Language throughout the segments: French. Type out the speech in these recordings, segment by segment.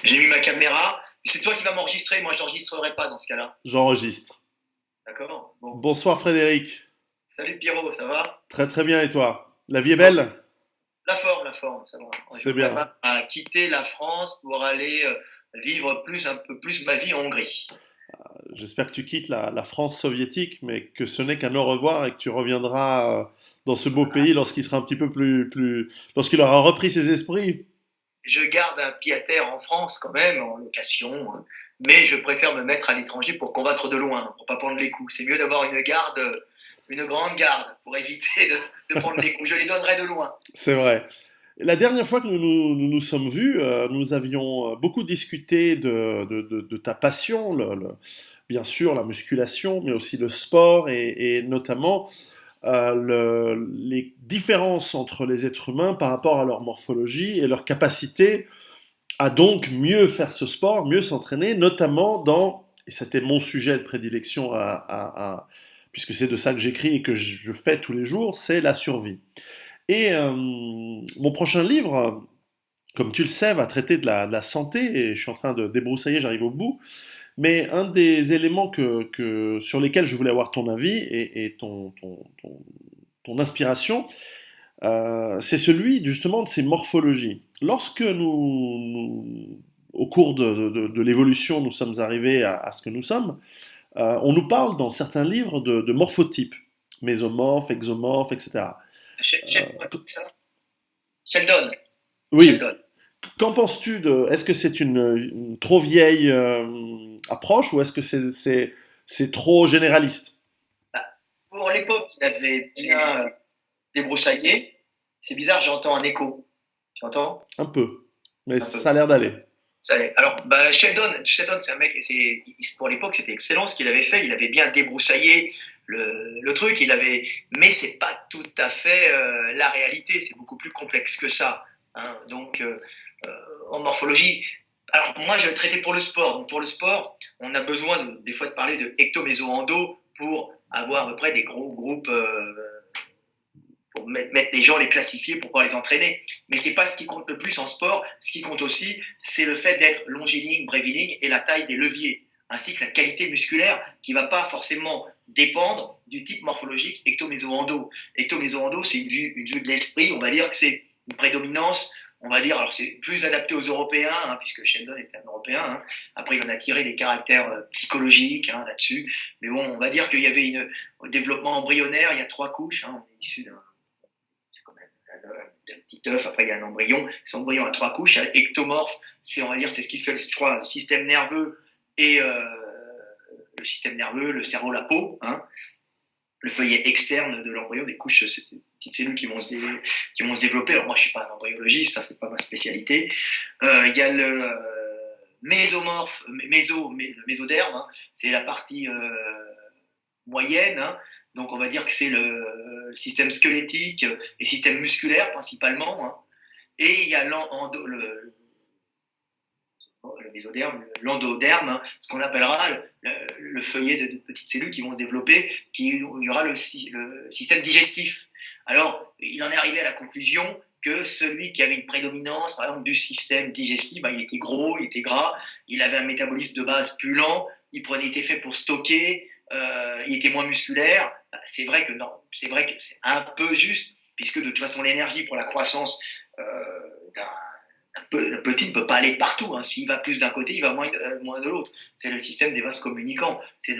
J'ai mis ma caméra. C'est toi qui vas m'enregistrer, moi je n'enregistrerai pas dans ce cas-là. J'enregistre. D'accord? Bon. Bonsoir Frédéric. Salut Pierrot, ça va? Très très bien et toi? La vie est Oh, belle? la forme, ça va. Je C'est me bien. prépare à quitter la France pour aller vivre un peu plus ma vie en Hongrie. J'espère que tu quittes la France soviétique, mais que ce n'est qu'un au revoir et que tu reviendras dans ce beau pays lorsqu'il sera un petit peu lorsqu'il aura repris ses esprits. Je garde un pied à terre en France quand même, en location, mais je préfère me mettre à l'étranger pour combattre de loin, pour pas prendre les coups. C'est mieux d'avoir une garde, une grande garde, pour éviter de prendre les coups. Je les donnerai de loin. C'est vrai. La dernière fois que nous sommes vus, nous avions beaucoup discuté de ta passion, bien sûr la musculation, mais aussi le sport et notamment les différences entre les êtres humains par rapport à leur morphologie et leur capacité à donc mieux faire ce sport, mieux s'entraîner, notamment et c'était mon sujet de prédilection puisque c'est de ça que j'écris et que je fais tous les jours, c'est la survie. Et mon prochain livre, comme tu le sais, va traiter de la santé, et je suis en train de débroussailler, j'arrive au bout. Mais un des éléments sur lesquels je voulais avoir ton avis et ton inspiration, c'est celui justement de ces morphologies. Lorsque au cours de l'évolution, nous sommes arrivés à ce que nous sommes, on nous parle dans certains livres de morphotypes, mésomorphes, exomorphes, etc. Ça. Sheldon. Oui, Sheldon. qu'en penses-tu est-ce que c'est une trop vieille approche ou est-ce que c'est trop généraliste? Bah, pour l'époque, il avait bien débroussaillé. C'est bizarre, j'entends un écho. Tu entends? Un peu, mais Un ça peu. a l'air d'aller. Alors, bah, Sheldon, c'est un mec, pour l'époque, c'était excellent ce qu'il avait fait. Il avait bien débroussaillé le truc, mais c'est pas tout à fait la réalité. C'est beaucoup plus complexe que ça. Hein. Donc, en morphologie, alors moi, je traitais pour le sport. Donc, pour le sport, on a besoin des fois de parler de ecto-méso-endo pour avoir à peu près des gros groupes pour mettre les gens, les classifier pour pouvoir les entraîner. Mais c'est pas ce qui compte le plus en sport. Ce qui compte aussi, c'est le fait d'être longiligne, bréviligne et la taille des leviers, ainsi que la qualité musculaire qui va pas forcément dépendre du type morphologique ecto-méso-endo. Ecto-méso-endo, c'est une vue de l'esprit. On va dire que c'est une prédominance. On va dire, alors c'est plus adapté aux Européens, hein, puisque Sheldon était un Européen. Hein. Après, il en a tiré des caractères psychologiques hein, là-dessus. Mais bon, on va dire qu'il y avait un développement embryonnaire, il y a 3 couches. Hein, on est issu d'un petit œuf, après il y a un embryon. Cet embryon a 3 couches, ectomorphe, c'est ce qui fait, je crois, le système nerveux et le système nerveux, le cerveau, la peau, hein, le feuillet externe de l'embryon, des couches, c'est des petites cellules qui vont se développer. Alors moi je suis pas un embryologiste, hein, c'est pas ma spécialité. Il y a le mésomorphe, le mésoderme, hein, c'est la partie moyenne. Hein. Donc on va dire que c'est le système squelettique et système musculaire principalement. Hein. Et il y a le mésoderme, l'endoderme, hein, ce qu'on appellera le feuillet de petites cellules qui vont se développer, il y aura le système digestif. Alors, il en est arrivé à la conclusion que celui qui avait une prédominance, par exemple, du système digestif, bah, il était gros, il était gras, il avait un métabolisme de base plus lent, il était fait pour stocker, il était moins musculaire. C'est vrai que non, c'est vrai que c'est un peu juste, puisque de toute façon l'énergie pour la croissance euh, d'un petit ne peut pas aller partout. Hein. S'il va plus d'un côté, il va moins de l'autre. C'est le système des vases communicants. C'est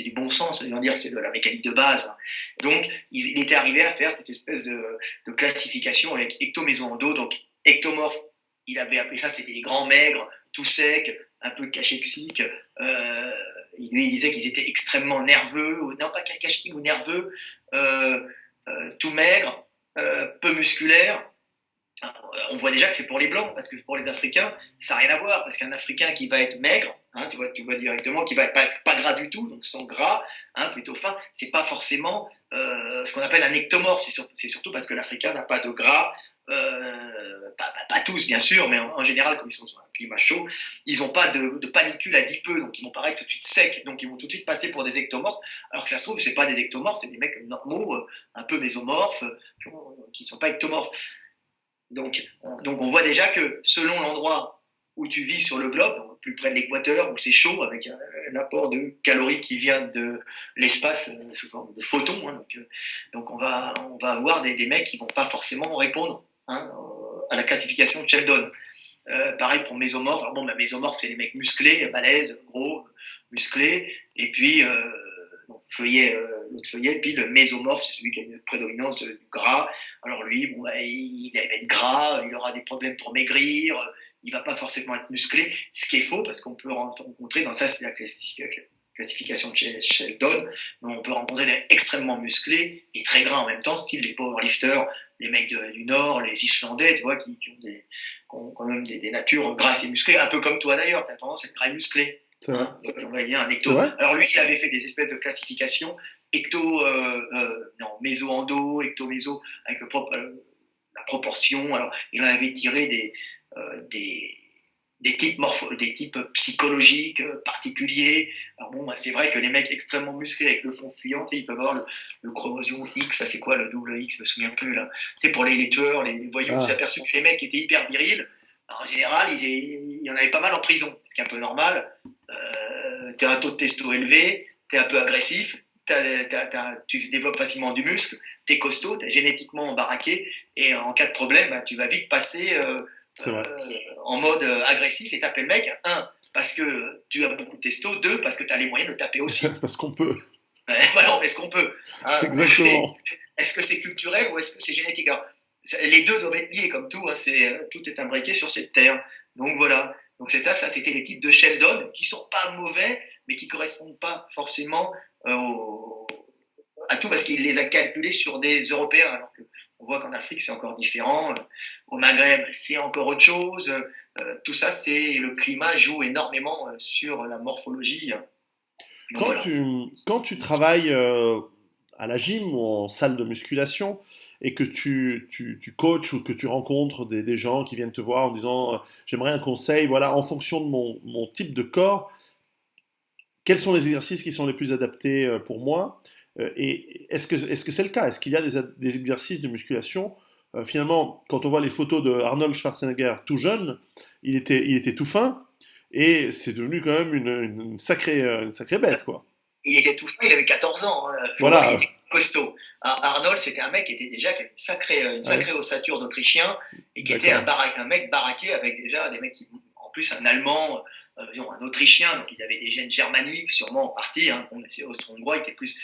du bon sens, c'est de la mécanique de base. Hein. Donc, il était arrivé à faire cette espèce de classification avec ecto-méso-endo. Donc, ectomorphe, il avait appelé ça, c'était les grands maigres, tout secs, un peu cachéxiques. Lui, il disait qu'ils étaient extrêmement nerveux, non pas cachéxiques ou nerveux, tout maigres, peu musculaires. On voit déjà que c'est pour les blancs, parce que pour les Africains, ça n'a rien à voir, parce qu'un Africain qui va être maigre, hein, tu vois directement, qui va être pas gras du tout, donc sans gras, hein, plutôt fin, c'est pas forcément ce qu'on appelle un ectomorphe, c'est surtout parce que l'Africain n'a pas de gras, pas tous bien sûr, mais en général, comme ils sont sur un climat chaud, ils n'ont pas de panicule adipeux, donc ils vont paraître tout de suite secs, donc ils vont tout de suite passer pour des ectomorphes, alors que ça se trouve, c'est pas des ectomorphes, c'est des mecs normaux, un peu mésomorphes, qui ne sont pas ectomorphes. Donc on voit déjà que selon l'endroit où tu vis sur le globe, donc plus près de l'équateur, où c'est chaud, avec un apport de calories qui vient de l'espace sous forme de photons. Hein, donc on va avoir des mecs qui vont pas forcément répondre, hein, à la classification de Sheldon. Pareil pour mésomorphes. Alors bon, mésomorphes, c'est les mecs musclés, balèzes, gros, musclés. Et puis, donc l'autre feuillet. Et puis le mésomorphe, c'est celui qui a une prédominance du gras. Alors lui, bon, il va être gras, il aura des problèmes pour maigrir, il va pas forcément être musclé. Ce qui est faux, parce qu'on peut rencontrer, dans ça, c'est la classification de Sheldon, on peut rencontrer des extrêmement musclés et très gras en même temps, style les powerlifters, les mecs du Nord, les Islandais, tu vois, qui ont quand même des natures grasses et musclées, un peu comme toi d'ailleurs, tu as tendance à être gras et musclé. Hein, on va dire un ecto. Alors lui, il avait fait des espèces de classifications méso-endo, ecto-méso, avec la proportion. Alors, il en avait tiré des types psychologiques particuliers. Alors bon, c'est vrai que les mecs extrêmement musclés avec le fond fuyant, ils peuvent avoir le chromosome X, ça c'est quoi le double X, je me souviens plus là. C'est pour les tueurs, les voyous, on s'est aperçu que les mecs étaient hyper virils. Alors, en général, il y en avait pas mal en prison, ce qui est un peu normal. Tu as un taux de testo élevé, tu es un peu agressif, tu développes facilement du muscle, tu es costaud, tu es génétiquement baraqué, et en cas de problème, tu vas vite passer en mode agressif et taper le mec. Un, parce que tu as beaucoup de testo. Deux, parce que tu as les moyens de le taper aussi. Parce qu'on peut. Voilà, on fait ce qu'on peut. Hein. Exactement. Est-ce que c'est culturel ou est-ce que c'est génétique? Alors, les deux doivent être liés comme tout. Hein, tout est imbriqué sur cette terre. Donc voilà. Donc ça c'était les types de Sheldon qui sont pas mauvais, mais qui correspondent pas forcément à tout parce qu'il les a calculés sur des Européens. Alors que on voit qu'en Afrique c'est encore différent. Au Maghreb c'est encore autre chose. Tout ça, c'est le climat joue énormément sur la morphologie. Donc, quand tu travailles à la gym ou en salle de musculation et que tu coaches ou que tu rencontres des gens qui viennent te voir en disant j'aimerais un conseil, voilà, en fonction de mon type de corps, quels sont les exercices qui sont les plus adaptés pour moi et est-ce que c'est le cas? Est-ce qu'il y a des exercices de musculation finalement, quand on voit les photos de Arnold Schwarzenegger tout jeune, il était tout fin et c'est devenu quand même une sacrée bête, quoi. Il était tout fin, il avait 14 ans. Hein. Voilà. Il était costaud. Arnold, c'était un mec qui était déjà qui avait une sacrée ossature d'Autrichien et qui était un mec baraqué avec déjà des mecs qui, en plus, un Allemand, un Autrichien, donc il avait des gènes germaniques, sûrement en partie. Hein. C'est austro-hongrois, il était plus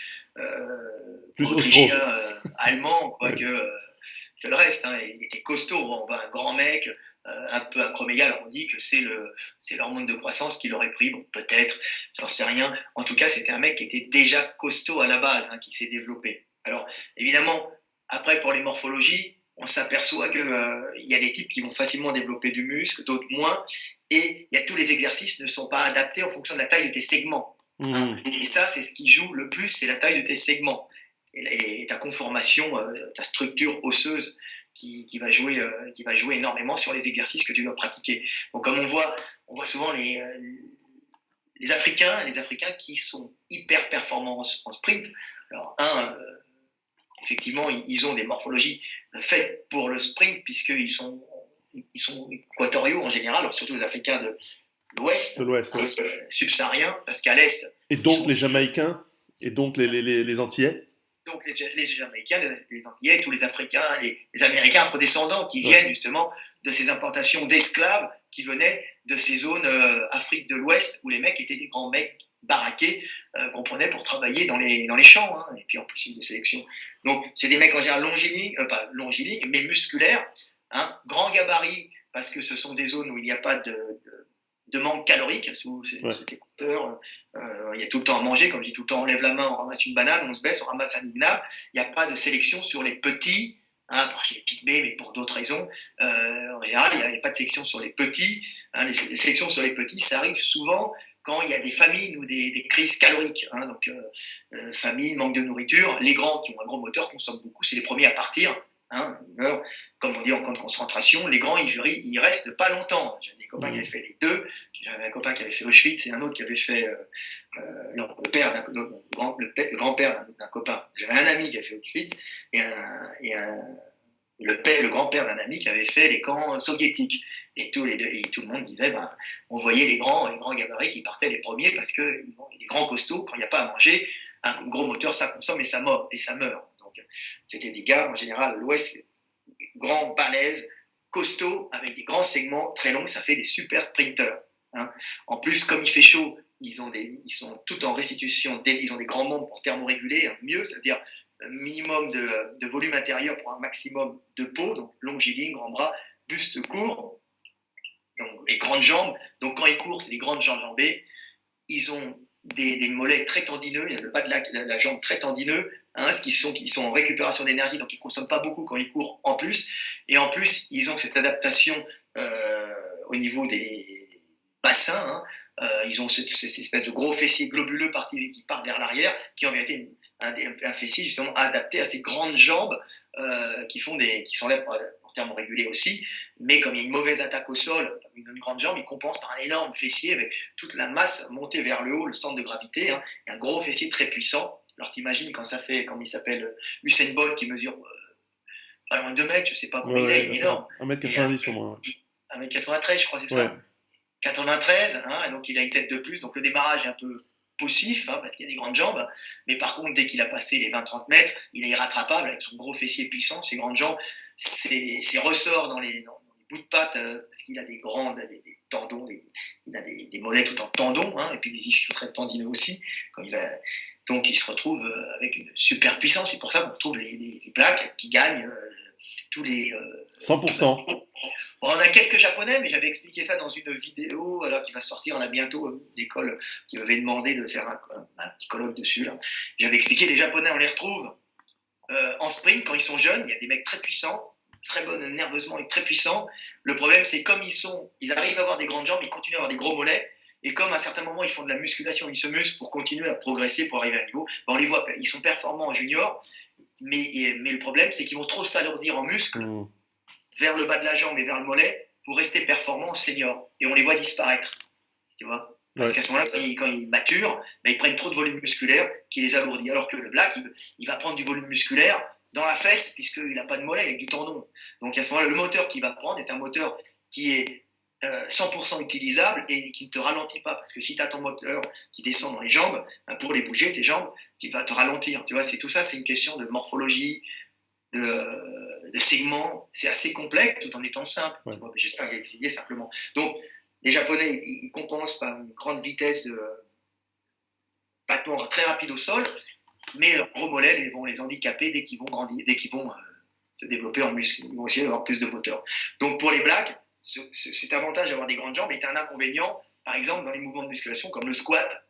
autrichien, allemand, quoi, que le reste. Hein. Il était costaud, on voit un grand mec, un peu acromégal. On dit que c'est l'hormone de croissance qui l'aurait pris, bon, peut-être, j'en sais rien. En tout cas, c'était un mec qui était déjà costaud à la base, hein, qui s'est développé. Alors, évidemment, après, pour les morphologies, on s'aperçoit qu'il y a des types qui vont facilement développer du muscle, d'autres moins, et tous les exercices ne sont pas adaptés en fonction de la taille de tes segments. Hein. Et ça, c'est ce qui joue le plus, c'est la taille de tes segments. Et ta conformation, ta structure osseuse qui va jouer énormément sur les exercices que tu dois pratiquer. Donc comme on voit souvent les Africains qui sont hyper performants en sprint. Alors effectivement, ils ont des morphologies faites pour le sprint puisqu'ils sont équatoriaux en général, alors surtout les Africains de l'Ouest, subsahariens, parce qu'à l'Est... Et donc les Jamaïcains, et donc les Antillais. Donc les Jamaïcains, les Antillais, tous les Africains, les Américains afrodescendants qui viennent justement de ces importations d'esclaves qui venaient de ces zones Afrique de l'Ouest où les mecs étaient des grands mecs baraqués qu'on prenait pour travailler dans les champs, hein, et puis en plus une sélection. Donc c'est des mecs en général pas longilignes, mais musculaires, hein, grand gabarit parce que ce sont des zones où il n'y a pas de manque calorique sous cet écouteur. Il y a tout le temps à manger, comme je dis tout le temps, on lève la main, on ramasse une banane, on se baisse, on ramasse un igname. Il n'y a pas de sélection sur les petits, hein, pour les pygmées, mais pour d'autres raisons. En général, il n'y a pas de sélection sur les petits. Hein, les sélections sur les petits, ça arrive souvent quand il y a des famines ou des crises caloriques. Hein, donc, famine, manque de nourriture. Les grands qui ont un gros moteur consomment beaucoup, c'est les premiers à partir. Hein, ils meurent, comme on dit en camp de concentration. Les grands, ils restent pas longtemps. J'avais des copains qui avaient fait les deux. J'avais un copain qui avait fait Auschwitz et un autre qui avait fait le grand-père d'un copain. J'avais un ami qui a fait Auschwitz et un le grand-père d'un ami qui avait fait les camps soviétiques. Et tout le monde disait, ben, on voyait les grands gabarits qui partaient les premiers parce que les grands costauds, quand il n'y a pas à manger, un gros moteur, ça consomme et ça meurt. Donc, c'était des gars, en général, à l'ouest, grands, balèzes, costauds, avec des grands segments très longs, ça fait des super sprinters. Hein. En plus, comme il fait chaud, ils sont tout en restitution, ils ont des grands membres pour thermoréguler, mieux, c'est-à-dire un minimum de volume intérieur pour un maximum de peau, donc longiligne, grand bras, buste court, donc, et grandes jambes. Donc quand ils courent, c'est des grandes jambes jambées. Ils ont des mollets très tendineux, il y a le bas de la jambe très tendineux, hein, ils sont en récupération d'énergie, donc ils ne consomment pas beaucoup quand ils courent en plus. Et en plus, ils ont cette adaptation au niveau des bassins. Hein. Ils ont cette espèce de gros fessier globuleux qui part vers l'arrière, qui en vérité un fessier justement adapté à ces grandes jambes qui sont là pour thermoréguler aussi, mais comme il y a une mauvaise attaque au sol, ils ont une grande jambe, ils compensent par un énorme fessier avec toute la masse montée vers le haut, le centre de gravité, hein, et un gros fessier très puissant. Alors t'imagines quand ça fait, comme il s'appelle, Usain Bolt qui mesure pas loin de 2 mètres, je sais pas combien il est énorme. 1m90 au moins. Ouais. 1m93, je crois, c'est Ouais. ça. 93, hein, et donc il a une tête de plus, donc le démarrage est un peu poussif, hein, parce qu'il y a des grandes jambes, mais par contre, dès qu'il a passé les 20-30 mètres, il est irrattrapable avec son gros fessier puissant, ses grandes jambes, ses ressorts dans les bouts de patte, parce qu'il a des tendons, il a des mollets tout en tendons, hein, et puis des ischios très tendineux aussi. Donc il se retrouve avec une super puissance, c'est pour ça qu'on retrouve les plaques qui gagnent tous les... 100%. Bon, on a quelques japonais, mais j'avais expliqué ça dans une vidéo alors, qui va sortir. On a bientôt une école qui m'avait demandé de faire un petit colloque dessus. Là. J'avais expliqué, les japonais, on les retrouve en sprint quand ils sont jeunes. Il y a des mecs très puissants, très bonnes nerveusement et très puissants. Le problème, c'est comme ils arrivent à avoir des grandes jambes, ils continuent à avoir des gros mollets. Et comme à un certain moment, ils font de la musculation, ils se musclent pour continuer à progresser, pour arriver à un niveau, ben, on les voit, ils sont performants en junior. Mais le problème, c'est qu'ils vont trop s'alourdir en muscles vers le bas de la jambe et vers le mollet pour rester performants en senior. Et on les voit disparaître. Tu vois, parce qu'à ce moment-là, quand ils maturent, ben, ils prennent trop de volume musculaire qui les alourdit. Alors que le black, il va prendre du volume musculaire dans la fesse, puisqu'il n'a pas de mollet, il a du tendon. Donc à ce moment-là, le moteur qu'il va prendre est un moteur qui est 100% utilisable et qui ne te ralentit pas. Parce que si tu as ton moteur qui descend dans les jambes, pour les bouger, tes jambes, tu vas te ralentir. Tu vois, tout ça, c'est une question de morphologie, de segments. C'est assez complexe tout en étant simple. Ouais. J'espère que j'ai expliqué simplement. Donc, les Japonais, ils compensent par une grande vitesse de battement très rapide au sol, mais leurs gros mollets vont les handicaper dès qu'ils vont grandir, dès qu'ils vont se développer en muscle. Ils vont essayer d'avoir plus de moteur. Donc, pour les blacks, cet avantage d'avoir des grandes jambes est un inconvénient, par exemple, dans les mouvements de musculation comme le squat.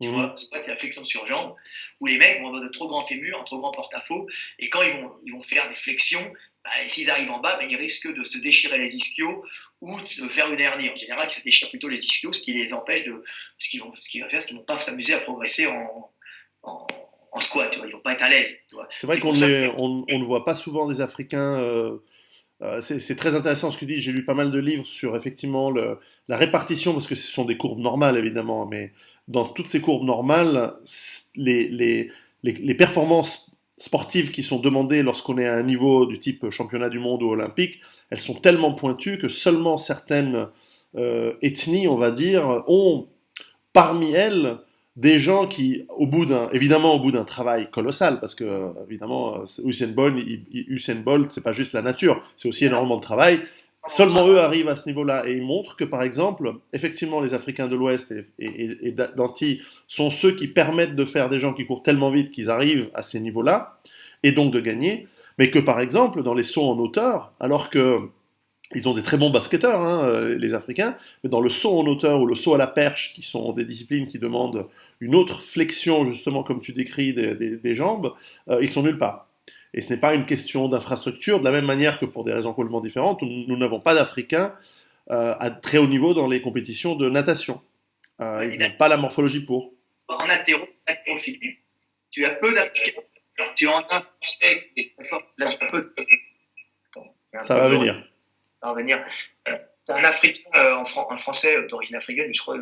Tu vois, le squat, c'est la flexion sur jambe, où les mecs vont avoir de trop grands fémurs, un trop grand porte-à-faux, et quand ils vont faire des flexions, bah, s'ils arrivent en bas, bah, ils risquent de se déchirer les ischios ou de se faire une hernie. En général, ils se déchirent plutôt les ischios, ce qui les empêche de. Ce qu'ils vont pas s'amuser à progresser en squat, tu vois, ils vont pas être à l'aise. Tu vois. C'est vrai qu'on ne voit pas souvent des Africains. C'est très intéressant ce que tu dis. J'ai lu pas mal de livres sur effectivement la répartition, parce que ce sont des courbes normales évidemment, mais dans toutes ces courbes normales, les performances sportives qui sont demandées lorsqu'on est à un niveau du type championnat du monde ou olympique, elles sont tellement pointues que seulement certaines ethnies, on va dire, ont parmi elles des gens qui, évidemment au bout d'un travail colossal, parce que évidemment Usain Bolt, c'est pas juste la nature, c'est aussi énormément de travail. Seulement eux arrivent à ce niveau-là et ils montrent que par exemple, effectivement, les Africains de l'Ouest et d'Antilles sont ceux qui permettent de faire des gens qui courent tellement vite qu'ils arrivent à ces niveaux-là et donc de gagner, mais que par exemple dans les sauts en hauteur, alors que ils ont des très bons basketteurs, hein, les Africains, mais dans le saut en hauteur ou le saut à la perche, qui sont des disciplines qui demandent une autre flexion, justement, comme tu décris, des jambes, ils sont nulle part. Et ce n'est pas une question d'infrastructure, de la même manière que pour des raisons complètement différentes, nous n'avons pas d'Africains à très haut niveau dans les compétitions de natation. Ils n'ont pas la morphologie pour. En haltérophilie, tu as peu d'Africains. Alors, tu en as un français qui est très fort, là, un peu. Ça va venir. Revenir. C'est un Africain, un Français d'origine africaine, je crois,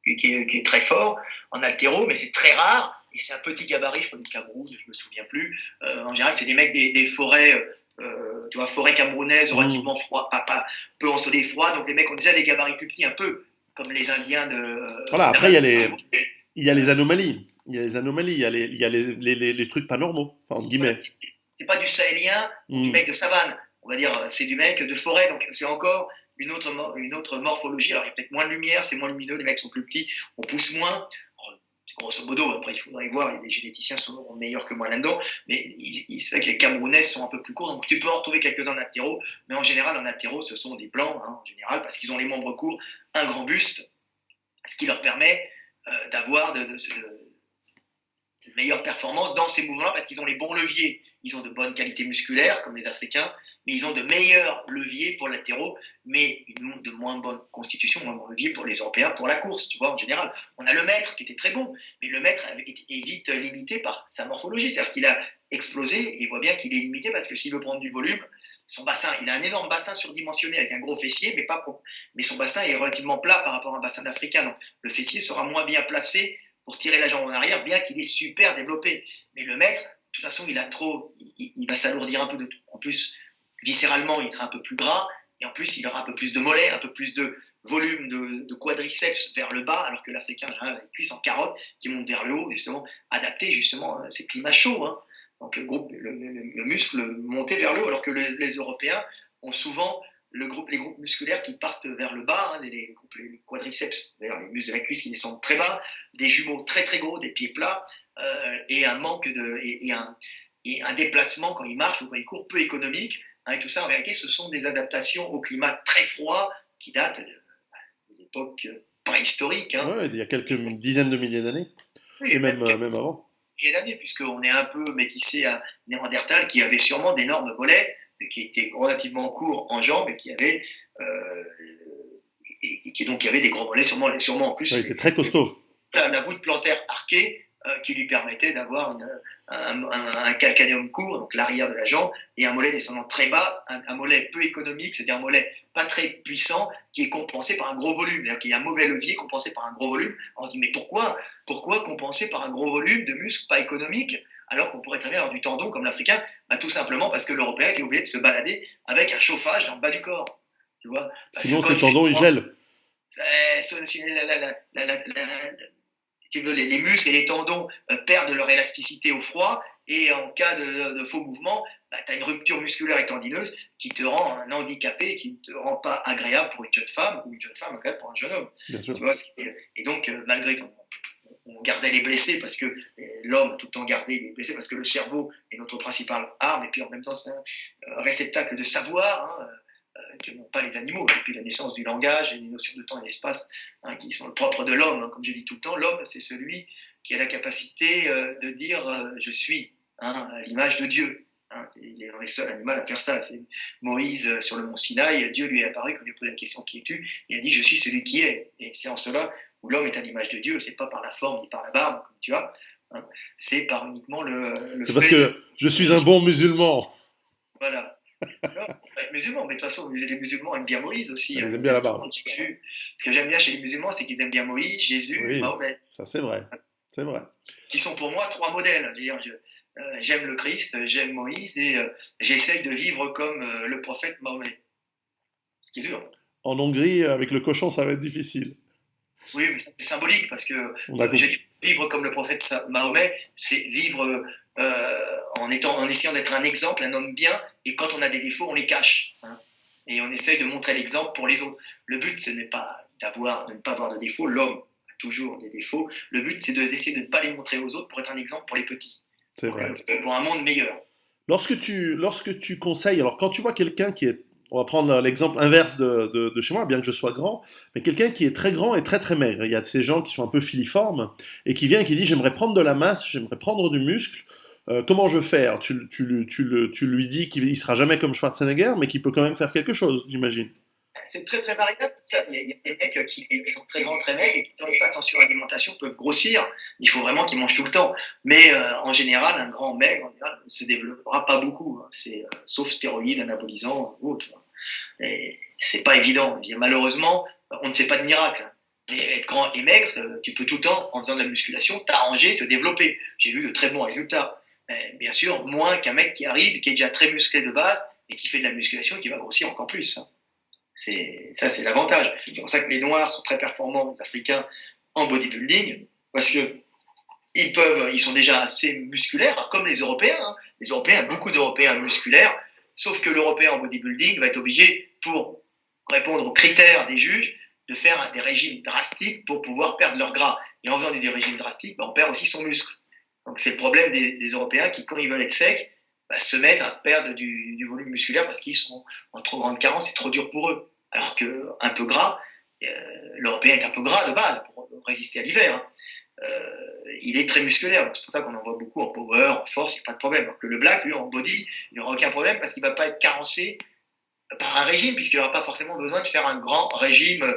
qui est très fort en haltéro, mais c'est très rare. Et c'est un petit gabarit, je crois, du Cameroun, je me souviens plus. En général, c'est des mecs des forêts tu vois, forêt camerounaise, Mm. relativement froid, pas peu ensoleillé froid, donc les mecs ont déjà des gabarits plus petits, un peu comme les Indiens Voilà, après, d'Amazon. il y a les C'est anomalies. Il y a les anomalies, il y a les trucs pas normaux, enfin, entre voilà, guillemets. c'est pas du sahélien ou du Mm. mec de savane, on va dire, c'est du mec de forêt, donc c'est encore une autre morphologie. Alors il y a peut-être moins de lumière, c'est moins lumineux, les mecs sont plus petits, on pousse moins. Grosso modo, après il faudrait voir, les généticiens sont meilleurs que moi là-dedans, mais il se fait que les Camerounais sont un peu plus courts, donc tu peux en retrouver quelques-uns en aptéro, mais en général en aptéro ce sont des blancs, hein, en général, parce qu'ils ont les membres courts, un grand buste, ce qui leur permet d'avoir de meilleures performances dans ces mouvements-là parce qu'ils ont les bons leviers. Ils ont de bonnes qualités musculaires, comme les Africains, mais ils ont de meilleurs leviers pour l'athéro, mais de moins bonne constitution, moins bon levier pour les Européens, pour la course, tu vois, en général. On a le maître qui était très bon, mais le maître est vite limité par sa morphologie, c'est-à-dire qu'il a explosé, et il voit bien qu'il est limité parce que s'il veut prendre du volume, son bassin, il a un énorme bassin surdimensionné avec un gros fessier, mais son bassin est relativement plat par rapport à un bassin d'Africain, donc le fessier sera moins bien placé pour tirer la jambe en arrière, bien qu'il est super développé. Mais le maître, de toute façon, il va s'alourdir un peu de tout. En plus, viscéralement, il sera un peu plus gras, et en plus, il aura un peu plus de mollets, un peu plus de volume de quadriceps vers le bas, alors que l'Africain a une cuisse en carotte qui monte vers le haut, justement, adapté justement à ces climats chauds. Hein. Donc le muscle monté vers le haut, alors que les Européens ont souvent les groupes musculaires qui partent vers le bas, hein, les quadriceps, d'ailleurs les muscles de la cuisse qui descendent très bas, des jumeaux très très gros, des pieds plats, et un manque et un déplacement quand ils marchent ou quand ils courent peu économique. Hein, et tout ça, en vérité, ce sont des adaptations au climat très froid qui datent des époques préhistoriques. Hein. Ouais, il y a quelques dizaines de milliers d'années, Oui, et même même avant. milliers d'années, puisqu'on est un peu métissé à Néandertal, qui avait sûrement d'énormes mollets, mais qui étaient relativement courts en jambes et qui avait, qui avait des gros mollets, sûrement en plus. Ouais, il était très costaud. La voûte plantaire arquée qui lui permettait d'avoir un calcanéum court, donc l'arrière de la jambe, et un mollet descendant très bas, un mollet peu économique, c'est-à-dire un mollet pas très puissant, qui est compensé par un gros volume. C'est-à-dire qu'il y a un mauvais levier compensé par un gros volume. Alors on se dit, mais pourquoi compenser par un gros volume de muscles pas économiques alors qu'on pourrait très bien avoir du tendon comme l'Africain? Bah, tout simplement parce que l'Européen était obligé de se balader avec un chauffage dans le bas du corps. Tu vois, Sinon, ces tendons, ils gèlent. Les muscles et les tendons perdent leur élasticité au froid, et en cas de faux mouvement, bah, tu as une rupture musculaire et tendineuse qui te rend un handicapé, qui ne te rend pas agréable pour une jeune femme, ou une jeune femme agréable pour un jeune homme. Bien sûr. Tu vois, et donc, malgré qu'on gardait les blessés, parce que l'homme a tout le temps gardé les blessés, parce que le cerveau est notre principale arme, et puis en même temps, c'est un réceptacle de savoir, hein, que n'ont pas les animaux. Depuis la naissance du langage et des notions de temps et d'espace, hein, qui sont le propre de l'homme. Hein, comme je dis tout le temps, l'homme, c'est celui qui a la capacité de dire je suis, hein, à l'image de Dieu. Hein, il est le seul animal à faire ça. C'est Moïse sur le mont Sinaï, Dieu lui est apparu quand il lui a posé la question qui es-tu, et il a dit je suis celui qui est. Et c'est en cela où l'homme est à l'image de Dieu, c'est pas par la forme ni par la barbe comme tu as, hein, c'est par uniquement le C'est fait parce que je suis un bon musulman. Voilà. Non, être musulman, mais de toute façon, les musulmans aiment bien Moïse aussi. Ils aiment bien la barbe. Jésus. Ce que j'aime bien chez les musulmans, c'est qu'ils aiment bien Moïse, Jésus, Oui, Mahomet, ça c'est vrai. C'est vrai. qui sont pour moi trois modèles. J'aime le Christ, j'aime Moïse, et j'essaye de vivre comme le prophète Mahomet. Ce qui est dur. En Hongrie, avec le cochon, ça va être difficile. Oui, mais c'est symbolique, parce que On a compris. vivre comme le prophète Mahomet, c'est vivre en essayant d'être un exemple, un homme bien, et quand on a des défauts, on les cache. Hein, et on essaye de montrer l'exemple pour les autres. Le but, ce n'est pas de ne pas avoir de défauts. L'homme a toujours des défauts. Le but, c'est d'essayer de ne pas les montrer aux autres pour être un exemple pour les petits. C'est vrai. Pour un monde meilleur. Lorsque tu conseilles, alors quand tu vois quelqu'un qui est, on va prendre l'exemple inverse de chez moi, bien que je sois grand, mais quelqu'un qui est très grand et très très maigre. Il y a de ces gens qui sont un peu filiformes et qui vient et qui dit j'aimerais prendre de la masse, j'aimerais prendre du muscle. Comment je vais faire tu lui dis qu'il ne sera jamais comme Schwarzenegger, mais qu'il peut quand même faire quelque chose, j'imagine. C'est très très variable. Il y a des mecs qui sont très grands, très maigres, et qui, quand ils passent en suralimentation, peuvent grossir. Il faut vraiment qu'ils mangent tout le temps. Mais en général, un grand maigre en général, ne se développera pas beaucoup. Hein. Sauf stéroïdes, anabolisants ou autres. Et c'est pas évident. Malheureusement, on ne fait pas de miracle. Mais être grand et maigre, tu peux tout le temps, en faisant de la musculation, t'arranger, te développer. J'ai vu de très bons résultats. Mais bien sûr, moins qu'un mec qui arrive, qui est déjà très musclé de base et qui fait de la musculation et qui va grossir encore plus. Hein. C'est l'avantage. C'est pour ça que les Noirs sont très performants, les Africains, en bodybuilding, parce que ils sont déjà assez musculaires, comme les Européens. Hein. Les Européens, beaucoup d'Européens musculaires, sauf que l'Européen en bodybuilding va être obligé, pour répondre aux critères des juges, de faire des régimes drastiques pour pouvoir perdre leur gras. Et en faisant des régimes drastiques, on perd aussi son muscle. Donc c'est le problème des Européens qui, quand ils veulent être secs, se mettent à perdre du volume musculaire parce qu'ils sont en trop grande carence, c'est trop dur pour eux. Alors qu'un peu gras, l'Européen est un peu gras de base pour résister à l'hiver. Hein. Il est très musculaire, c'est pour ça qu'on en voit beaucoup en power, en force, il n'y a pas de problème. Alors que le black, lui, en body, il n'y aura aucun problème parce qu'il ne va pas être carencé par un régime, puisqu'il n'aura pas forcément besoin de faire un grand régime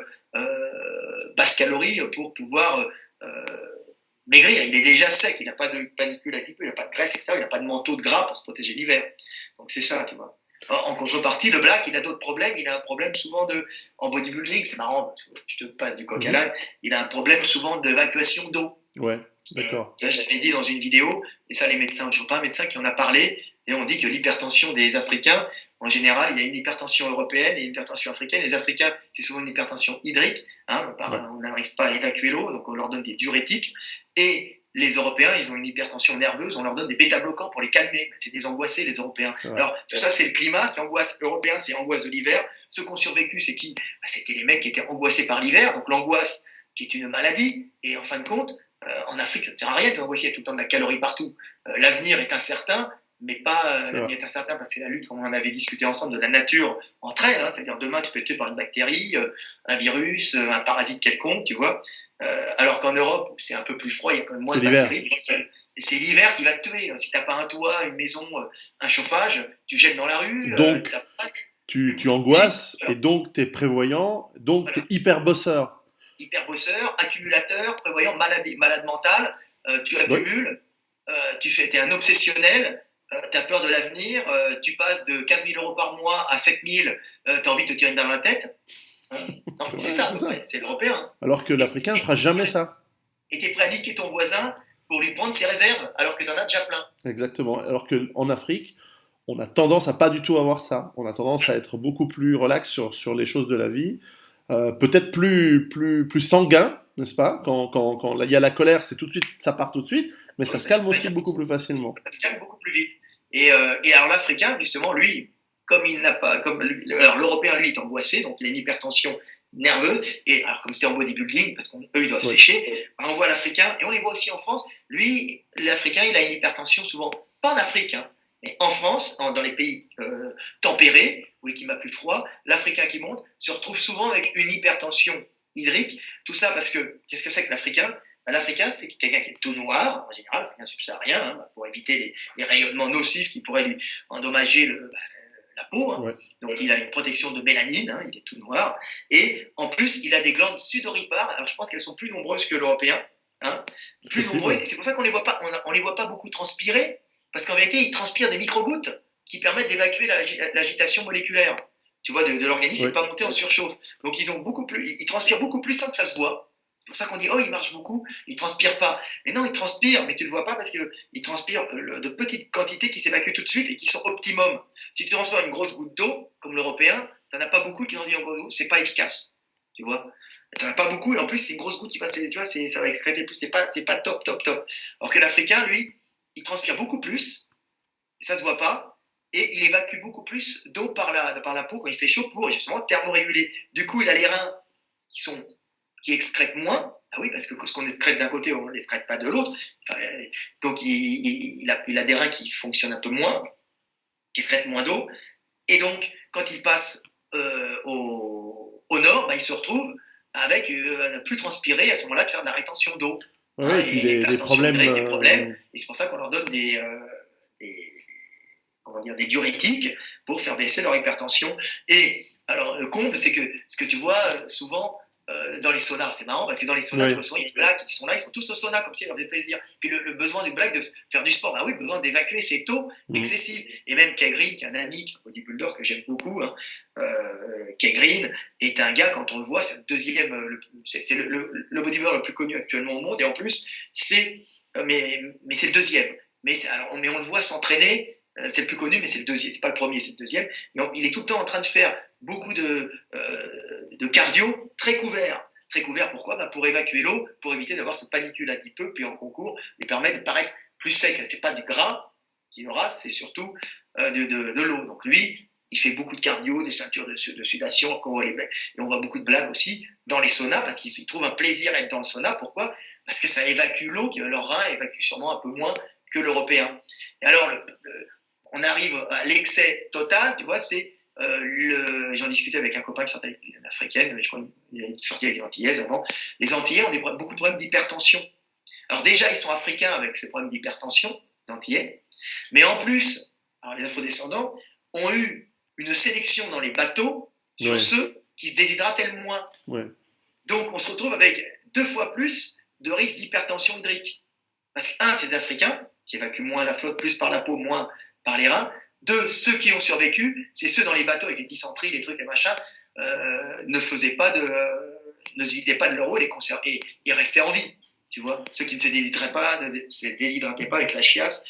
basse calorie pour pouvoir maigrir. Il est déjà sec, il n'a pas de panicule adipeux, il n'a pas de graisse, etc. Il n'a pas de manteau de gras pour se protéger l'hiver. Donc c'est ça, tu vois. En contrepartie, le black, il a d'autres problèmes. Il a un problème souvent en bodybuilding, c'est marrant, tu te passes du coq à l'âne, il a un problème souvent d'évacuation d'eau. Ouais, d'accord. Tu vois, j'avais dit dans une vidéo, et ça les médecins, je ne suis pas un médecin qui en a parlé, et on dit que l'hypertension des Africains, en général, il y a une hypertension européenne et une hypertension africaine. Les Africains, c'est souvent une hypertension hydrique, hein, on n'arrive pas à évacuer l'eau, donc on leur donne des diurétiques. Et les Européens, ils ont une hypertension nerveuse, on leur donne des bêta-bloquants pour les calmer. C'est des angoissés, les Européens. Alors, tout ça, c'est le climat, c'est angoisse européen, c'est angoisse de l'hiver. Ceux qui ont survécu, c'est qui? C'était les mecs qui étaient angoissés par l'hiver, donc l'angoisse qui est une maladie. Et en fin de compte, en Afrique, ça ne sert à rien d'angoisser, il y a tout le temps de la calorie partout. L'avenir est incertain, mais pas l'avenir est incertain parce que la lutte, comme on en avait discuté ensemble, de la nature entre elles, hein, c'est-à-dire demain tu peux être tué par une bactérie, un virus, un parasite quelconque, tu vois. Alors qu'en Europe, c'est un peu plus froid, il y a quand même moins de bactéries. Et c'est l'hiver qui va te tuer. Si tu n'as pas un toit, une maison, un chauffage, tu jettes dans la rue. Donc, tu angoisses, et donc tu es prévoyant, donc tu es hyper bosseur. Hyper bosseur, accumulateur, prévoyant, malade mental, tu accumules, tu es un obsessionnel, tu as peur de l'avenir, tu passes de 15 000 euros par mois à 7 000, tu as envie de te tirer une balle dans la tête. Non, c'est ça, c'est l'Européen. Alors que l'Africain ne fera jamais ça. Et tu es prêt à niquer ton voisin pour lui prendre ses réserves, alors que tu en as déjà plein. Exactement. Alors qu'en Afrique, on a tendance à pas du tout avoir ça. On a tendance à être beaucoup plus relax sur les choses de la vie. Peut-être plus sanguin, n'est-ce pas? Quand il y a la colère, c'est tout de suite, ça part tout de suite, mais ça se calme aussi beaucoup plus facilement. Ça se calme beaucoup plus vite. Et alors l'Africain, justement, lui, comme il n'a pas, alors l'Européen, lui, est angoissé, donc il a une hypertension nerveuse, et alors comme c'était en bodybuilding, parce qu'eux, ils doivent sécher, on voit l'Africain, et on les voit aussi en France, lui, l'Africain, il a une hypertension souvent, pas en Afrique, hein, mais en France, dans les pays tempérés, ou les climats plus froids, l'Africain qui monte se retrouve souvent avec une hypertension hydrique, tout ça parce que, qu'est-ce que c'est que l'Africain? L'Africain, c'est quelqu'un qui est tout noir, en général, un subsaharien, hein, pour éviter les rayonnements nocifs qui pourraient lui endommager la peau. Hein. Ouais. Donc il a une protection de mélanine, hein, il est tout noir. Et en plus, il a des glandes sudoripares. Alors je pense qu'elles sont plus nombreuses que l'Européen. Hein, plus nombreuses. Et c'est pour ça qu'on les voit pas, on les voit pas beaucoup transpirer. Parce qu'en vérité, ils transpirent des micro-gouttes qui permettent d'évacuer l'agitation moléculaire. Tu vois, de l'organisme, c'est pas monter en surchauffe. Donc ils transpirent beaucoup plus sans que ça se voit. C'est pour ça qu'on dit, oh, il marche beaucoup, il transpire pas. Mais non, il transpire, mais tu le vois pas parce qu'il transpire de petites quantités qui s'évacuent tout de suite et qui sont optimum. Si tu transpires une grosse goutte d'eau, comme l'Européen, tu n'en as pas beaucoup qui en disent en gros d'eau, c'est pas efficace. Tu vois, tu n'en as pas beaucoup et en plus, c'est une grosse goutte qui passe, tu vois, ça va excréter plus, c'est pas top. Alors que l'Africain, lui, il transpire beaucoup plus, et ça se voit pas, et il évacue beaucoup plus d'eau par la peau quand il fait chaud pour justement thermoréguler. Du coup, il a les reins qui excrètent moins. Ah oui, parce que ce qu'on excrète d'un côté, on ne l'excrète pas de l'autre. Enfin, donc, il a des reins qui fonctionnent un peu moins, qui excrètent moins d'eau. Et donc, quand il passe au nord, il se retrouve avec ne plus transpirer, à ce moment-là, de faire de la rétention d'eau. Oui, et puis des problèmes. Et c'est pour ça qu'on leur donne des diurétiques pour faire baisser leur hypertension. Et alors, le comble, c'est que ce que tu vois souvent dans les saunas, c'est marrant parce que dans les saunas, tu vois souvent, il y a des blacks qui sont là, ils sont tous au sauna comme si leur faisait plaisir. Puis le besoin du black de faire du sport, oui, le besoin d'évacuer ces taux excessifs. Et même Kay Green, qui est un ami, qui est un bodybuilder que j'aime beaucoup, hein, Kay Green est un gars, quand on le voit, c'est le deuxième, c'est le bodybuilder le plus connu actuellement au monde, et en plus, mais c'est le deuxième. Mais on le voit s'entraîner c'est le plus connu, mais c'est le deuxième, c'est pas le premier, c'est le deuxième. Mais il est tout le temps en train de faire beaucoup de cardio très couvert. Très couvert, pourquoi? Pour évacuer l'eau, pour éviter d'avoir ce panicule un petit peu, puis en concours, lui permet de paraître plus sec. C'est pas du gras qu'il aura, c'est surtout de l'eau. Donc lui, il fait beaucoup de cardio, des ceintures de sudation, et on voit beaucoup de blagues aussi dans les saunas, parce qu'il trouve un plaisir à être dans le sauna. Pourquoi? Parce que ça évacue l'eau, que leur rein évacue sûrement un peu moins que l'européen. Et alors, on arrive à l'excès total, tu vois, c'est j'en discutais avec un copain qui sortait une africaine, je crois qu'il est sorti avec les Antillaises avant. Les Antillais ont beaucoup de problèmes d'hypertension. Alors déjà, ils sont africains avec ces problèmes d'hypertension, les Antillais, mais en plus, alors les afrodescendants ont eu une sélection dans les bateaux sur ceux qui se déshydrataient le moins. Ouais. Donc on se retrouve avec 2 fois plus de risque d'hypertension hydrique. Parce que, c'est les Africains, qui évacuent moins la flotte, plus par la peau, moins par les reins. 2, ceux qui ont survécu, c'est ceux dans les bateaux avec les dysenteries, les trucs, les machins, ne faisaient pas ne se vidaient pas de leur eau et ils restaient en vie. Tu vois, ceux qui ne se déshydrataient pas avec la chiasse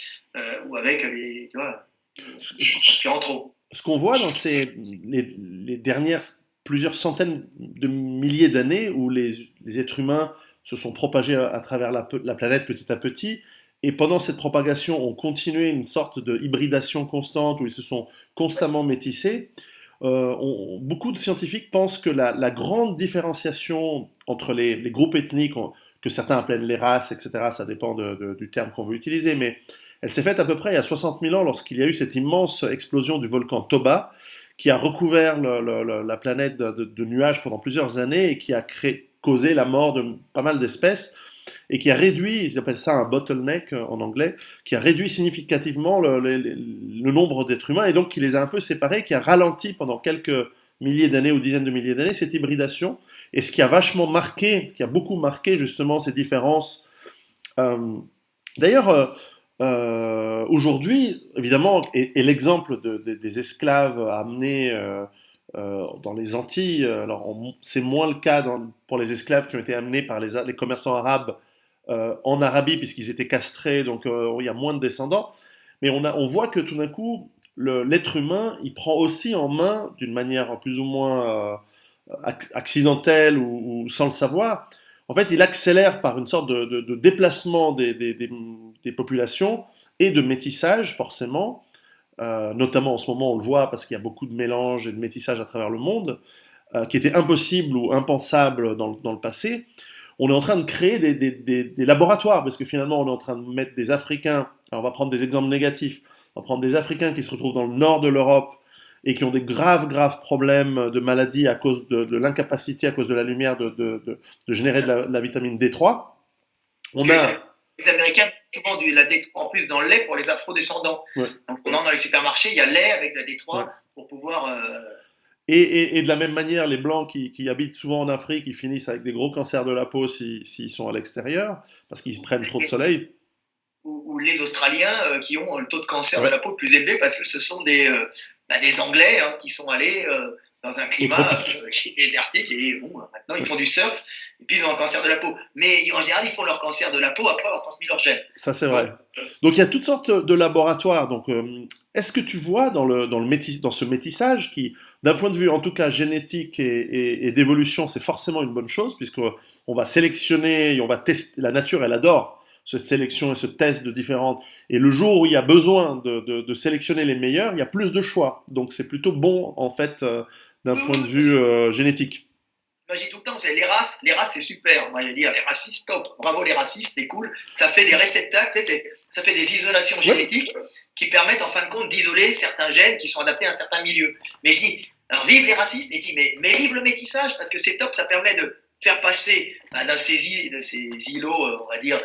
ou avec les, tu vois, en transpirant trop. Ce qu'on voit dans les dernières plusieurs centaines de milliers d'années où les êtres humains se sont propagés à travers la planète petit à petit, et pendant cette propagation ont continué une sorte de hybridation constante où ils se sont constamment métissés. Beaucoup de scientifiques pensent que la grande différenciation entre les groupes ethniques, que certains appellent les races, etc., ça dépend du terme qu'on veut utiliser, mais elle s'est faite à peu près il y a 60 000 ans lorsqu'il y a eu cette immense explosion du volcan Toba qui a recouvert la planète de nuages pendant plusieurs années et qui a causé la mort de pas mal d'espèces et qui a réduit, ils appellent ça un bottleneck en anglais, qui a réduit significativement le nombre d'êtres humains et donc qui les a un peu séparés, qui a ralenti pendant quelques milliers d'années ou dizaines de milliers d'années cette hybridation. Et ce qui a vachement marqué, qui a beaucoup marqué justement ces différences. D'ailleurs, aujourd'hui, évidemment, et l'exemple des esclaves amenés dans les Antilles, alors c'est moins le cas pour les esclaves qui ont été amenés par les commerçants arabes en Arabie, puisqu'ils étaient castrés, donc il y a moins de descendants. Mais on voit que tout d'un coup, l'être humain, il prend aussi en main, d'une manière plus ou moins accidentelle ou sans le savoir, en fait, il accélère par une sorte de déplacement des populations et de métissage, forcément. Notamment en ce moment, on le voit parce qu'il y a beaucoup de mélanges et de métissage à travers le monde, qui était impossible ou impensable dans le passé. On est en train de créer des laboratoires, parce que finalement, on est en train de mettre des Africains, alors on va prendre des exemples négatifs, on va prendre des Africains qui se retrouvent dans le nord de l'Europe et qui ont des graves problèmes de maladie à cause de l'incapacité, à cause de la lumière, de générer de la vitamine D3. Les Américains souvent la D3 en plus dans le lait pour les afro-descendants. Ouais. Donc on dans les supermarchés, il y a lait avec la D3 pour pouvoir... Et de la même manière, les Blancs qui habitent souvent en Afrique, ils finissent avec des gros cancers de la peau s'ils sont à l'extérieur, parce qu'ils prennent trop de soleil. Ou les Australiens qui ont le taux de cancer de la peau plus élevé parce que ce sont des Anglais qui sont allés dans un climat qui est désertique et maintenant ils font du surf et puis ils ont un cancer de la peau. Mais en général, ils font leur cancer de la peau après avoir transmis leur gène. Ça, c'est vrai. Donc il y a toutes sortes de laboratoires. Donc, est-ce que tu vois dans ce métissage qui, d'un point de vue en tout cas génétique et d'évolution, c'est forcément une bonne chose, puisqu'on va sélectionner et on va tester. La nature, elle adore cette sélection et ce test de différentes. Et le jour où il y a besoin de sélectionner les meilleurs, il y a plus de choix. Donc c'est plutôt bon, en fait, d'un point de vue génétique. Moi, je dis tout le temps, les races c'est super. Moi, je vais dire, les racistes, top. Bravo les racistes, c'est cool. Ça fait des réceptacles, ça fait des isolations génétiques qui permettent en fin de compte d'isoler certains gènes qui sont adaptés à un certain milieu. Mais je dis, alors vive les racistes, et je dis, mais vive le métissage, parce que c'est top, ça permet de faire passer de ces îlots, on va dire,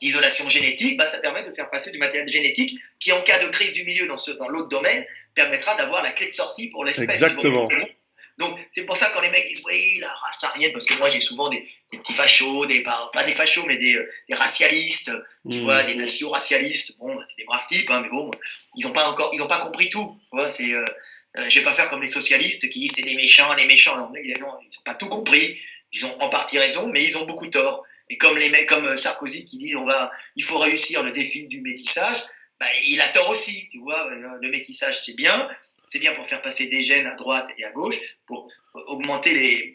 d'isolation génétique, ça permet de faire passer du matériel génétique qui, en cas de crise du milieu dans l'autre domaine, permettra d'avoir la clé de sortie pour l'espèce. Exactement. Donc, c'est pour ça que quand les mecs disent oui, la race arienne, parce que moi j'ai souvent des petits fachos, pas des fachos, mais des racialistes, tu vois, des nation-racialistes. Bon, c'est des braves types, mais bon, ils n'ont pas compris tout. Tu vois, je vais pas faire comme les socialistes qui disent c'est des méchants. Non, ils n'ont pas tout compris. Ils ont en partie raison, mais ils ont beaucoup tort. Et comme les mecs comme Sarkozy qui dit il faut réussir le défi du métissage, bah, il a tort aussi, tu vois. Le métissage, c'est bien pour faire passer des gènes à droite et à gauche, pour augmenter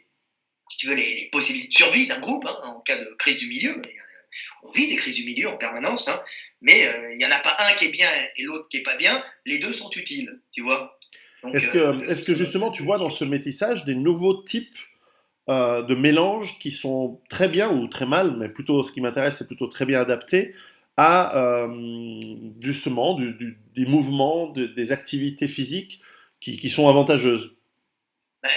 si tu veux, les possibilités de survie d'un groupe, hein, en cas de crise du milieu. On vit des crises du milieu en permanence, hein, mais il n'y en a pas un qui est bien et l'autre qui est pas bien. Les deux sont utiles, tu vois. Donc, Est-ce que justement tu vois dans ce métissage des nouveaux types de mélanges qui sont très bien ou très mal, mais plutôt ce qui m'intéresse c'est plutôt très bien adaptés à justement des mouvements, des activités physiques qui sont avantageuses. ben,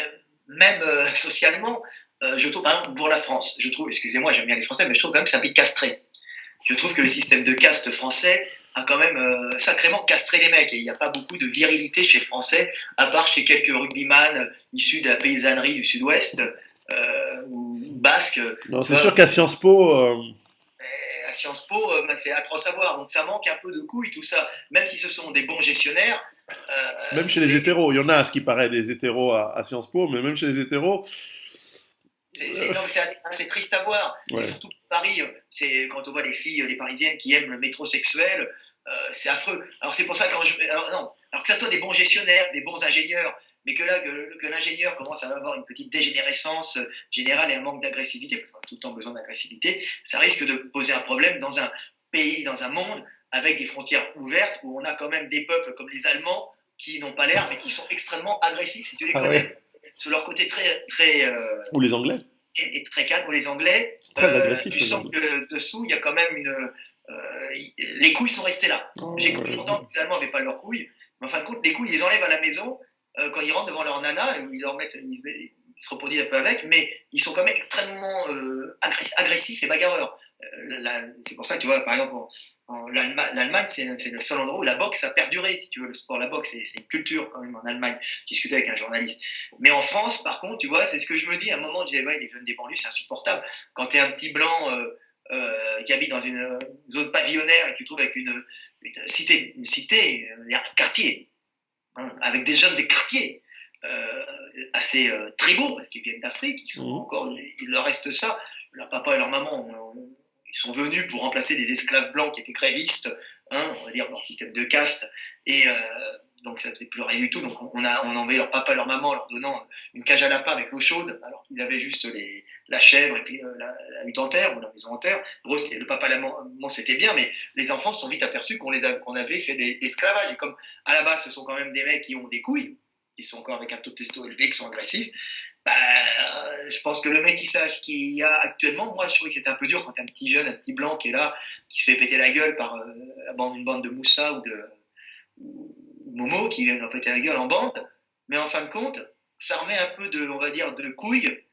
même socialement, je trouve, par exemple, pour la France, je trouve, excusez-moi, j'aime bien les Français, mais je trouve quand même que c'est un pays castré. Je trouve que le système de caste français a quand même sacrément castré les mecs. Et il n'y a pas beaucoup de virilité chez les Français, à part chez quelques rugbyman issus de la paysannerie du Sud-Ouest ou basque. Non, c'est sûr qu'à Sciences Po, À Sciences Po, ben, c'est atroce à voir. Donc ça manque un peu de couilles, tout ça. Même si ce sont des bons gestionnaires, même chez les c'est hétéros, il y en a à ce qui paraît des hétéros à Sciences Po, mais même chez les hétéros, non, c'est triste à voir. C'est ouais. surtout Paris. C'est quand on voit les filles, les Parisiennes qui aiment le métrosexuel, c'est affreux. Alors c'est pour ça non. Alors que ça soit des bons gestionnaires, des bons ingénieurs, mais que l'ingénieur commence à avoir une petite dégénérescence générale et un manque d'agressivité, parce qu'on a tout le temps besoin d'agressivité, ça risque de poser un problème dans un pays, dans un monde avec des frontières ouvertes où on a quand même des peuples comme les Allemands qui n'ont pas l'air, mais qui sont extrêmement agressifs si tu les Ah connais. ouais. Sur leur côté très, très Ou les Anglais, et très calme. Pour les Anglais, très agressifs tu les sens Anglais. que dessous, il y a quand même les couilles sont restées là. Oh, J'ai cru ouais. longtemps que les Allemands n'avaient pas leurs couilles, mais en fin de compte, les couilles, ils les enlèvent à la maison quand ils rentrent devant leur nana, ils leur mettent, ils se reproduisent un peu avec, mais ils sont quand même extrêmement agressifs et bagarreurs. C'est pour ça que tu vois, par exemple, l'Allemagne, c'est le seul endroit où la boxe a perduré, si tu veux, le sport. La boxe, c'est une culture quand même en Allemagne. Je discutais avec un journaliste. Mais en France, par contre, tu vois, c'est ce que je me dis. À un moment, je disais, ouais, les jeunes des banlieues, c'est insupportable. Quand tu es un petit blanc qui habite dans une zone pavillonnaire et que tu trouves avec une cité, un quartier, hein, avec des jeunes des quartiers assez tribaux, parce qu'ils viennent d'Afrique, il leur reste ça. Leur papa et leur maman ils sont venus pour remplacer des esclaves blancs qui étaient grévistes, hein, on va dire, dans le système de caste. Et donc ça ne faisait plus rien du tout. Donc on a envoyé leur papa et leur maman en leur donnant une cage à lapin avec l'eau chaude, alors qu'ils avaient juste la chèvre et puis la hutte en terre ou la maison en terre. Pour eux, le papa et la maman, c'était bien, mais les enfants se sont vite aperçus qu'on avait fait des esclavages. Et comme à la base, ce sont quand même des mecs qui ont des couilles, qui sont encore avec un taux de testo élevé, qui sont agressifs, bah, je pense que le métissage qu'il y a actuellement, moi je trouvais que c'était un peu dur quand t'es un petit jeune, un petit blanc qui est là, qui se fait péter la gueule par une bande de Moussa ou Momo qui viennent leur péter la gueule en bande. Mais en fin de compte, ça remet un peu on va dire, de couilles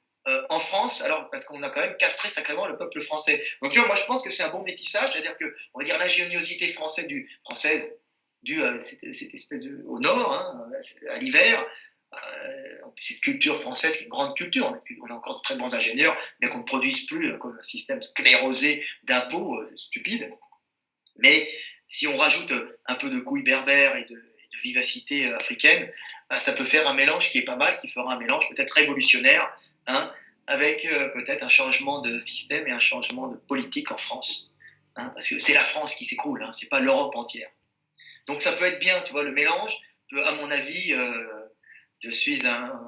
en France, alors parce qu'on a quand même castré sacrément le peuple français. Donc tu vois, moi je pense que c'est un bon métissage, c'est-à-dire que, on va dire, l'ingéniosité française due à cette espèce au nord, hein, à l'hiver, cette culture française qui est une grande culture. On a encore de très bons ingénieurs, bien qu'on ne produise plus à cause d'un système sclérosé d'impôts stupides. Mais si on rajoute un peu de couilles berbères et de vivacité africaine, ça peut faire un mélange qui est pas mal, qui fera un mélange peut-être révolutionnaire, hein, avec peut-être un changement de système et un changement de politique en France. Hein, parce que c'est la France qui s'écroule, hein, c'est pas l'Europe entière. Donc ça peut être bien, tu vois, le mélange peut, à mon avis, je suis un.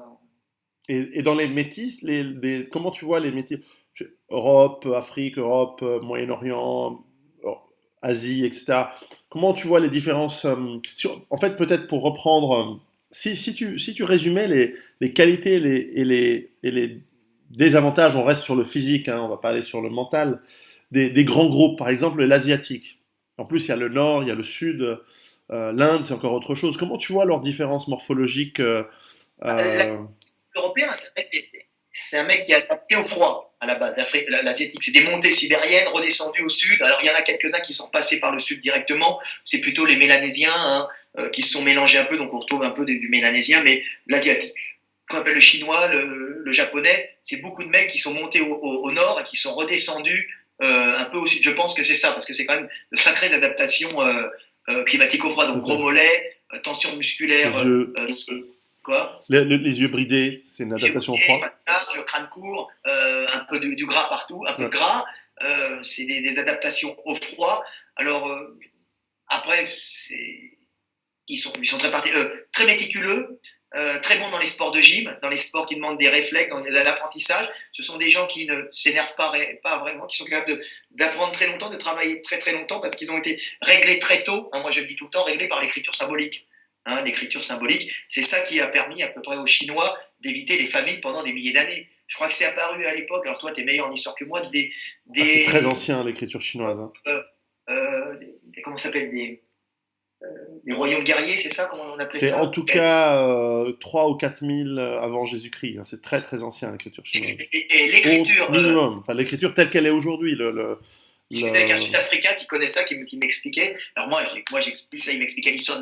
Et dans les métis, comment tu vois les métis? Europe, Afrique, Europe, Moyen-Orient, Asie, etc. Comment tu vois les différences en fait, peut-être pour reprendre, si tu résumais les qualités et les désavantages, on reste sur le physique, hein, on va pas aller sur le mental, des grands groupes, par exemple l'asiatique. En plus, il y a le nord, il y a le sud, l'Inde, c'est encore autre chose. Comment tu vois leurs différences morphologiques euh, L'Européen, c'est un mec qui est adapté au froid à la base. L'asiatique, c'est des montées sibériennes redescendues au sud. Alors il y en a quelques-uns qui sont passés par le sud directement. C'est plutôt les Mélanésiens, hein, qui se sont mélangés un peu, donc on retrouve un peu du Mélanésien, mais l'asiatique, qu'on appelle le chinois, le japonais, c'est beaucoup de mecs qui sont montés au nord et qui sont redescendus un peu au sud. Je pense que c'est ça, parce que c'est quand même de sacrées adaptations climatiques au froid. Donc gros mollets, tension musculaire. les yeux, Quoi les yeux bridés, c'est une adaptation au froid. large, crâne court, un peu du gras partout, un peu de Ouais. gras. C'est des adaptations au froid. Alors, Après, ils sont très méticuleux, très bons dans les sports de gym, dans les sports qui demandent des réflexes, dans l'apprentissage. Ce sont des gens qui ne s'énervent pas vraiment, qui sont capables d'apprendre très longtemps, de travailler très très longtemps, parce qu'ils ont été réglés très tôt. Hein, moi, je le dis tout le temps, réglés par l'écriture symbolique. Hein, l'écriture symbolique, c'est ça qui a permis à peu près aux Chinois d'éviter les famines pendant des milliers d'années. Je crois que c'est apparu à l'époque, alors toi, tu es meilleur en histoire que moi, C'est très ancien, l'écriture chinoise. Hein. Comment ça s'appelle des royaumes guerriers, c'est ça, comment on appelait C'est ça? en tout cas 3 ou 4 000 avant Jésus-Christ. Hein. C'est très très ancien, l'écriture chinoise. Et l'écriture. Au minimum. Enfin, l'écriture telle qu'elle est aujourd'hui. Discutais avec un Sud-Africain qui connaît ça, qui m'expliquait. Alors moi j'explique ça, il m'expliquait l'histoire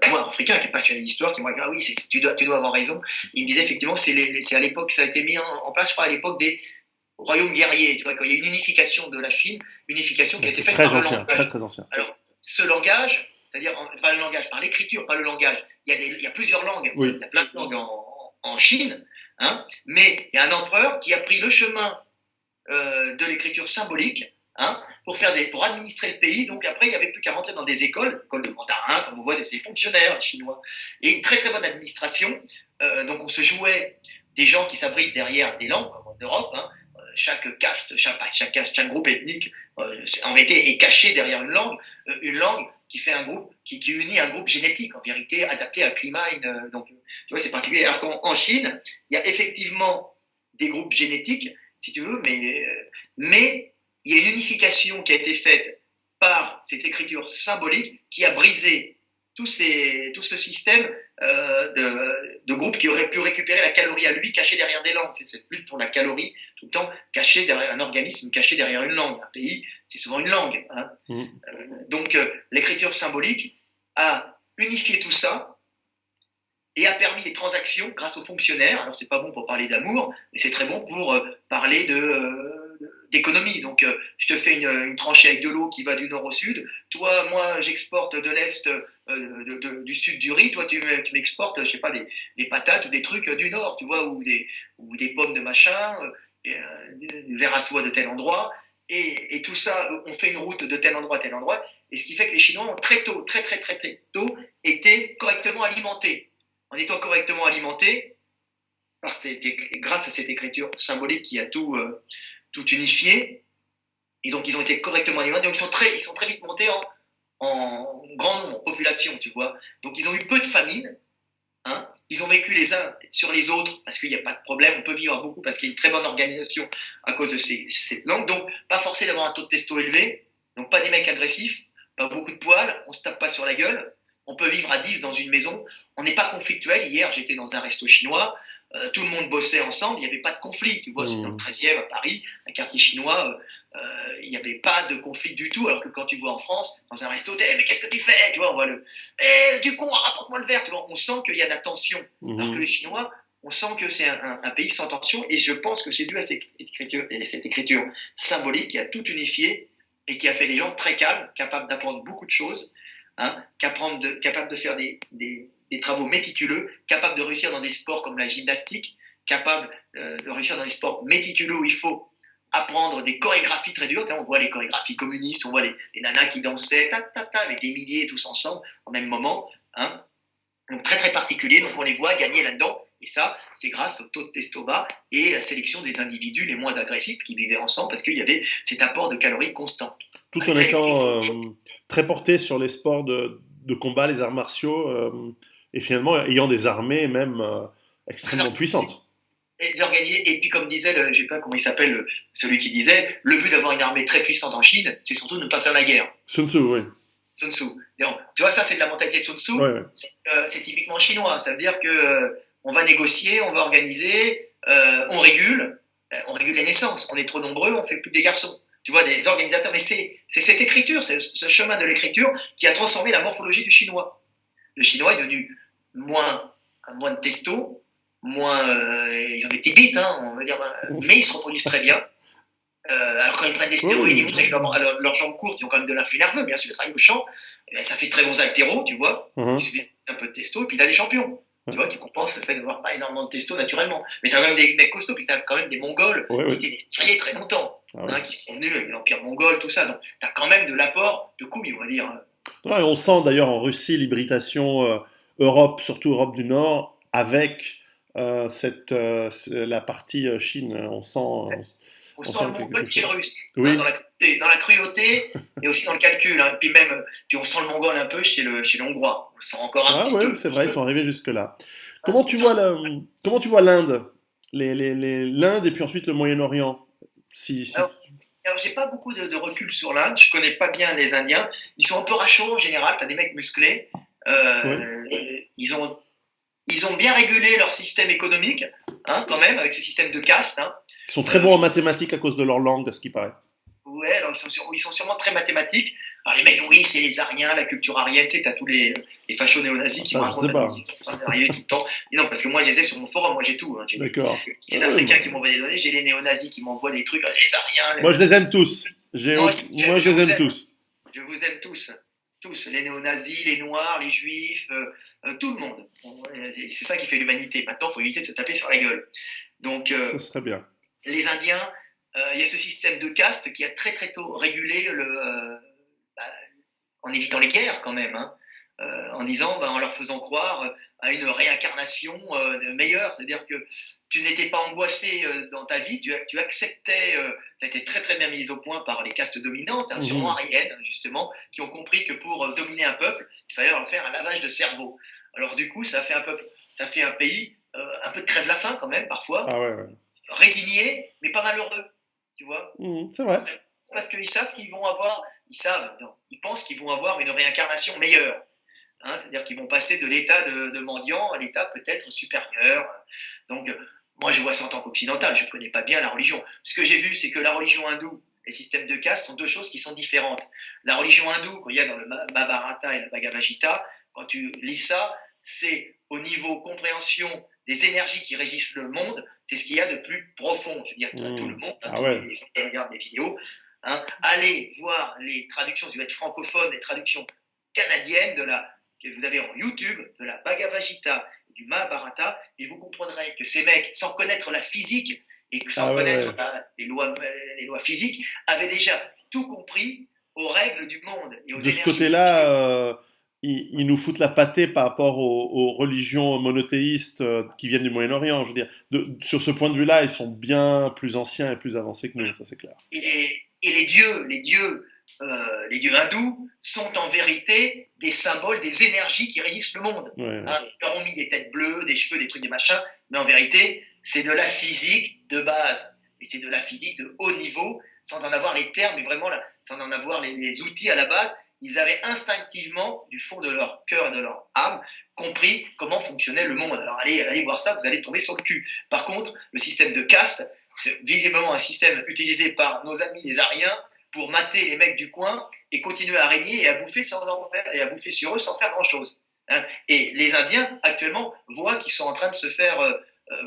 moi, un Africain qui est passionné d'histoire, qui m'a dit ah oui, tu dois avoir raison. Il me disait effectivement c'est à l'époque, ça a été mis en place, je crois, à l'époque des royaumes guerriers. Tu vois, quand il y a eu une unification de la Chine, unification qui a été faite par le langage. Très très ancien. Alors ce langage, c'est-à-dire pas le langage, par l'écriture, pas le langage. Il y a plusieurs langues. Oui. Il y a plein de langues en Chine, hein, mais il y a un empereur qui a pris le chemin de l'écriture symbolique, hein, pour administrer le pays. Donc après, il n'y avait plus qu'à rentrer dans des écoles de mandarin, comme on voit des fonctionnaires les chinois, et une très très bonne administration. Donc on se jouait des gens qui s'abritent derrière des langues, comme en Europe. Hein. Chaque caste, chaque groupe ethnique, en vérité, est caché derrière une langue qui fait un groupe, qui unit un groupe génétique, en vérité, adapté à un climat. Donc, tu vois, c'est particulier. Alors qu'en Chine, il y a effectivement des groupes génétiques, si tu veux, mais il y a une unification qui a été faite par cette écriture symbolique qui a brisé tout ce système de groupes qui auraient pu récupérer la calorie à lui cachée derrière des langues. C'est cette lutte pour la calorie, tout le temps cachée derrière un organisme, caché derrière une langue. Un pays, c'est souvent une langue. Hein. Donc l'écriture symbolique a unifié tout ça et a permis les transactions grâce aux fonctionnaires. Alors c'est pas bon pour parler d'amour, mais c'est très bon pour parler d'économie. Donc je te fais une tranchée avec de l'eau qui va du nord au sud. Toi, moi, j'exporte de l'est, du sud du riz. Toi, tu m'exportes, je sais pas, des patates ou des trucs du nord, tu vois, ou des pommes de machin, du verre à soie de tel endroit. Et tout ça, on fait une route de tel endroit à tel endroit. Et ce qui fait que les Chinois ont très tôt, très tôt, été correctement alimentés. En étant correctement alimentés, grâce à cette écriture symbolique qui a tout unifié, et donc ils ont été correctement alimentés, donc ils sont très vite montés en grand nombre, en population, tu vois. Donc ils ont eu peu de famine, hein. Ils ont vécu les uns sur les autres parce qu'il n'y a pas de problème, on peut vivre beaucoup parce qu'il y a une très bonne organisation à cause de cette langue, donc pas forcé d'avoir un taux de testo élevé, donc pas des mecs agressifs, pas beaucoup de poils, on se tape pas sur la gueule. On peut vivre à 10 dans une maison. On n'est pas conflictuel. Hier, j'étais dans un resto chinois. Tout le monde bossait ensemble. Il n'y avait pas de conflit. Tu vois, c'est dans le 13e à Paris, un quartier chinois. Il n'y avait pas de conflit du tout. Alors que quand tu vois en France, dans un resto, mais qu'est-ce que tu fais? Tu vois, on voit du con, rapporte-moi le verre. Tu vois, on sent qu'il y a de la tension. Alors que les Chinois, on sent que c'est un pays sans tension. Et je pense que c'est dû à cette écriture symbolique qui a tout unifié et qui a fait des gens très calmes, capables d'apprendre beaucoup de choses. Hein, capable de faire des travaux méticuleux, capable de réussir dans des sports comme la gymnastique, capable de réussir dans des sports méticuleux où il faut apprendre des chorégraphies très dures. On voit les chorégraphies communistes, on voit les nanas qui dansaient avec des milliers tous ensemble au même moment. Hein. Donc très très particulier, donc on les voit gagner là-dedans. Et ça, c'est grâce au taux de testo bas et la sélection des individus les moins agressifs qui vivaient ensemble parce qu'il y avait cet apport de calories constant. Tout en étant très porté sur les sports de combat, les arts martiaux, et finalement ayant des armées même extrêmement puissantes. Et puis comme disait, je ne sais pas comment il s'appelle, celui qui disait, le but d'avoir une armée très puissante en Chine, c'est surtout de ne pas faire la guerre. Sun Tzu, oui. Sun Tzu. Donc, tu vois, ça c'est de la mentalité Sun Tzu, ouais. C'est typiquement chinois. Ça veut dire qu'on va négocier, on va organiser, on régule les naissances. On est trop nombreux, on fait plus des garçons. Tu vois, des organisateurs. Mais c'est cette écriture, c'est ce chemin de l'écriture qui a transformé la morphologie du chinois. Le chinois est devenu moins de testo, ils ont des petits bites, hein, on va dire, mais ils se reproduisent très bien. Alors quand ils prennent des stéroïdes, ils montrent avec leurs jambes courtes, ils ont quand même de l'influx nerveux, bien sûr, ils travaillent au champ, ça fait de très bons haltéros, tu vois, il suffit un peu de testo, et puis il a des champions. Tu vois, qui compensent le fait d'avoir pas énormément de testo naturellement. Mais tu as quand même des mecs costauds, puis tu as quand même des Mongols qui étaient des guerriers très longtemps. Ah ouais. qui sont venus avec l'Empire mongol, tout ça. Donc, tu as quand même de l'apport de couilles, on va dire. Ouais, on sent d'ailleurs en Russie l'hybridation Europe, surtout Europe du Nord, avec la partie Chine. On On sent sent le quelque mongol chez chose. le russe, Oui, dans la cruauté et aussi dans le calcul. Puis même, puis on sent le mongol un peu chez le hongrois. On le sent encore un ah petit ouais, peu. c'est vrai, ils sont arrivés jusque-là. Ah, c'est tout ça. Comment tu vois l'Inde? L'Inde et puis ensuite le Moyen-Orient. Si... Alors, alors, j'ai pas beaucoup de recul sur l'Inde. Je connais pas bien les Indiens. Ils sont un peu rachauds en général. Tu as des mecs musclés. Oui. Euh, ils ont bien régulé leur système économique, quand même, avec ce système de caste. Ils sont très Euh, bons en mathématiques à cause de leur langue, à ce qui paraît. Ouais, alors ils sont sûrement très mathématiques. Alors les mecs, oui, c'est les Ariens, la culture arienne, tu sais, t'as tous les fachos néo-nazis qui me Ça, je sais racontent maintenant pas. qu'ils sont en train d'arriver tout le temps. Et non, parce que moi, je les ai sur mon forum, moi j'ai tout. J'ai D'accord. les Ouais, Africains qui m'envoient des données, j'ai les néo-nazis qui m'envoient des trucs, les Ariens. moi, je les aime tous. Moi aussi, Moi, je je les vous aime aime. tous. Je vous aime tous. Tous, les néo-nazis, les noirs, les juifs, tout le monde. Bon, ouais, c'est ça qui fait l'humanité. Maintenant, il faut éviter de se taper sur la gueule. Donc, Ce serait bien. les Indiens, il y a ce système de caste qui a très très tôt régulé bah, en évitant les guerres quand même, en disant, en leur faisant croire à une réincarnation meilleure, c'est-à-dire que tu n'étais pas angoissé dans ta vie, tu acceptais, ça a été très très bien mis au point par les castes dominantes, sûrement Mhm. aryennes justement, qui ont compris que pour dominer un peuple, il fallait leur faire un lavage de cerveau. Alors du coup, ça fait un pays un peu de crève-la-faim quand même parfois, Ah ouais, ouais. résigné, mais pas malheureux, tu vois. Mhm, c'est vrai. Parce qu'ils savent qu'ils vont avoir, non, ils pensent qu'ils vont avoir une réincarnation meilleure. C'est-à-dire qu'ils vont passer de l'état de mendiant à l'état peut-être supérieur. Donc, moi, je vois ça en tant qu'occidental, je ne connais pas bien la religion. Ce que j'ai vu, c'est que la religion hindoue et le système de caste sont deux choses qui sont différentes. La religion hindoue, qu'il y a dans le Mahabharata et la Bhagavad Gita, quand tu lis ça, c'est au niveau compréhension des énergies qui régissent le monde, c'est ce qu'il y a de plus profond. Je veux dire, tout le Mhm. monde, Ah tous ouais. les gens qui regardent mes vidéos, allez voir les traductions, si vous êtes francophone, les traductions canadiennes que vous avez en YouTube, de la Bhagavad Gita, du Mahabharata, et vous comprendrez que ces mecs, sans connaître la physique et sans Ah ouais, connaître ouais. les lois physiques, avaient déjà tout compris aux règles du monde et aux De ce énergies côté-là, maîtrisées. ils nous foutent la pâtée par rapport aux religions monothéistes qui viennent du Moyen-Orient. Je veux dire, sur ce point de vue-là, ils sont bien plus anciens et plus avancés que nous, ça c'est clair. Et les dieux hindous sont en vérité des symboles des énergies qui régissent le monde. Ouais, ouais. Ils leur ont mis des têtes bleues, des cheveux, des trucs, des machins, mais en vérité, c'est de la physique de base. Et c'est de la physique de haut niveau, sans en avoir les termes, mais vraiment sans en avoir les outils à la base. Ils avaient instinctivement, du fond de leur cœur et de leur âme, compris comment fonctionnait le monde. Alors allez voir ça, vous allez tomber sur le cul. Par contre, le système de caste, c'est visiblement un système utilisé par nos amis les Ariens pour mater les mecs du coin et continuer à régner et à bouffer, et à bouffer sur eux sans faire grand-chose. Et les Indiens, actuellement, voient qu'ils sont en train de se faire...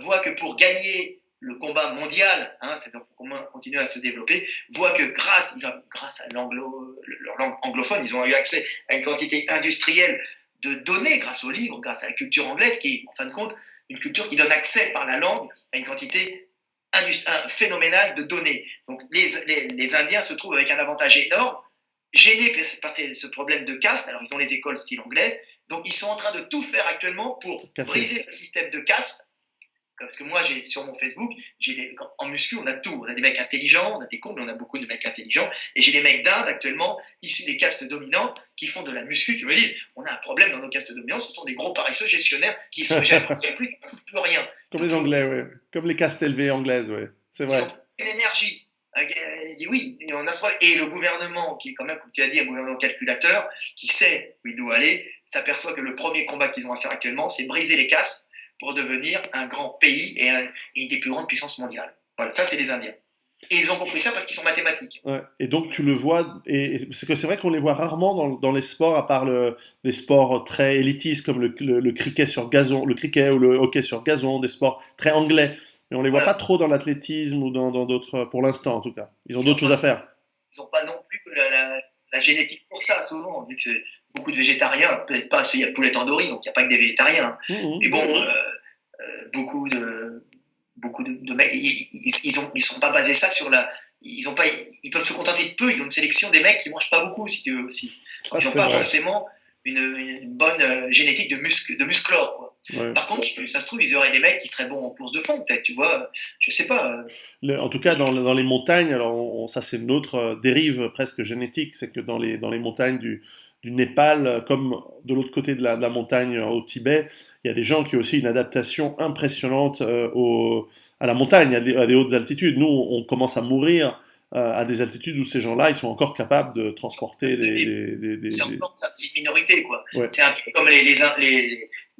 voient que pour gagner le combat mondial, c'est donc pour continuer à se développer, voient que grâce à leur langue anglophone, ils ont eu accès à une quantité industrielle de données grâce aux livres, grâce à la culture anglaise, qui est en fin de compte une culture qui donne accès par la langue à une quantité phénoménal de données. Donc les Indiens se trouvent avec un avantage énorme, gênés par ce problème de caste. Alors ils ont les écoles style anglaise, donc ils sont en train de tout faire actuellement pour Cassé. briser ce système de caste. Parce que moi, sur mon Facebook, en muscu, on a tout. On a des mecs intelligents, on a des cons, mais on a beaucoup de mecs intelligents. Et j'ai des mecs d'Inde actuellement, issus des castes dominants, qui font de la muscu, qui me disent on a un problème dans nos castes dominants, ce sont des gros paresseux gestionnaires qui se jettent plus, qui ne foutent plus rien. Comme les Anglais, ouais. Comme les castes élevées anglaises, ouais. C'est Ils vrai. ont une énergie. Il dit oui, on a ce problème. Et le gouvernement, qui est quand même, comme tu as dit, un gouvernement calculateur, qui sait où il doit aller, s'aperçoit que le premier combat qu'ils ont à faire actuellement, c'est briser les castes pour devenir un grand pays et une des plus grandes puissances mondiales. Voilà, ça c'est les Indiens. Et ils ont compris ça parce qu'ils sont mathématiques. Ouais. Et donc tu le vois, et c'est vrai qu'on les voit rarement dans les sports, à part les sports très élitistes comme le cricket sur gazon, le cricket ou le hockey sur gazon, des sports très anglais. Mais on les voit pas Voilà. trop dans l'athlétisme ou dans d'autres, pour l'instant en tout cas. Ils ont Ils n'ont d'autres choses à pas, faire. non plus la génétique pour ça, souvent, vu que c'est beaucoup de végétariens, peut-être pas, il y a poulet tandoori, donc il n'y a pas que des végétariens. Mhm. Mais bon, beaucoup de mecs, ils sont pas basés ça sur ils peuvent se contenter de peu. Ils ont une sélection des mecs qui mangent pas beaucoup, si tu veux aussi. Ah, Donc, ils n'ont c'est pas vrai. forcément une bonne génétique de musclore, quoi. Ouais. Par contre, ça se trouve, ils auraient des mecs qui seraient bons en course de fond, peut-être, tu vois. Je sais pas. En tout cas, dans les montagnes, alors ça c'est une autre dérive presque génétique, c'est que dans les montagnes du Népal, comme de l'autre côté de la montagne au Tibet, il y a des gens qui ont aussi une adaptation impressionnante à la montagne, à des hautes altitudes. Nous, on commence à mourir à des altitudes où ces gens-là, ils sont encore capables de transporter C'est encore sa petite minorité, quoi. Ouais. C'est un peu comme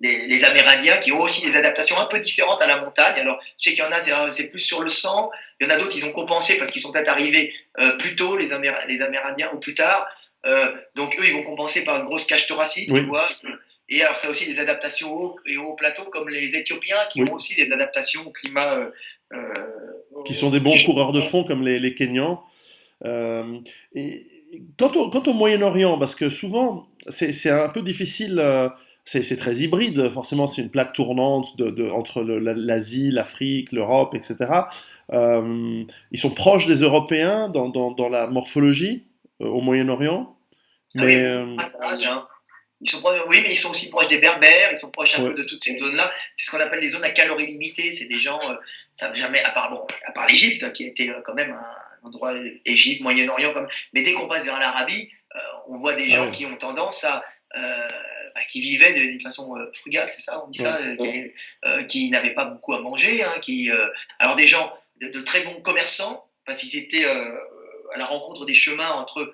les Amérindiens qui ont aussi des adaptations un peu différentes à la montagne. Alors, je sais qu'il y en a, c'est plus sur le sang. Il y en a d'autres, ils ont compensé parce qu'ils sont peut-être arrivés plus tôt, les Amérindiens, ou plus tard. Donc, eux, ils vont compenser par une grosse cage thoracique, Oui. tu vois. Et alors, tu as aussi des adaptations au plateau, comme les Éthiopiens, qui Oui. ont aussi des adaptations au climat. Qui sont des bons coureurs de fond, comme les Kenyans. Et quant au Moyen-Orient, parce que souvent, c'est un peu difficile, c'est très hybride, forcément, c'est une plaque tournante entre l'Asie, l'Afrique, l'Europe, etc. Ils sont proches des Européens dans la morphologie au Moyen-Orient, Ah oui, mais passage, hein. Oui, mais ils sont aussi proches des Berbères, ils sont proches un ouais, peu de toutes ces zones-là. C'est ce qu'on appelle des zones à calories limitées. C'est des gens, ça jamais, à part l'Égypte, qui a été quand même un endroit, Égypte, Moyen-Orient, mais dès qu'on passe vers l'Arabie, on voit des ah gens ouais, qui ont tendance qui vivaient d'une façon frugale, c'est ça, on dit ouais, ça, qui n'avaient pas beaucoup à manger, hein, alors des gens de très bons commerçants, parce qu'ils étaient à la rencontre des chemins entre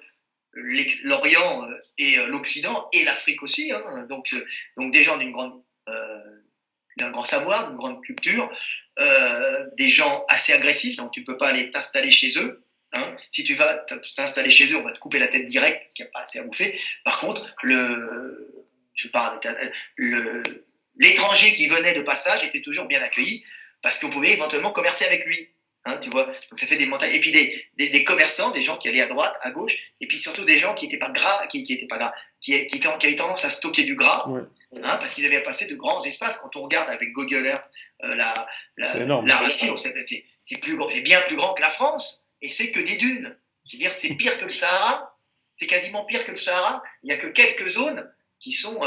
l'Orient et l'Occident et l'Afrique aussi, hein, donc des gens d'un grand savoir, d'une grande culture, des gens assez agressifs, donc tu ne peux pas aller t'installer chez eux. Hein. Si tu vas t'installer chez eux, on va te couper la tête direct parce qu'il n'y a pas assez à bouffer. Par contre, l'étranger qui venait de passage était toujours bien accueilli parce qu'on pouvait éventuellement commercer avec lui. Hein, tu vois, donc ça fait des montagnes. Et puis des commerçants, des gens qui allaient à droite, à gauche, et puis surtout des gens qui n'étaient pas gras, qui avaient tendance à stocker du gras, ouais, hein, parce qu'ils avaient passé de grands espaces. Quand on regarde avec Google Earth c'est énorme. l'Arabie, c'est bien plus grand que la France, et c'est que des dunes. Je veux dire, c'est pire que le Sahara, c'est quasiment pire que le Sahara. Il n'y a que quelques zones qui sont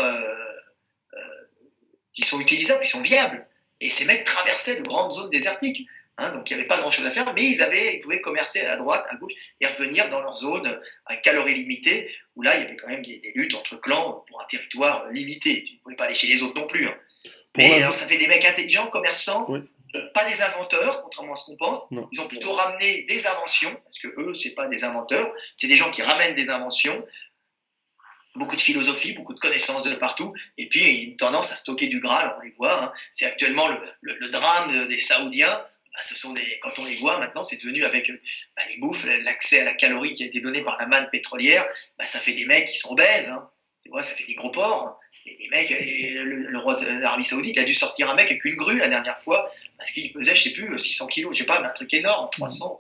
utilisables, qui sont viables. Et ces mecs traversaient de grandes zones désertiques. Hein, donc il n'y avait pas grand-chose à faire, mais ils pouvaient commercer à droite, à gauche, et revenir dans leur zone à calories limitées, où là, il y avait quand même des luttes entre clans pour un territoire limité. Tu ne pouvais pas aller chez les autres non plus. Hein. Mais alors, ça fait des mecs intelligents, commerçants, oui, pas des inventeurs, contrairement à ce qu'on pense. non. Ils ont plutôt ramené des inventions, parce que eux, c'est pas des inventeurs, c'est des gens qui ramènent des inventions, beaucoup de philosophie, beaucoup de connaissances de partout, et puis une tendance à stocker du gras, alors on les voit, hein. C'est actuellement le drame des Saoudiens. Quand on les voit maintenant, c'est devenu avec les bouffes, l'accès à la calorie qui a été donné par la manne pétrolière, ça fait des mecs qui sont obèses, hein. Tu vois, ça fait des gros porcs. Et des mecs, le roi d'Arabie Saoudite a dû sortir un mec avec une grue la dernière fois, parce qu'il pesait, je sais plus, 600 kilos, je sais pas, mais un truc énorme, 300.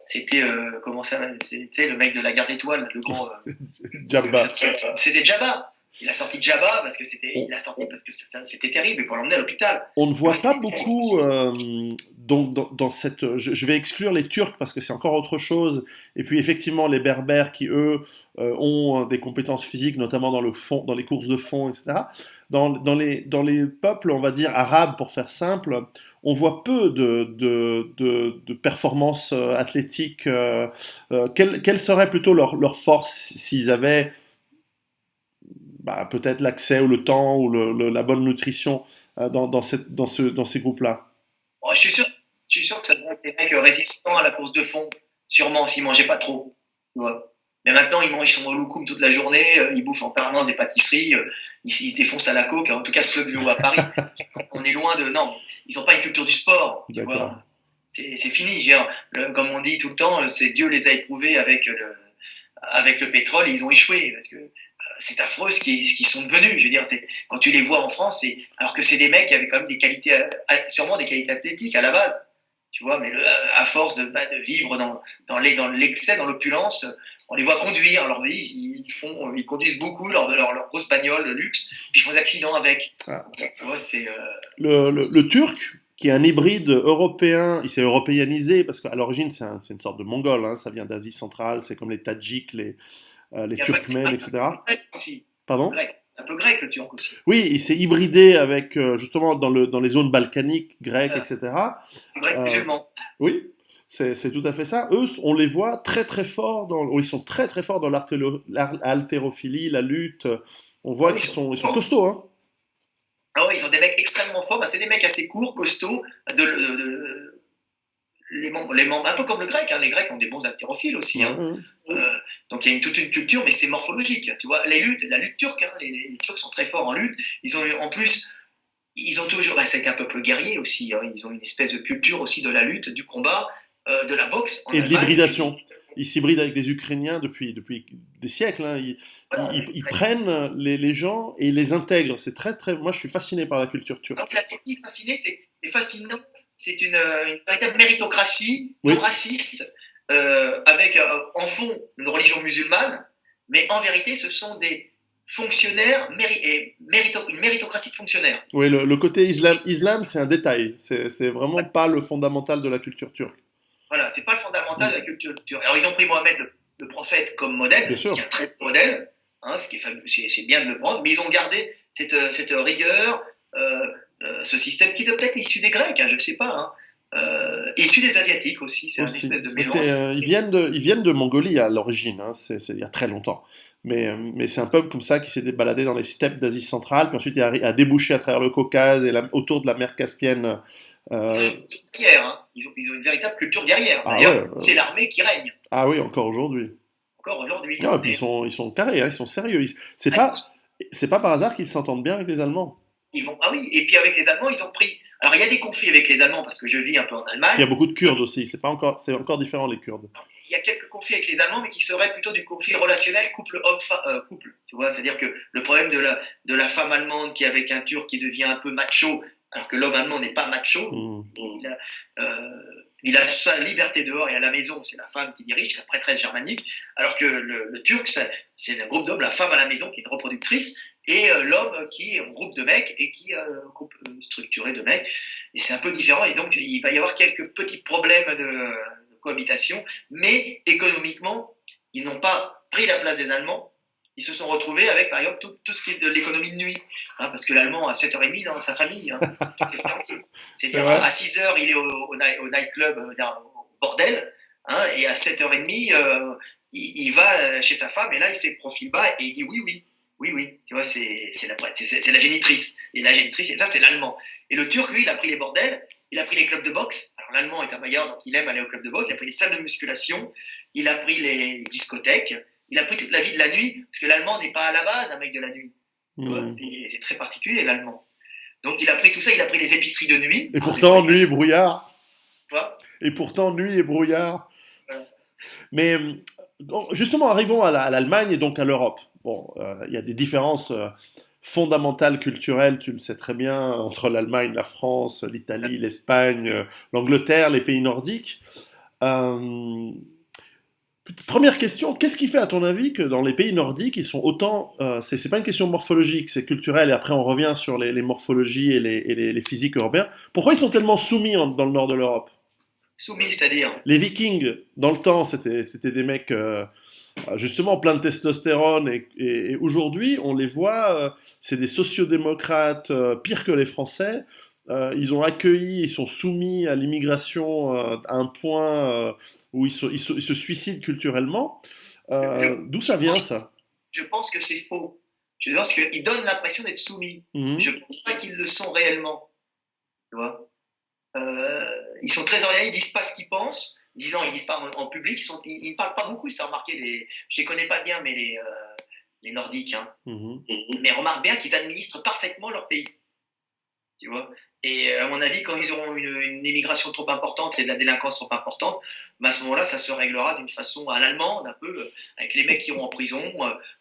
C'était, comment ça, tu sais, le mec de la Gare Étoile, le gros. Jabba. C'était Jabba. Il a sorti Jabba parce que c'était terrible, et pour l'emmener à l'hôpital. On ne voit pas beaucoup donc dans cette. Je vais exclure les Turcs parce que c'est encore autre chose. Et puis effectivement les Berbères qui eux ont des compétences physiques, notamment dans le fond, dans les courses de fond, etc. Dans les peuples, on va dire arabes, pour faire simple, on voit peu de performances athlétiques. Quelle serait plutôt leur force s'ils avaient peut-être l'accès ou le temps ou la bonne nutrition dans ces groupes-là. Oh, je suis sûr que ça doit être des mecs résistants à la course de fond, sûrement s'ils mangeaient pas trop. Tu vois. Mais maintenant, ils sont au loukoum toute la journée, ils bouffent en permanence des pâtisseries, ils se défoncent à la coke, en tout cas ceux que je vois à Paris. On est loin de. Non, ils n'ont pas une culture du sport. Tu vois. C'est fini. Comme on dit tout le temps, c'est Dieu les a éprouvés avec le pétrole et ils ont échoué. Parce que c'est affreux ce qu'ils sont devenus. Je veux dire, quand tu les vois en France, alors que c'est des mecs qui avaient quand même des qualités, sûrement des qualités athlétiques à la base. Tu vois, mais à force de vivre dans l'excès, dans l'opulence, on les voit conduire. Alors ils conduisent beaucoup leur grosse bagnole de luxe, puis ils font des accidents avec. Ah. Tu vois, le Turc qui est un hybride européen. Il s'est européanisé parce qu'à l'origine, c'est une sorte de mongol, hein, ça vient d'Asie centrale, c'est comme les Tadjiks, les Il y a pas Turkmènes, un peu etc. grec aussi. Pardon? Grec. Un peu grec le turc aussi. Oui, il s'est hybridé avec, justement, dans les zones balkaniques, grecques, Voilà. etc. Grec Euh, musulman. oui, c'est tout à fait ça. Eux, on les voit très très forts ils sont très très forts dans l'haltérophilie, la lutte. On Ah voit oui, ils sont costauds, hein. ah ouais, ils ont des mecs extrêmement forts. Bah, c'est des mecs assez courts, costauds, les membres, un peu comme le grec. Hein. Les Grecs ont des bons haltérophiles aussi. Ouais, Hein. ouais. Donc il y a toute une culture, mais c'est morphologique. Tu vois, la lutte turque, hein, les Turcs sont très forts en lutte. Ils ont en plus, ils ont toujours, bah, c'est un peuple guerrier aussi. Hein. Ils ont une espèce de culture aussi de la lutte, du combat, de la boxe en Et de Allemagne. l'hybridation. Ils s'hybrident avec des Ukrainiens depuis des siècles, hein. Voilà, Ils prennent les gens et ils les intègrent. C'est très très. Moi, je suis fasciné par la culture donc turque. la Turquie, c'est fascinant. C'est une véritable méritocratie non Oui, raciste, avec en fond une religion musulmane, mais en vérité, ce sont des fonctionnaires, une méritocratie de fonctionnaires. oui, le côté islam, c'est un détail. C'est vraiment pas le fondamental de la culture turque. Voilà, c'est pas le fondamental de Mm. la culture turque. Alors ils ont pris Mohamed le prophète comme modèle, Bien ce qui est sûr. un très bon modèle, hein, c'est bien de le prendre, mais ils ont gardé cette rigueur, ce système qui est peut-être issu des Grecs, hein, je ne sais pas, hein, issu des Asiatiques aussi, c'est un Aussi. espèce de Mais mélange. ils viennent de Mongolie à l'origine, hein. C'est il y a très longtemps. Mais c'est un peuple comme ça qui s'est baladé dans les steppes d'Asie centrale, puis ensuite a débouché à travers le Caucase et autour de la mer Caspienne. Ils ont euh, une culture guerrière, hein. Ils ont une véritable culture guerrière. ah ouais, D'ailleurs, c'est l'armée qui règne, ah oui, encore aujourd'hui. encore aujourd'hui. Ah, et puis Mais ils sont carrés, hein, ils sont sérieux. ah, C'est pas par hasard qu'ils s'entendent bien avec les Allemands. ah oui, et puis avec les Allemands, ils ont pris. Alors il y a des conflits avec les Allemands parce que je vis un peu en Puis il y a Allemagne. beaucoup de Kurdes aussi. C'est encore différent les Kurdes. Il y a quelques conflits avec les Allemands, mais qui seraient plutôt du conflit relationnel couple couple. Tu vois, c'est-à-dire que le problème de la femme allemande qui est avec un Turc qui devient un peu macho, alors que l'homme allemand n'est pas macho, Mm. il a sa liberté dehors et à la maison, c'est la femme qui dirige, la prêtresse germanique, alors que le Turc, c'est un groupe d'hommes, la femme à la maison qui est une reproductrice, et l'homme qui est un groupe de mecs et qui est un groupe structuré de mecs. Et c'est un peu différent, et donc il va y avoir quelques petits problèmes de cohabitation, mais économiquement, ils n'ont pas pris la place des Allemands. Ils se sont retrouvés avec, par exemple, tout ce qui est de l'économie de nuit. Hein, parce que l'Allemand, à 7h30, dans sa famille, hein, tout est fermé. C'est C'est-à-dire, vrai? à 6h, il est au nightclub, au bordel. Hein, et à 7h30, il va chez sa femme, et là, il fait profil bas, et il dit oui, oui. Oui, oui, tu vois, c'est la génitrice. Et la génitrice, et ça, c'est l'Allemand. Et le Turc, lui, il a pris les bordels, il a pris les clubs de boxe. Alors, l'Allemand est un bagarre, donc il aime aller au club de boxe. Il a pris les salles de musculation, il a pris les discothèques, il a pris toute la vie de la nuit, parce que l'Allemand n'est pas à la base un mec de la nuit. Tu vois, Mm. c'est très particulier, l'Allemand. Donc, il a pris tout ça, il a pris les épiceries de nuit. Et Hein, pourtant, nuit et brouillard. tu vois. Et pourtant, nuit et brouillard. Voilà. Mais justement, arrivons à l'Allemagne et donc à l'Europe. Bon, il y a des différences fondamentales culturelles, tu le sais très bien, entre l'Allemagne, la France, l'Italie, l'Espagne, l'Angleterre, les pays nordiques. Euh, Première question, qu'est-ce qui fait à ton avis que dans les pays nordiques, ils sont autant... c'est pas une question morphologique, c'est culturel, et après on revient sur les morphologies et les physiques européens. Pourquoi ils sont tellement soumis dans le nord de l'Europe? Soumis, c'est-à-dire. Les Vikings, dans le temps, c'était des mecs justement plein de testostérone, et aujourd'hui, on les voit, c'est des sociodémocrates pires que les Français. Ils ont accueilli, ils sont soumis à l'immigration à un point où ils se suicident culturellement. D'où ça vient ça? Je pense que c'est faux. Je pense qu'ils donnent l'impression d'être soumis. Mhm. Je ne pense pas qu'ils le sont réellement. Tu vois, ils sont très orientés, ils disent pas ce qu'ils pensent. Ils disent pas en public. Ils ne parlent pas beaucoup. Si tu as remarqué, je les connais pas bien, mais les Nordiques. Hein. Mhm. Mais remarque bien qu'ils administrent parfaitement leur pays. Tu vois. Et à mon avis, quand ils auront une immigration trop importante et de la délinquance trop importante, ben à ce moment-là, ça se réglera d'une façon à l'allemande, un peu, avec les mecs qui iront en prison.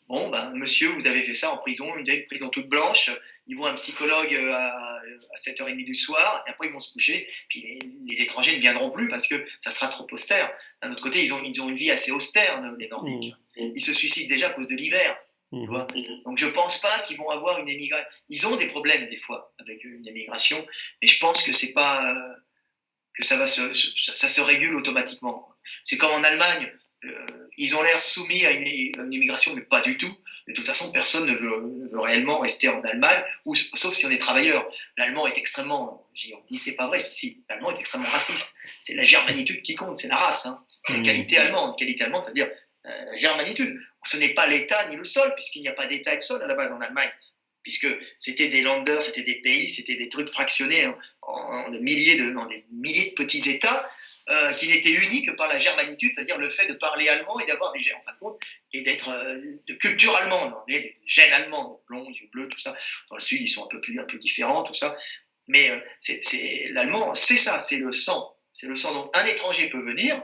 Bon, ben, monsieur, vous avez fait ça en prison, une prison toute blanche. Ils vont à un psychologue à 7h30 du soir, et après ils vont se coucher. Puis les étrangers ne viendront plus parce que ça sera trop austère. D'un autre côté, ils ont une vie assez austère, les Nordiques. Mhm. Ils se suicident déjà à cause de l'hiver. Tu vois. Donc je pense pas qu'ils vont avoir une émigration. Ils ont des problèmes des fois avec une émigration, mais je pense que c'est pas que ça se régule automatiquement. C'est comme en Allemagne, ils ont l'air soumis à une immigration, mais pas du tout. De toute façon, personne ne veut réellement rester en Allemagne, sauf si on est travailleur. L'allemand est extrêmement, on dit c'est pas vrai, si, l'allemand est extrêmement raciste. C'est la germanitude qui compte, c'est la race, hein. C'est la qualité allemande. Qualité allemande, c'est-à-dire la germanitude. Ce n'est pas l'État ni le sol, puisqu'il n'y a pas d'État et de sol à la base en Allemagne, puisque c'était des Länder, c'était des pays, c'était des trucs fractionnés en des milliers de petits États qui n'étaient unis que par la germanitude, c'est-à-dire le fait de parler allemand et d'avoir des gènes, en fin de compte, et d'être de culture allemande, des gènes allemands, blonds, yeux bleus, tout ça. Dans le sud, ils sont un peu différents, tout ça. Mais l'allemand, c'est ça, c'est le sang. C'est le sang. Donc un étranger peut venir,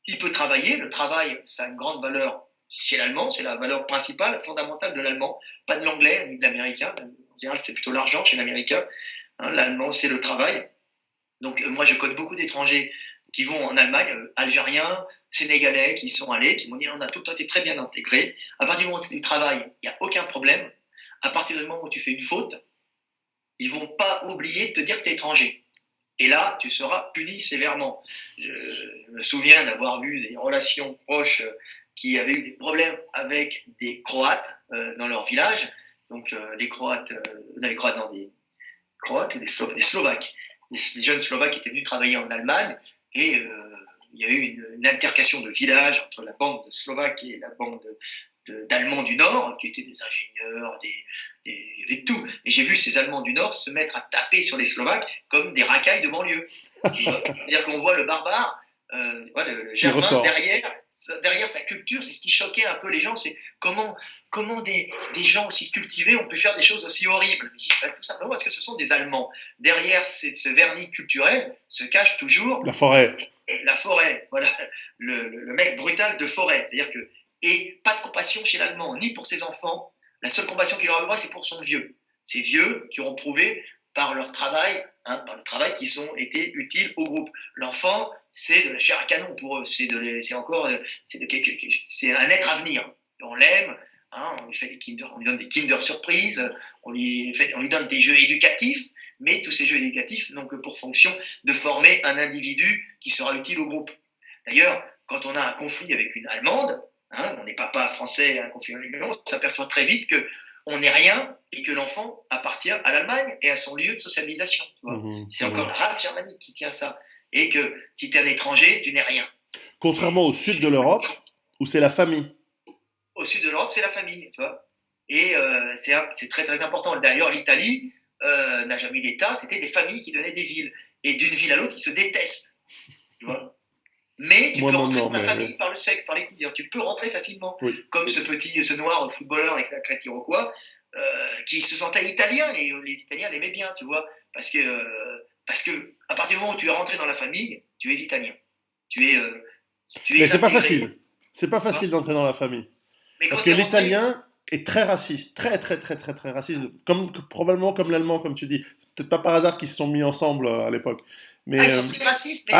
il peut travailler. Le travail, ça a une grande valeur chez l'allemand, c'est la valeur principale, fondamentale de l'allemand, pas de l'anglais ni de l'américain. En général, c'est plutôt l'argent chez l'américain. Hein, l'allemand, c'est le travail. Donc, moi, je connais beaucoup d'étrangers qui vont en Allemagne, Algériens, Sénégalais, qui y sont allés, qui m'ont dit on a tout été très bien intégrés. À partir du moment où tu travailles, il n'y a aucun problème. À partir du moment où tu fais une faute, ils ne vont pas oublier de te dire que tu es étranger. Et là, tu seras puni sévèrement. Je me souviens d'avoir vu des relations proches qui avaient eu des problèmes avec des Croates dans leur village. Donc, les Croates, des Croates ou des Slovaques. Des jeunes Slovaques qui étaient venus travailler en Allemagne et il y a eu une altercation de village entre la bande slovaque et la bande d'Allemands du Nord, qui étaient des ingénieurs, il y avait tout. Et j'ai vu ces Allemands du Nord se mettre à taper sur les Slovaques comme des racailles de banlieue. C'est-à-dire qu'on voit le barbare, le Germain derrière sa culture. C'est ce qui choquait un peu les gens, c'est comment des gens aussi cultivés ont pu faire des choses aussi horribles. Tout simplement parce que ce sont des Allemands. Derrière ce vernis culturel se cache toujours la forêt. La forêt, voilà, le mec brutal de forêt. C'est-à-dire que, et pas de compassion chez l'Allemand, ni pour ses enfants. La seule compassion qu'il aura besoin, c'est pour son vieux. Ces vieux qui auront prouvé par leur travail, par le travail qu'ils ont été utiles au groupe. L'enfant, c'est de la chair à canon pour eux. C'est un être à venir. On l'aime. On lui fait on lui donne des Kinder surprises, on lui donne des jeux éducatifs, mais tous ces jeux éducatifs n'ont que pour fonction de former un individu qui sera utile au groupe. D'ailleurs, quand on a un conflit avec une Allemande, on n'est pas français à un conflit avec une Allemande, on s'aperçoit très vite qu'on n'est rien et que l'enfant appartient à l'Allemagne et à son lieu de socialisation. C'est encore la race germanique qui tient ça. Et que si tu es un étranger, tu n'es rien. Contrairement au sud de l'Europe, où c'est la famille. Au sud de l'Europe, c'est la famille, tu vois. Et c'est très très important. D'ailleurs, l'Italie n'a jamais eu d'État, c'était des familles qui donnaient des villes. Et d'une ville à l'autre, ils se détestent, tu vois. Mais tu peux rentrer dans la famille par le sexe, par les coups. Tu peux rentrer facilement. Oui. Comme ce noir footballeur avec la crête iroquois qui se sentait italien et les Italiens l'aimaient bien, tu vois. Parce que à partir du moment où tu es rentré dans la famille, tu es italien. Mais c'est pas facile. C'est pas facile d'entrer dans la famille. Parce que l'italien est très raciste, très raciste, probablement comme l'allemand, comme tu dis. C'est peut-être pas par hasard qu'ils se sont mis ensemble à l'époque. Mais, ils sont très racistes, mais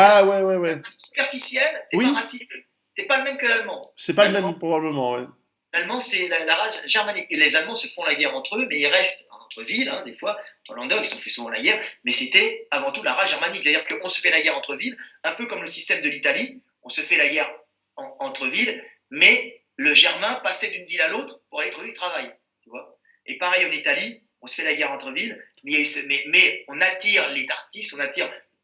c'est superficiel, c'est pas raciste. C'est pas le même que l'allemand. C'est pas le même, probablement, ouais. L'allemand, c'est la race germanique. Et les Allemands se font la guerre entre eux, mais ils restent entre villes, des fois. Dans l'Under, ils se sont fait souvent la guerre, mais c'était avant tout la race germanique. C'est-à-dire qu'on se fait la guerre entre villes, un peu comme le système de l'Italie. On se fait la guerre entre villes, mais le germain passait d'une ville à l'autre pour aller trouver du travail. Tu vois. Et pareil en Italie, on se fait la guerre entre villes, mais on attire les artistes,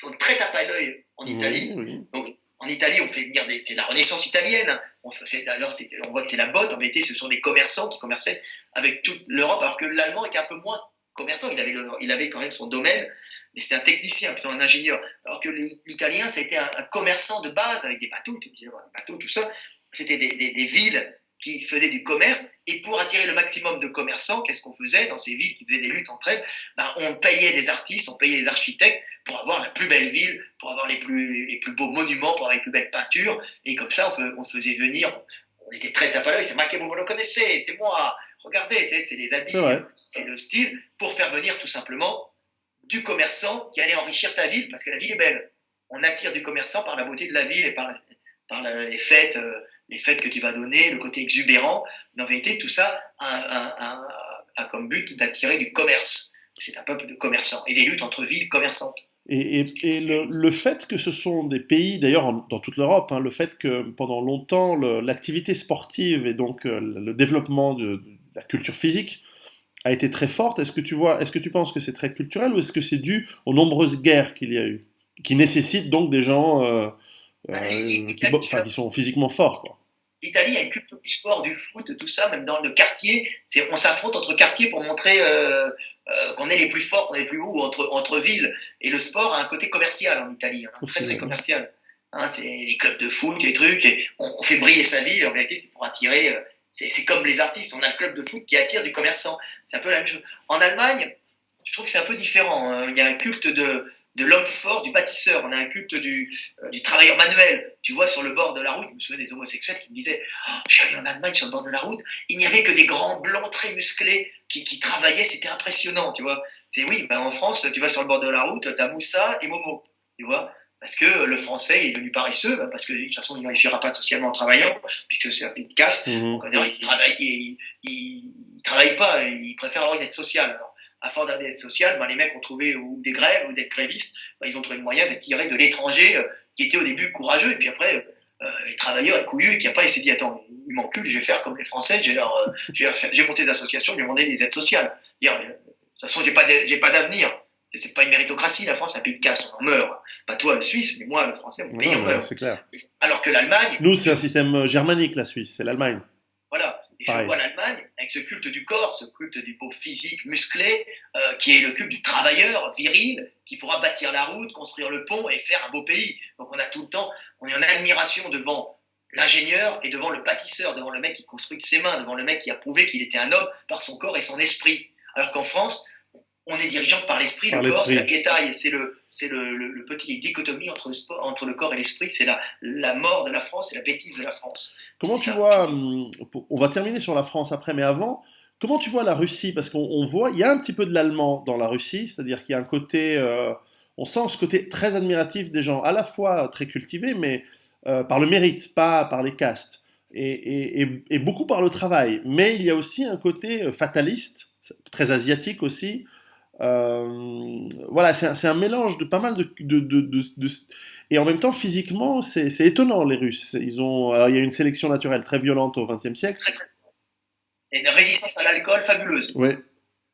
on traite à pas l'œil en Italie. Oui. Donc, en Italie, on fait venir c'est la Renaissance italienne. On voit que c'est la botte. En réalité, ce sont des commerçants qui commerçaient avec toute l'Europe, alors que l'Allemand était un peu moins commerçant. Il avait quand même son domaine, mais c'était un technicien, plutôt un ingénieur. Alors que l'Italien, c'était un commerçant de base avec des bateaux, tout ça. C'était des villes qui faisaient du commerce, et pour attirer le maximum de commerçants, qu'est-ce qu'on faisait dans ces villes qui faisaient des luttes entre elles? On payait des artistes, on payait des architectes pour avoir la plus belle ville, pour avoir les plus beaux monuments, pour avoir les plus belles peintures, et comme ça on faisait venir, on était très tape à l'œil, c'est marqué, vous le connaissez, c'est moi, regardez, c'est les habits, c'est le style, pour faire venir tout simplement du commerçant qui allait enrichir ta ville, parce que la ville est belle. On attire du commerçant par la beauté de la ville et par les fêtes, les fêtes que tu vas donner, le côté exubérant. Mais en vérité, tout ça a comme but d'attirer du commerce. C'est un peuple de commerçants et des luttes entre villes commerçantes. Et le fait que ce sont des pays, d'ailleurs dans toute l'Europe, hein, le fait que pendant longtemps l'activité sportive et donc le développement de la culture physique a été très forte, est-ce que tu penses que c'est très culturel ou est-ce que c'est dû aux nombreuses guerres qu'il y a eu, qui nécessitent donc des gens qui sont physiquement forts, quoi. L'Italie a une culture du sport, du foot, tout ça, même dans le quartier. On s'affronte entre quartiers pour montrer qu'on est les plus forts, qu'on est les plus hauts, entre villes. Et le sport a un côté commercial en Italie, hein, Aussi, très très ouais. commercial. Hein, c'est les clubs de foot, les trucs, et on fait briller sa ville. En réalité, c'est pour attirer. C'est comme les artistes, on a le club de foot qui attire du commerçant. C'est un peu la même chose. En Allemagne, je trouve que c'est un peu différent, hein. Il y a un culte de l'homme fort, du bâtisseur. On a un culte du travailleur manuel. Tu vois, sur le bord de la route, je me souviens des homosexuels qui me disaient oh, je suis allé en Allemagne sur le bord de la route, il n'y avait que des grands blancs très musclés qui travaillaient, c'était impressionnant, tu vois. C'est oui, ben en France, tu vas sur le bord de la route, tu as Moussa et Momo, tu vois. Parce que le français est devenu paresseux, ben parce que de toute façon, il ne réussira pas socialement en travaillant, puisque c'est un pays de caste. Mhm. Donc, il travaille pas, il préfère avoir une aide sociale. Alors, à force d'avoir une aide sociale, ben, les mecs ont trouvé ou des grèves ou d'être grévistes, ben, ils ont trouvé le moyen d'attirer de l'étranger qui était au début courageux, et puis après, les travailleurs et couillus, qui après, il s'est dit attends, ils m'enculent, je vais faire comme les Français, j'ai monté des associations, je vais demander des aides sociales. Dire, de toute façon, j'ai pas d'avenir. C'est pas une méritocratie, la France, c'est un pays de caste, on en meurt. Pas toi, le Suisse, mais moi, le Français, mon pays, Non, on mais meurt. c'est clair. Alors que l'Allemagne, Nous, c'est un système germanique, la Suisse, c'est l'Allemagne. voilà. Et je Pareil. vois l'Allemagne avec ce culte du corps, ce culte du beau physique musclé, qui est le culte du travailleur viril, qui pourra bâtir la route, construire le pont et faire un beau pays. Donc on a tout le temps, on est en admiration devant l'ingénieur et devant le bâtisseur, devant le mec qui construit de ses mains, devant le mec qui a prouvé qu'il était un homme par son corps et son esprit. Alors qu'en France, on est dirigeant par l'esprit, le Par corps c'est la l'esprit. piétaille, c'est le petit dichotomie entre le corps et l'esprit, c'est la mort de la France et la bêtise de la France. Comment C'est tu ça. vois, on va terminer sur la France après, mais avant, comment tu vois la Russie? Parce qu'on voit, il y a un petit peu de l'allemand dans la Russie, c'est-à-dire qu'il y a un côté, on sent ce côté très admiratif des gens, à la fois très cultivés, mais par le mérite, pas par les castes, et beaucoup par le travail. Mais il y a aussi un côté fataliste, très asiatique aussi. Voilà, c'est un mélange de pas mal et en même temps, physiquement, c'est étonnant, les Russes. Alors, il y a une sélection naturelle très violente au XXe C'est siècle. très, très et une résistance à l'alcool fabuleuse. Ouais.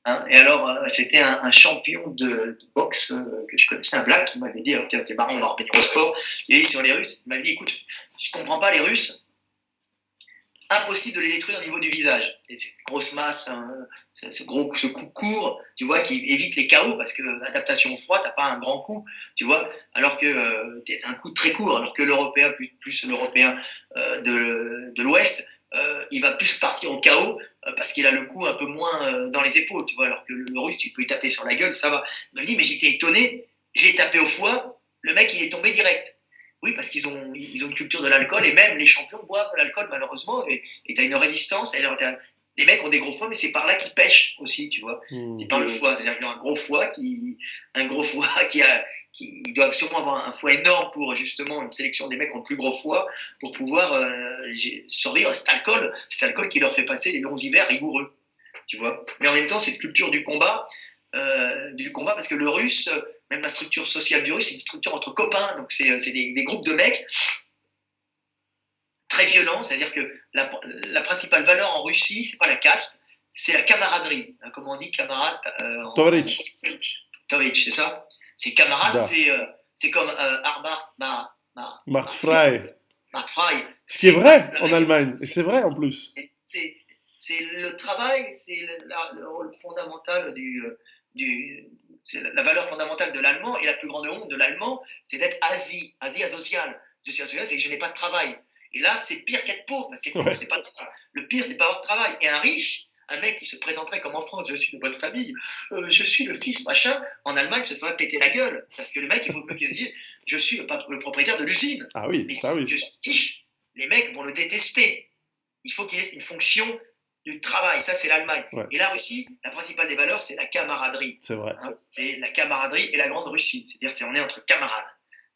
Hein. Et alors, c'était un champion de boxe que je connaissais, un black, qui m'avait dit, alors, tiens, c'est marrant, on va revenir au sport. Il a dit sur les Russes, il m'avait dit, écoute, je comprends pas les Russes, impossible de les détruire au niveau du visage. Et cette grosse masse, hein, ce coup court, tu vois, qui évite les chaos, parce que l'adaptation au froid, t'as pas un grand coup, tu vois, alors que t'as un coup très court, alors que l'Européen, plus l'Européen de l'Ouest, il va plus partir au chaos parce qu'il a le coup un peu moins dans les épaules, tu vois, alors que le Russe, tu peux lui taper sur la gueule, ça va. Il m'a dit, mais j'étais étonné, j'ai tapé au foie, le mec, il est tombé direct. Oui, parce ils ont une culture de l'alcool et même les champions boivent de l'alcool malheureusement et tu as une résistance. Les mecs ont des gros foies, mais c'est par là qu'ils pêchent aussi, tu vois. C'est Hmm. par le foie, c'est-à-dire qu'ils ont un gros foie qui ils doivent sûrement avoir un foie énorme pour justement une sélection des mecs qui ont le plus gros foie pour pouvoir survivre à cet alcool qui leur fait passer des longs hivers rigoureux, tu vois. Mais en même temps, cette culture du combat parce que le russe, même la structure sociale du russe, c'est une structure entre copains, donc c'est des groupes de mecs très violents, c'est-à-dire que la principale valeur en Russie, c'est pas la caste, c'est la camaraderie. Hein, comment on dit camarade Tovarich, Tovich, c'est ça. C'est camarade, da. c'est comme Arbart, Mart Frey. Mark Fry. Ce qui est C'est pas vrai la en même. Allemagne, et c'est vrai en plus. C'est c'est le travail, c'est le rôle fondamental du c'est la valeur fondamentale de l'allemand et la plus grande honte de l'allemand, c'est d'être asocial. Je suis asocial, c'est que je n'ai pas de travail. Et là, c'est pire qu'être pauvre, parce qu'être pauvre, Ouais. c'est pas le pire, c'est pas avoir de travail. Et un riche, un mec qui se présenterait comme en France, je suis de bonne famille, je suis le fils machin, en Allemagne, se ferait péter la gueule, parce que le mec, il faut qu'il dise, je suis le propriétaire de l'usine. Ah oui, Mais ça si oui. je suis riche, les mecs vont le détester. Il faut qu'il ait une fonction du travail. Ça, c'est l'Allemagne. Ouais, Et la Russie, la principale des valeurs, c'est la camaraderie. c'est vrai. Hein, c'est la camaraderie et la grande Russie. C'est-à-dire, on est entre camarades.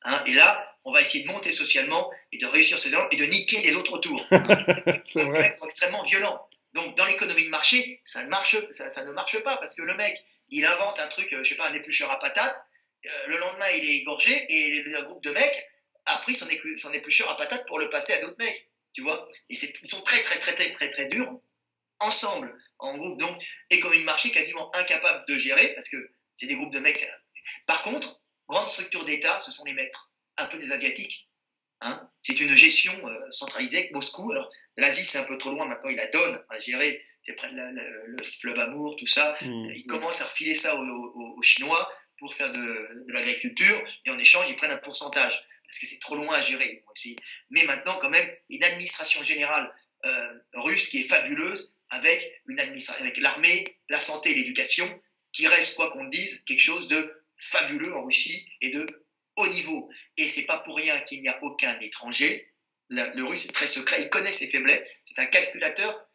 Hein, et là, on va essayer de monter socialement et de réussir ces éléments et de niquer les autres autour. Hein. C'est Les mecs vrai. sont extrêmement violents. Donc, dans l'économie de marché, ça ne marche pas parce que le mec, il invente un truc, je sais pas, un éplucheur à patates. Le lendemain, il est égorgé et le groupe de mecs a pris son éplucheur à patates pour le passer à d'autres mecs. Tu vois. Et ils sont très, très, très, très, très, très durs ensemble, en groupe. Donc, économie de marché quasiment incapable de gérer parce que c'est des groupes de mecs. Par contre, grande structure d'État, ce sont les maîtres, un peu des Asiatiques. Hein. C'est une gestion centralisée avec Moscou. Alors, l'Asie, c'est un peu trop loin. Maintenant, il la donne à gérer. C'est près de le fleuve Amour, tout ça. Ils commencent à refiler ça aux Chinois pour faire de l'agriculture. Et en échange, ils prennent un pourcentage. Parce que c'est trop loin à gérer. Mais maintenant, quand même, une administration générale russe qui est fabuleuse avec avec l'armée, la santé et l'éducation, qui reste, quoi qu'on dise, quelque chose de fabuleux en Russie et de haut niveau. Et c'est pas pour rien qu'il n'y a aucun étranger. Le russe est très secret, il connaît ses faiblesses, c'est un calculateur,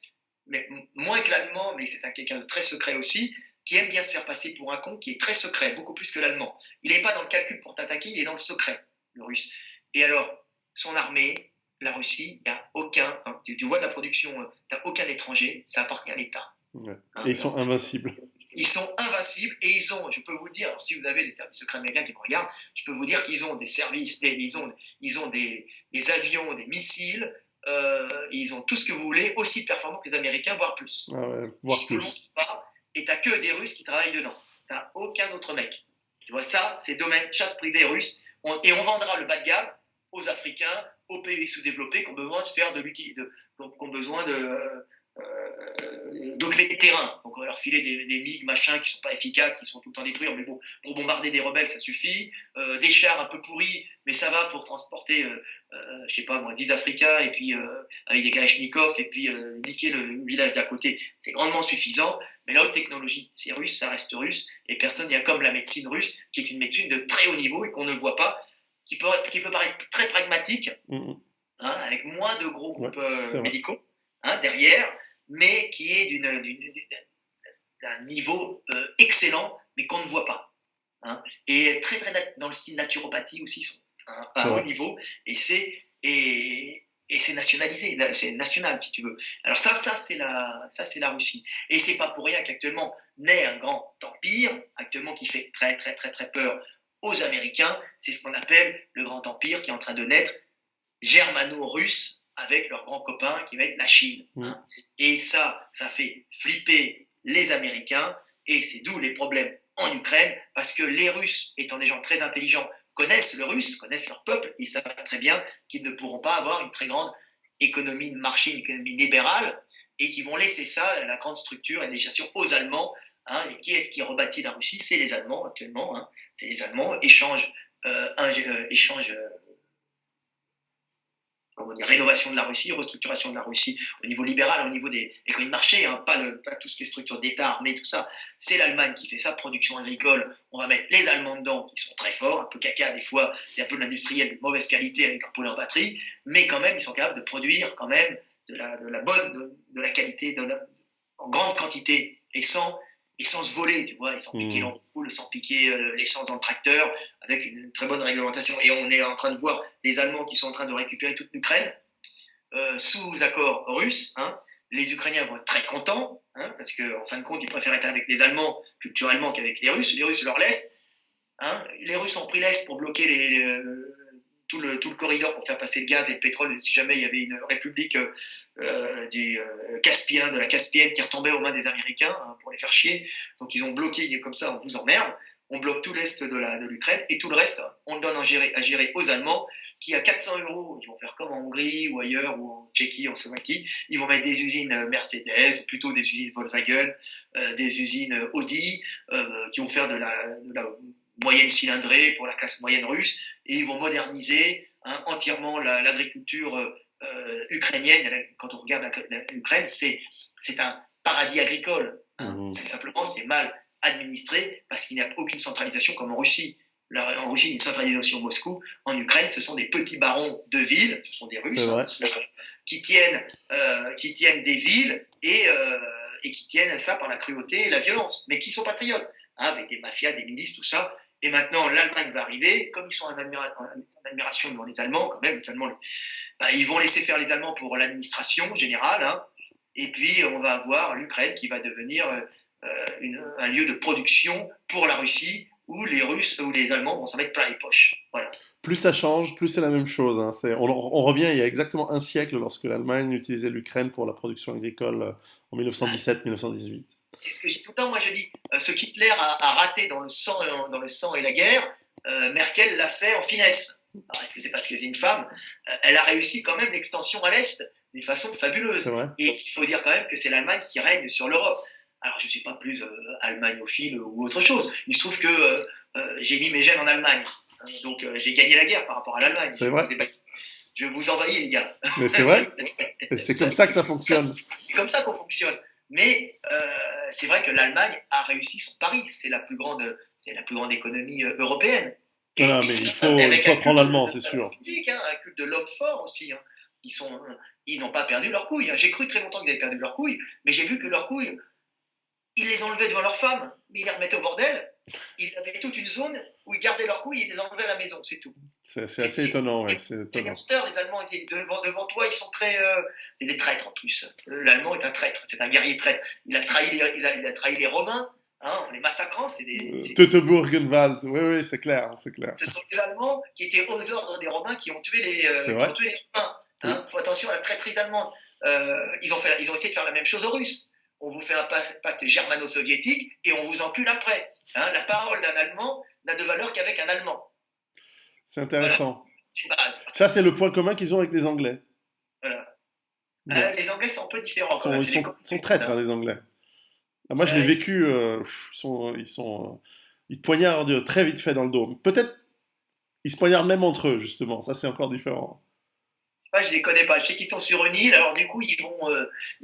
mais moins que l'allemand, mais c'est quelqu'un de très secret aussi, qui aime bien se faire passer pour un con, qui est très secret, beaucoup plus que l'allemand. Il n'est pas dans le calcul pour t'attaquer, il est dans le secret, le russe. Et alors, son armée, la Russie, il n'y a aucun, hein, tu vois de la production, il n'y a aucun étranger, ça appartient à l'État. Ouais. Hein, Et ils sont invincibles. ils sont invincibles et ils ont, je peux vous dire, alors si vous avez des services secrets américains qui me regardent, je peux vous dire qu'ils ont des services, ils ont des avions, des missiles, ils ont tout ce que vous voulez, aussi performants que les Américains, voire plus. Ah ouais, voire Ils ne le plus. montrent pas et t'as que des Russes qui travaillent dedans. T'as aucun autre mec. Tu vois, ça, c'est domaine chasse privée russe. Et on vendra le bas de gamme aux Africains, aux pays sous-développés qui ont besoin de faire qui ont besoin donc les terrains, donc on va leur filer des MiG machins qui sont pas efficaces, qui sont tout le temps détruits, mais bon, pour bombarder des rebelles ça suffit, des chars un peu pourris, mais ça va pour transporter, je sais pas moi, 10 Africains et puis avec des Kalachnikov et puis niquer le village d'à côté, c'est grandement suffisant. Mais la haute technologie, c'est russe, ça reste russe, et personne, il y a comme la médecine russe, qui est une médecine de très haut niveau et qu'on ne voit pas, qui peut paraître très pragmatique, hein, avec moins de gros groupes médicaux derrière, mais qui est d'un niveau excellent, mais qu'on ne voit pas. Hein. Et très, très dans le style naturopathie aussi, sont à un haut niveau, et c'est nationalisé, c'est national si tu veux. Alors ça c'est la Russie. Et c'est pas pour rien qu'actuellement naît un grand empire, actuellement qui fait très, très, très, très peur aux Américains. C'est ce qu'on appelle le grand empire qui est en train de naître, germano-russe, avec leur grand copain qui va être la Chine. Hein. Et ça fait flipper les Américains, et c'est d'où les problèmes en Ukraine, parce que les Russes, étant des gens très intelligents, connaissent le russe, connaissent leur peuple, ils savent très bien qu'ils ne pourront pas avoir une très grande économie de marché, une économie libérale, et qu'ils vont laisser ça, la grande structure et les gestions aux Allemands. Hein. Et qui est-ce qui rebâtit la Russie? C'est les Allemands actuellement. Hein. C'est les Allemands, échange rénovation de la Russie, restructuration de la Russie au niveau libéral, au niveau des économies de marché, hein, pas tout ce qui est structure d'État, armée, tout ça. C'est l'Allemagne qui fait ça, production agricole. On va mettre les Allemands dedans, qui sont très forts, un peu caca des fois, c'est un peu de l'industriel de mauvaise qualité avec un pôle en batterie, mais quand même, ils sont capables de produire quand même de la qualité, en grande quantité et sans se voler, tu vois, et sans piquer l'ampoule, sans piquer l'essence dans le tracteur, avec une très bonne réglementation. Et on est en train de voir les Allemands qui sont en train de récupérer toute l'Ukraine sous accord russe. Hein. Les Ukrainiens vont être très contents, hein, parce qu'en fin de compte, ils préfèrent être avec les Allemands culturellement qu'avec les Russes. Les Russes leur laissent. Hein. Les Russes ont pris l'Est pour bloquer tout le corridor pour faire passer le gaz et le pétrole si jamais il y avait une république du Caspien, de la Caspienne qui retombait aux mains des Américains, hein, pour les faire chier. Donc ils ont bloqué, comme ça on vous emmerde, on bloque tout l'Est de l'Ukraine et tout le reste on le donne à gérer aux Allemands qui à 400 €, ils vont faire comme en Hongrie ou ailleurs, ou en Tchéquie, en Slovaquie, ils vont mettre des usines Mercedes, ou plutôt des usines Volkswagen, des usines Audi, qui vont faire de la moyenne cylindrée pour la classe moyenne russe, et ils vont moderniser entièrement l'agriculture ukrainienne. Quand on regarde l'Ukraine, c'est un paradis agricole. Hein. Simplement, c'est mal administré parce qu'il n'y a aucune centralisation comme en Russie. En Russie, il y a une centralisation à Moscou. En Ukraine, ce sont des petits barons de villes, ce sont des Russes, qui tiennent des villes et qui tiennent ça par la cruauté et la violence, mais qui sont patriotes, hein, avec des mafias, des milices, tout ça. Et maintenant, l'Allemagne va arriver, comme ils sont en admiration devant les Allemands, quand même, les Allemands, bah, ils vont laisser faire les Allemands pour l'administration générale, hein, et puis on va avoir l'Ukraine qui va devenir un lieu de production pour la Russie, où les Russes ou les Allemands vont s'en mettre plein les poches. Voilà. Plus ça change, plus c'est la même chose, hein. On revient il y a exactement un siècle lorsque l'Allemagne utilisait l'Ukraine pour la production agricole en 1917-1918. C'est ce que j'ai tout le temps. Moi, je dis, ce qu'Hitler a raté dans le sang et la guerre, Merkel l'a fait en finesse. Alors, est-ce que c'est parce que c'est une femme? Elle a réussi quand même l'extension à l'Est d'une façon fabuleuse. Et il faut dire quand même que c'est l'Allemagne qui règne sur l'Europe. Alors, je ne suis pas plus allemagnophile ou autre chose. Il se trouve que j'ai mis mes gènes en Allemagne. Donc, j'ai gagné la guerre par rapport à l'Allemagne. C'est vrai. Je vous envahis, les gars. Mais c'est vrai. C'est comme ça que ça fonctionne. C'est comme ça qu'on fonctionne. Mais c'est vrai que l'Allemagne a réussi son pari. C'est la plus grande économie européenne. Non, mais il faut apprendre l'allemand, c'est sûr. Physique, hein, un culte de l'homme fort aussi. Hein. Ils n'ont pas perdu leurs couilles. Hein. J'ai cru très longtemps qu'ils avaient perdu leurs couilles, mais j'ai vu que leurs couilles, ils les enlevaient devant leurs femmes, mais ils les remettaient au bordel. Ils avaient toute une zone où ils gardaient leurs couilles et ils les enlevaient à la maison, c'est tout. C'est assez étonnant, ouais. C'est des menteurs, les Allemands. Devant toi, ils sont très. C'est des traîtres en plus. L'Allemand est un traître, c'est un guerrier traître. Il a trahi les Romains. Hein, en les massacrant, c'est des. Teutoburgenwald, oui, c'est clair. Ce sont des Allemands qui étaient aux ordres des Romains qui ont tué les Romains. Hein. Faut attention à la traîtrise allemande. Ils ont essayé de faire la même chose aux Russes. On vous fait un pacte germano-soviétique et on vous encule après. Hein, la parole d'un Allemand n'a de valeur qu'avec un Allemand. C'est intéressant. Voilà. C'est une base. Ça, c'est le point commun qu'ils ont avec les Anglais. Voilà. Les Anglais sont un peu différents. Ils sont traîtres, hein, les Anglais. Moi, je l'ai vécu. Ils te poignardent très vite fait dans le dos. Peut-être ils se poignardent même entre eux, justement. Ça, c'est encore différent. Je les connais pas. Je sais qu'ils sont sur une île, alors du coup, ils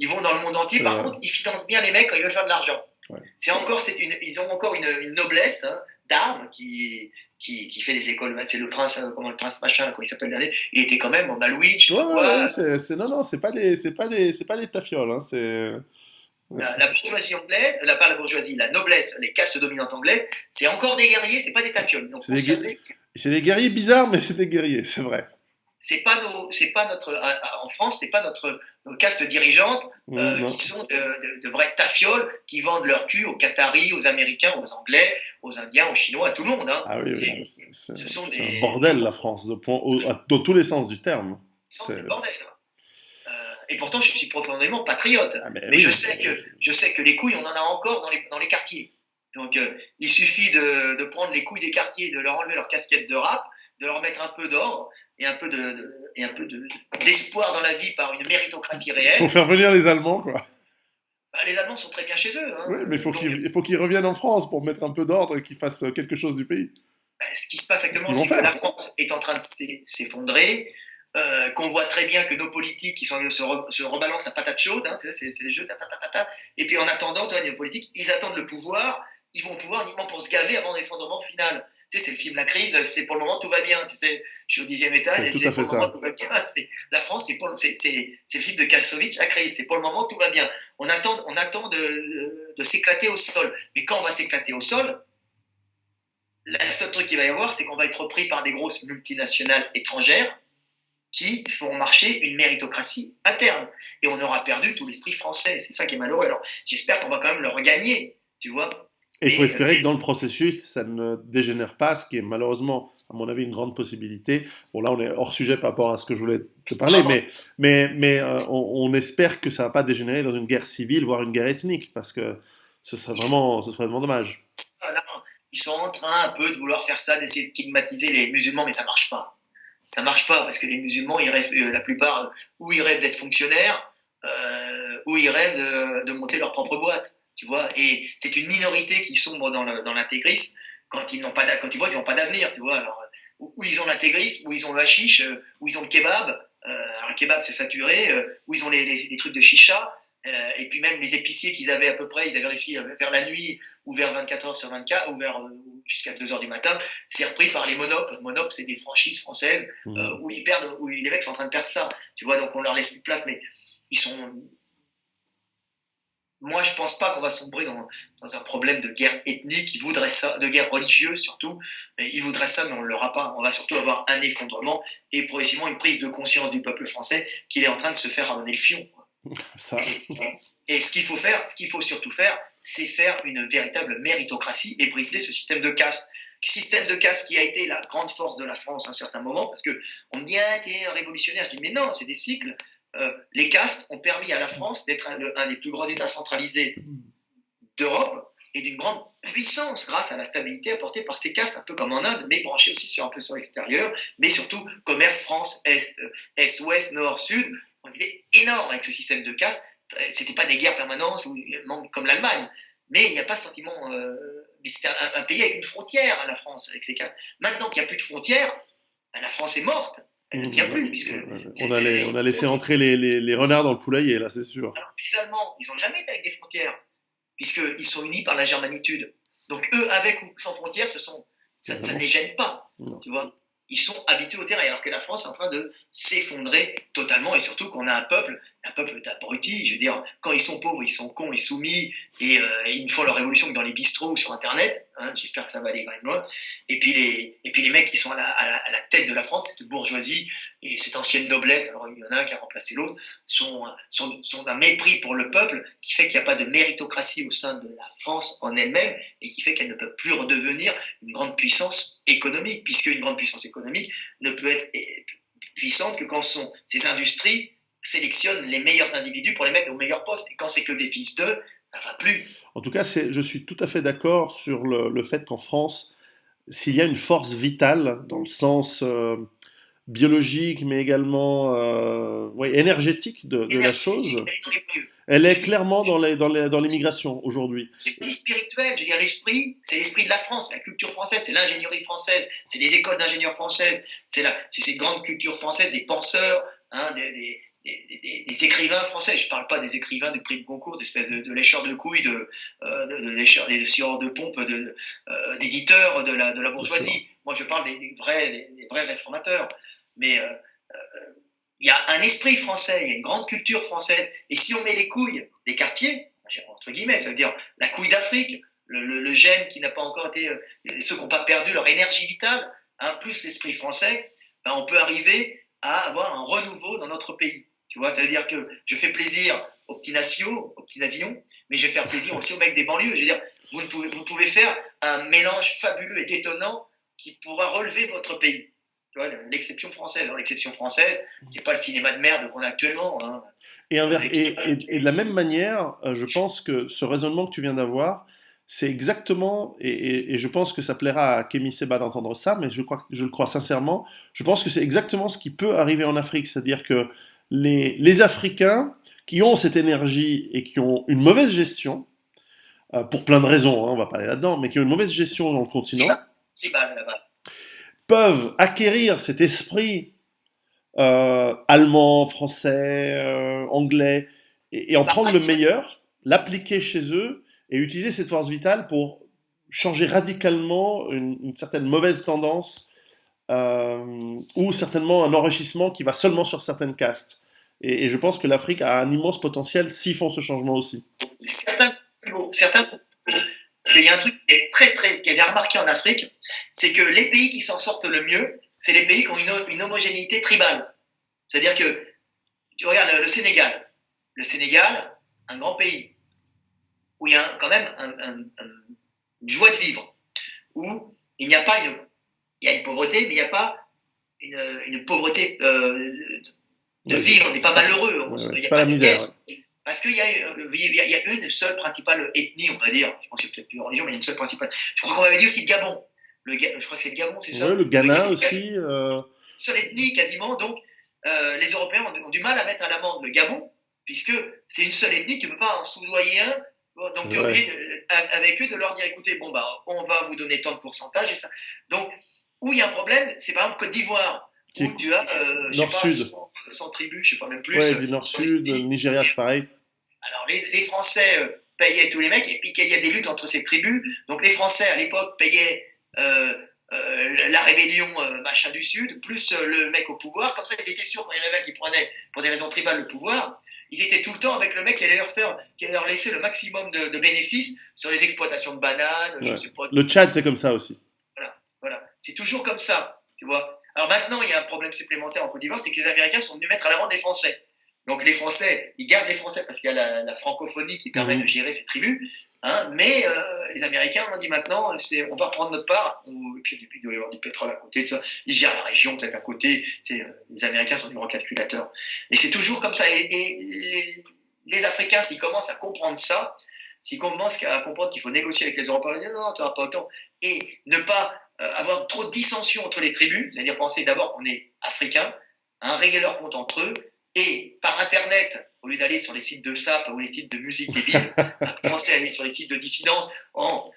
vont dans le monde entier. Par contre, ils financent bien les mecs quand ils veulent faire de l'argent. Ouais. Ils ont encore une noblesse, hein, d'armes qui fait des écoles. C'est le prince machin, comment il s'appelle le dernier. Il était quand même en Malouine, je sais pas quoi. C'est pas des tafioles, hein, c'est. La bourgeoisie anglaise, pas la bourgeoisie, la noblesse, les castes dominantes anglaises, c'est encore des guerriers, c'est pas des tafioles. Donc, c'est des guerriers bizarres, mais c'est des guerriers, c'est vrai. C'est pas notre, en France, c'est pas nos castes dirigeantes qui sont de vraies tafioles qui vendent leur cul aux Qataris, aux Américains, aux Anglais, aux Indiens, aux Chinois, à tout le monde. Hein. Ah oui, c'est un bordel, la France, dans tous les sens du terme. C'est le bordel. Et pourtant, je suis profondément patriote. Mais oui, je sais que les couilles, on en a encore dans les quartiers. Donc, il suffit de prendre les couilles des quartiers, de leur enlever leur casquette de rap, de leur mettre un peu d'ordre et un peu d'espoir dans la vie par une méritocratie réelle. Il faut faire venir les Allemands, quoi. Les Allemands sont très bien chez eux. Hein. Oui, mais il faut qu'ils reviennent en France pour mettre un peu d'ordre et qu'ils fassent quelque chose du pays. Ce qui se passe actuellement, c'est que la France est en train de s'effondrer. Qu'on voit très bien que nos politiques qui se rebalancent la patate chaude, hein, c'est les jeux, et puis en attendant, nos politiques, ils attendent le pouvoir, ils vont au pouvoir uniquement pour se gaver avant l'effondrement final. Tu sais, c'est le film La Crise, c'est pour le moment tout va bien, tu sais, je suis au 10e étage, et c'est pour le moment tout va bien. La France, c'est le film de Kassovitch, La Crise, c'est pour le moment tout va bien. On attend de s'éclater au sol, mais quand on va s'éclater au sol, le seul truc qu'il va y avoir, c'est qu'on va être repris par des grosses multinationales étrangères qui feront marcher une méritocratie interne. Et on aura perdu tout l'esprit français. C'est ça qui est malheureux. Alors, j'espère qu'on va quand même le regagner, tu vois. Et il faut espérer que dans le processus, ça ne dégénère pas, ce qui est malheureusement, à mon avis, une grande possibilité. Bon, là, on est hors sujet par rapport à ce que je voulais te parler, mais on espère que ça ne va pas dégénérer dans une guerre civile, voire une guerre ethnique, parce que ce serait vraiment dommage. Ils sont en train un peu de vouloir faire ça, d'essayer de stigmatiser les musulmans, mais ça ne marche pas. Ça marche pas parce que les musulmans, ils rêvent, la plupart, ou ils rêvent d'être fonctionnaires, ou ils rêvent de monter leur propre boîte, tu vois. Et c'est une minorité qui sombre dans l'intégrisme quand ils voient qu'ils n'ont pas d'avenir, tu vois. Alors, où ils ont l'intégrisme, où ils ont le hashish, où ils ont le kebab. Alors le kebab, c'est saturé, où ils ont les trucs de chicha. Et puis même les épiciers qu'ils avaient à peu près, ils avaient réussi à faire la nuit ou vers 24h/24 ou jusqu'à 2h du matin, c'est repris par les monopes. Monopes, c'est des franchises françaises où les mecs sont en train de perdre ça. Tu vois, donc on leur laisse plus de place, mais ils sont moi, je pense pas qu'on va sombrer dans un problème de guerre ethnique. Ils voudraient ça, de guerre religieuse surtout. Mais ils voudraient ça, mais on ne l'aura pas. On va surtout avoir un effondrement et progressivement une prise de conscience du peuple français qu'il est en train de se faire ramener le fion. Ça, Et ce qu'il faut faire, ce qu'il faut surtout faire, c'est faire une véritable méritocratie et briser ce système de caste. Système de caste qui a été la grande force de la France à un certain moment, parce que on me dit ah, t'es un révolutionnaire. Je dis mais non, c'est des cycles. Les castes ont permis à la France d'être un des plus grands États centralisés d'Europe et d'une grande puissance grâce à la stabilité apportée par ces castes, un peu comme en Inde, mais branchée aussi sur un peu sur l'extérieur, mais surtout commerce France, Est, Ouest, Nord, Sud. On était énorme avec ce système de castes. C'était pas des guerres permanentes comme l'Allemagne, mais il n'y a pas de sentiment. Mais c'était un pays avec une frontière à la France, avec ses castes. Maintenant qu'il n'y a plus de frontières, la France est morte. Elle ne tient plus, puisque on a laissé entrer les renards dans le poulailler, là, c'est sûr. alors, les Allemands, ils n'ont jamais été avec des frontières, puisqu'ils sont unis par la germanitude. Donc eux, avec ou sans frontières, ça ne les gêne pas, Non. tu vois. Ils sont habitués au terrain, alors que la France est en train de s'effondrer totalement, et surtout qu'on a un peuple d'abrutis. Je veux dire, quand ils sont pauvres, ils sont cons et soumis, et ils ne font leur révolution que dans les bistrots ou sur Internet. Hein, j'espère que ça va aller quand même loin. Et puis les mecs qui sont à la tête de la France, cette bourgeoisie et cette ancienne noblesse, alors il y en a un qui a remplacé l'autre, sont d'un mépris pour le peuple qui fait qu'il n'y a pas de méritocratie au sein de la France en elle-même et qui fait qu'elle ne peut plus redevenir une grande puissance économique, puisque une grande puissance économique ne peut être puissante que quand ces industries sélectionnent les meilleurs individus pour les mettre au meilleur poste. Et quand c'est que des fils d'eux, ça ne va plus. En tout cas, je suis tout à fait d'accord sur le fait qu'en France, s'il y a une force vitale, dans le sens biologique, mais également ouais, énergétique de la chose, elle est clairement dans l'immigration aujourd'hui. C'est pas spirituel, je veux dire, l'esprit, c'est l'esprit de la France, c'est la culture française, c'est l'ingénierie française, c'est les écoles d'ingénieurs françaises, c'est cette grande culture française des penseurs, hein, des écrivains français. Je ne parle pas des écrivains du prix de Goncourt, d'espèces de lécheurs de couilles, de lécheurs, des scieurs de pompe, d'éditeurs de la bourgeoisie. Moi, je parle des vrais réformateurs. Mais il y a un esprit français, il y a une grande culture française. Et si on met les couilles des quartiers, entre guillemets, ça veut dire la couille d'Afrique, le gène qui n'a pas encore été, ceux qui n'ont pas perdu leur énergie vitale, hein, plus l'esprit français, ben on peut arriver à avoir un renouveau dans notre pays. Tu vois, ça veut dire que je fais plaisir aux petits nations, mais je vais faire plaisir aussi aux mecs des banlieues. Je veux dire, vous pouvez faire un mélange fabuleux et détonnant qui pourra relever votre pays. Tu vois, l'exception française. Alors, l'exception française, c'est pas le cinéma de merde qu'on a actuellement. Hein. Et de la même manière, je pense que ce raisonnement que tu viens d'avoir, c'est exactement, et je pense que ça plaira à Kémy Seba d'entendre ça, mais je le crois sincèrement, je pense que c'est exactement ce qui peut arriver en Afrique. C'est-à-dire que les Africains qui ont cette énergie et qui ont une mauvaise gestion, pour plein de raisons, hein, on va pas aller là-dedans, mais qui ont une mauvaise gestion dans le continent, C'est mal là-bas. peuvent acquérir cet esprit allemand, français, anglais, et en prendre le meilleur, l'appliquer chez eux, et utiliser cette force vitale pour changer radicalement une certaine mauvaise tendance, ou certainement un enrichissement qui va seulement sur certaines castes. Et je pense que l'Afrique a un immense potentiel s'ils font ce changement aussi. Certains, parce qu'il y a un truc qui est remarqué en Afrique, c'est que les pays qui s'en sortent le mieux, c'est les pays qui ont une homogénéité tribale. C'est-à-dire que, tu regardes le Sénégal. Le Sénégal, un grand pays, où il y a quand même une joie de vivre, où il n'y a pas il y a une pauvreté, mais il n'y a pas une pauvreté de vivre, on n'est pas malheureux. Il n'y a pas la misère. Parce qu'il y a une seule principale ethnie, on va dire. Je pense qu'il y a peut-être plusieurs religions, mais il y a une seule principale. Je crois qu'on m'avait dit aussi le Gabon. Je crois que c'est le Gabon, c'est ça. Oui, le Ghana aussi. Seule ethnie quasiment, donc les Européens ont du mal à mettre à l'amende le Gabon, puisque c'est une seule ethnie, tu ne peux pas en soudoyer un. Donc tu es obligé avec eux de leur dire écoutez, bon bah on va vous donner tant de pourcentage et ça. Donc où il y a un problème, c'est par exemple Côte d'Ivoire, où tu as Nord-Sud. 100 tribus, je ne sais pas même plus. Oui, du Nord-Sud, Nigeria c'est pareil. Alors les Français payaient tous les mecs, et puis qu'il y a des luttes entre ces tribus. Donc les Français à l'époque payaient la rébellion machin du Sud, plus le mec au pouvoir. Comme ça, ils étaient sûrs quand il y en avait un qui prenait pour des raisons tribales le pouvoir. ils étaient tout le temps avec le mec qui allait leur laisser le maximum de bénéfices sur les exploitations de bananes, je Ouais. sais pas. Le Tchad, c'est comme ça aussi. Voilà, voilà. C'est toujours comme ça, tu vois. Alors maintenant, il y a un problème supplémentaire en Côte d'Ivoire, c'est que les Américains sont venus mettre à l'avant des Français. Donc les Français, ils gardent les Français parce qu'il y a la francophonie qui permet de gérer ces tribus. Hein, mais les Américains ont dit maintenant, on va prendre notre part. Et puis il doit y avoir du pétrole à côté de ça. Ils gèrent la région peut-être à côté. Les Américains sont des grands calculateurs. Et c'est toujours comme ça. Et les Africains, s'ils commencent à comprendre ça, s'ils commencent à comprendre qu'il faut négocier avec les Européens, ils disent non, tu n'auras pas autant. Et ne pas avoir trop de dissension entre les tribus, c'est-à-dire penser d'abord qu'on est africain, hein, régler leur compte entre eux, et par Internet, au lieu d'aller sur les sites de SAP ou les sites de musique débile, commencer à aller sur les sites de dissidence en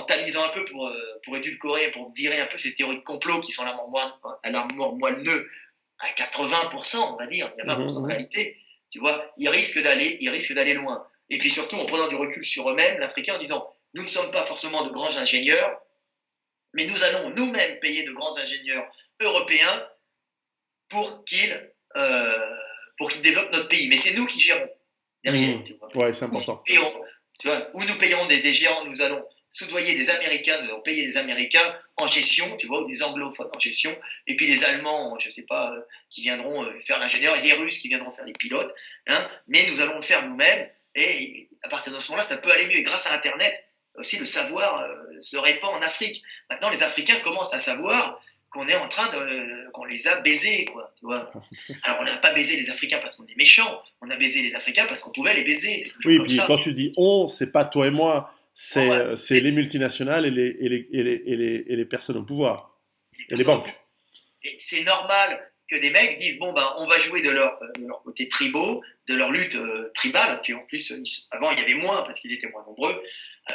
tamisant un peu pour édulcorer, pour virer un peu ces théories de complot qui sont à la mort moelleux à 80%, on va dire, il y a 20% de réalité, tu vois, ils risquent d'aller loin. Et puis surtout, en prenant du recul sur eux-mêmes, l'Africain, en disant, nous ne sommes pas forcément de grands ingénieurs, mais nous allons nous-mêmes payer de grands ingénieurs européens pour qu'ils développent notre pays. Mais c'est nous qui gérons derrière. Tu vois. Ouais, c'est important. Où nous payerons des gérants, nous allons soudoyer des Américains, nous allons payer des Américains en gestion, tu vois, ou des anglophones en gestion, et puis des Allemands, je ne sais pas, qui viendront faire l'ingénieur, et des Russes qui viendront faire les pilotes, hein, mais nous allons le faire nous-mêmes, et à partir de ce moment-là, ça peut aller mieux. Et grâce à Internet, aussi le savoir se répand en Afrique. Maintenant, les Africains commencent à savoir qu'on est en train qu'on les a baisés, quoi, tu vois. Alors, on n'a pas baisé les Africains parce qu'on est méchants, on a baisé les Africains parce qu'on pouvait les baiser. C'est oui, comme puis ça. Quand tu dis on, c'est pas toi et moi, c'est Voilà. les multinationales et les personnes au pouvoir, et les banques. Et c'est normal que des mecs disent bon, ben, on va jouer de leur côté tribaux, de leur lutte tribale. Puis en plus, avant, il y avait moins parce qu'ils étaient moins nombreux.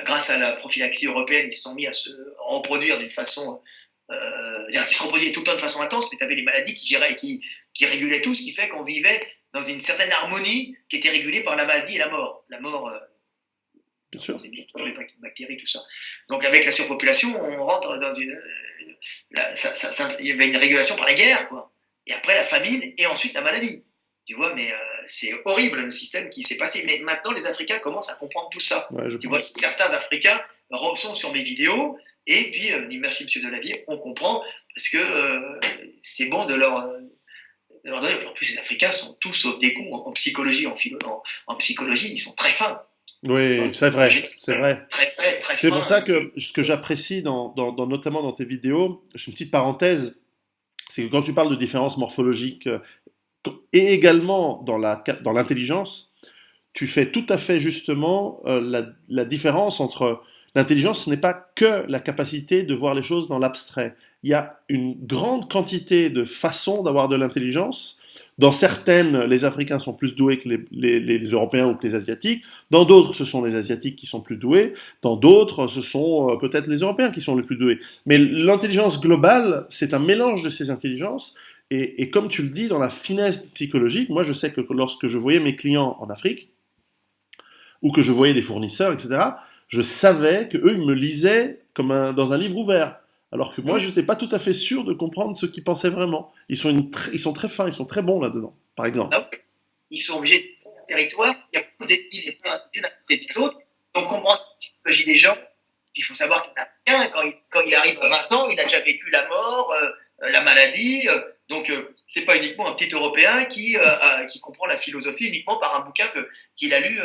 Grâce à la prophylaxie européenne, ils se sont mis à se reproduire d'une façon. C'est-à-dire qu'ils se reproduisaient tout le temps de façon intense, mais tu avais les maladies qui régulaient tout, ce qui fait qu'on vivait dans une certaine harmonie qui était régulée par la maladie et la mort. La mort, bien sûr, c'est bien, les bactéries, tout ça. Donc avec la surpopulation, on rentre dans il y avait une régulation par la guerre, quoi. Et après la famine, et ensuite la maladie. Tu vois, mais c'est horrible le système qui s'est passé. Mais maintenant, les Africains commencent à comprendre tout ça. ouais, tu vois, certains Africains sont sur mes vidéos, et puis, merci Monsieur Delavier, on comprend, parce que c'est bon de leur donner. En plus, les Africains sont tous sauf des cons en psychologie, en psychologie, ils sont très fins. Oui, c'est vrai, c'est vrai. Très fin. C'est pour ça que ce que j'apprécie notamment dans tes vidéos, j'ai une petite parenthèse, c'est que quand tu parles de différences morphologiques et également dans l'intelligence, tu fais tout à fait justement la différence entre l'intelligence, ce n'est pas que la capacité de voir les choses dans l'abstrait. Il y a une grande quantité de façons d'avoir de l'intelligence. Dans certaines, les Africains sont plus doués que les Européens ou que les Asiatiques. Dans d'autres, ce sont les Asiatiques qui sont plus doués. Dans d'autres, ce sont peut-être les Européens qui sont les plus doués. Mais l'intelligence globale, c'est un mélange de ces intelligences. Et comme tu le dis, dans la finesse psychologique, moi je sais que lorsque je voyais mes clients en Afrique, ou que je voyais des fournisseurs, etc., je savais qu'eux, ils me lisaient comme dans un livre ouvert. Alors que moi, je n'étais pas tout à fait sûr de comprendre ce qu'ils pensaient vraiment. Ils sont très fins, ils sont très bons là-dedans, par exemple. Ils sont obligés de faire un territoire, il y a beaucoup d'ethnies les uns à côté des autres, donc comprendre la psychologie des gens. Il faut savoir qu'un quand il arrive à 20 ans, il a déjà vécu la mort, la maladie. Donc, c'est pas uniquement un petit Européen qui comprend la philosophie uniquement par un bouquin qu'il a lu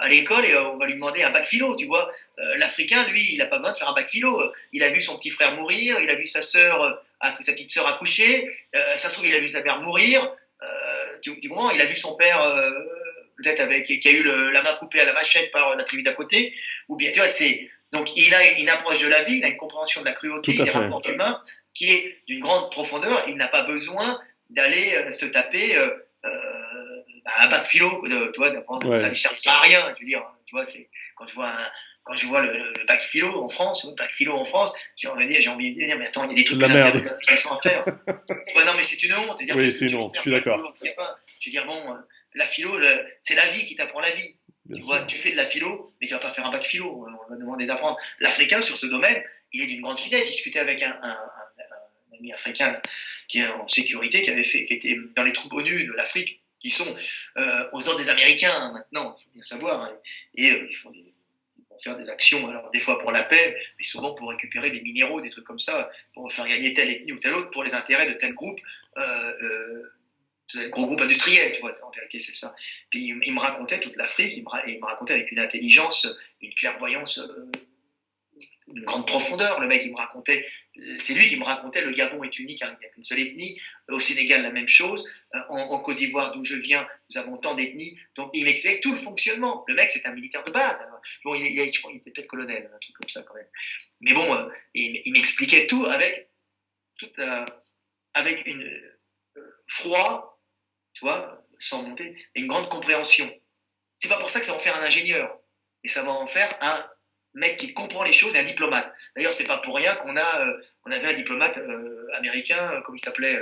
à l'école et on va lui demander un bac philo, tu vois. L'Africain, lui, il n'a pas besoin de faire un bac philo. Il a vu son petit frère mourir, il a vu sa petite sœur accoucher, ça se trouve, il a vu sa mère mourir. Tu comprends ? Il a vu son père peut-être qui a eu la main coupée à la machette par la tribu d'à côté. Ou bien, tu vois, donc il a une approche de la vie, il a une compréhension de la cruauté des rapports humains qui est d'une grande profondeur. Il n'a pas besoin d'aller se taper un bac philo, tu vois, d'apprendre, ça lui sert pas à rien, je veux dire, tu vois, c'est quand je vois le bac philo en France, j'ai envie de dire, mais attends, il y a des trucs plus intéressants à faire. Ouais, non, mais c'est une honte. Oui, c'est une honte, je suis d'accord. Je veux dire, bon, la philo, c'est la vie qui t'apprend la vie. Tu vois, tu fais de la philo, mais tu vas pas faire un bac philo. On va demander d'apprendre. L'Africain, sur ce domaine, il est d'une grande finesse. J'ai discuté avec un ami africain qui est en sécurité, qui était dans les troupes ONU de l'Afrique. qui sont aux ordres des Américains hein, maintenant, il faut bien savoir. Hein, et ils vont faire des actions, alors des fois pour la paix, mais souvent pour récupérer des minéraux, des trucs comme ça, pour faire gagner telle ethnie ou telle autre, pour les intérêts de tel groupe. Gros groupe industriel, tu vois, en vérité c'est ça. Puis il me racontait toute l'Afrique, il me racontait avec une intelligence, une clairvoyance, une grande profondeur. Le mec, il me racontait, c'est lui qui me racontait, le Gabon est unique, hein, il n'y a qu'une seule ethnie. Au Sénégal, la même chose. En Côte d'Ivoire, d'où je viens, nous avons tant d'ethnies. Donc il m'expliquait tout le fonctionnement. Le mec, c'est un militaire de base. Alors, bon, je crois qu'il était peut-être colonel, un truc comme ça quand même. Mais bon, il m'expliquait tout avec une froid, tu vois, sans monter, et une grande compréhension. C'est pas pour ça que ça va en faire un ingénieur, mais ça va en faire un mec qui comprend les choses et un diplomate. D'ailleurs, c'est pas pour rien on avait un diplomate américain, comment il s'appelait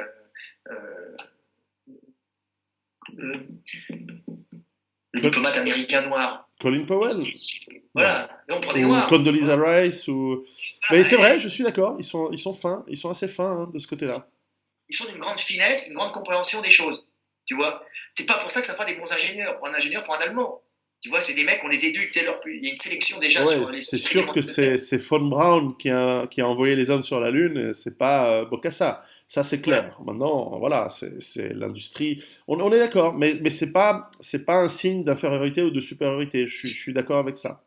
le diplomate américain noir. Colin Powell. Voilà, et on prend des Ou noirs. Condoleezza Rice. Voilà, Mais c'est vrai, je suis d'accord, ils sont fins, ils sont assez fins hein, de ce côté-là. Ils sont d'une grande finesse, une grande compréhension des choses. Tu vois, c'est pas pour ça que ça fera des bons ingénieurs. Pour un ingénieur, pour un Allemand. Tu vois, c'est des mecs, on les éduque dès leur plus. Il y a une sélection déjà Ouais, sur les. c'est sûr que c'est Von Braun qui a envoyé les hommes sur la Lune, c'est pas Bokassa. Ça, c'est clair. Voilà. Maintenant, voilà, c'est l'industrie. On est d'accord, mais c'est pas un signe d'infériorité ou de supériorité. Je suis d'accord avec ça.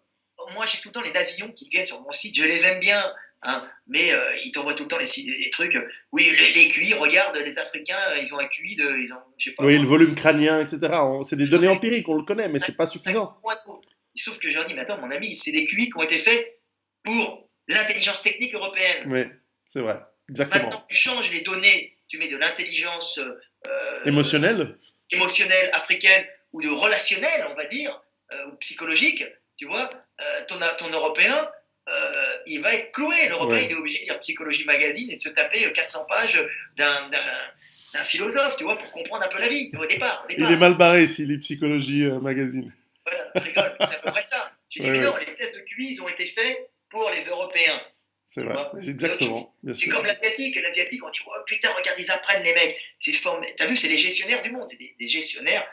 Moi, j'ai tout le temps les nasillons qui viennent sur mon site, je les aime bien. Hein, mais ils t'envoient tout le temps les trucs. Oui, les QI, regarde, les Africains, ils ont un QI de. Ils ont, je sais pas Oui, le moi. volume crânien, etc. C'est des données empiriques, on le connaît, mais c'est pas suffisant. Sauf que je leur dis, mais attends, mon ami, c'est des QI qui ont été faits pour l'intelligence technique européenne. Oui, c'est vrai, Maintenant, exactement. tu changes les données, tu mets de l'intelligence Émotionnel? émotionnelle africaine ou de relationnelle, on va dire, ou psychologique, tu vois, ton Européen, il va être cloué. L'Européen, Ouais. il est obligé de lire Psychologie Magazine et de se taper 400 pages d'un philosophe, tu vois, pour comprendre un peu la vie, tu vois, au départ. Il est mal barré s'il lit Psychologie Magazine. Voilà, je rigole, c'est à peu près ça. J'ai dit, Ouais, mais ouais, non, les tests de QI, ils ont été faits pour les Européens. c'est Tu vrai. vois, c'est autre chose. Exactement, bien C'est sûr. comme l'asiatique. L'asiatique, on dit, oh putain, regarde, ils apprennent les mecs. T'as vu, c'est les gestionnaires du monde. C'est des gestionnaires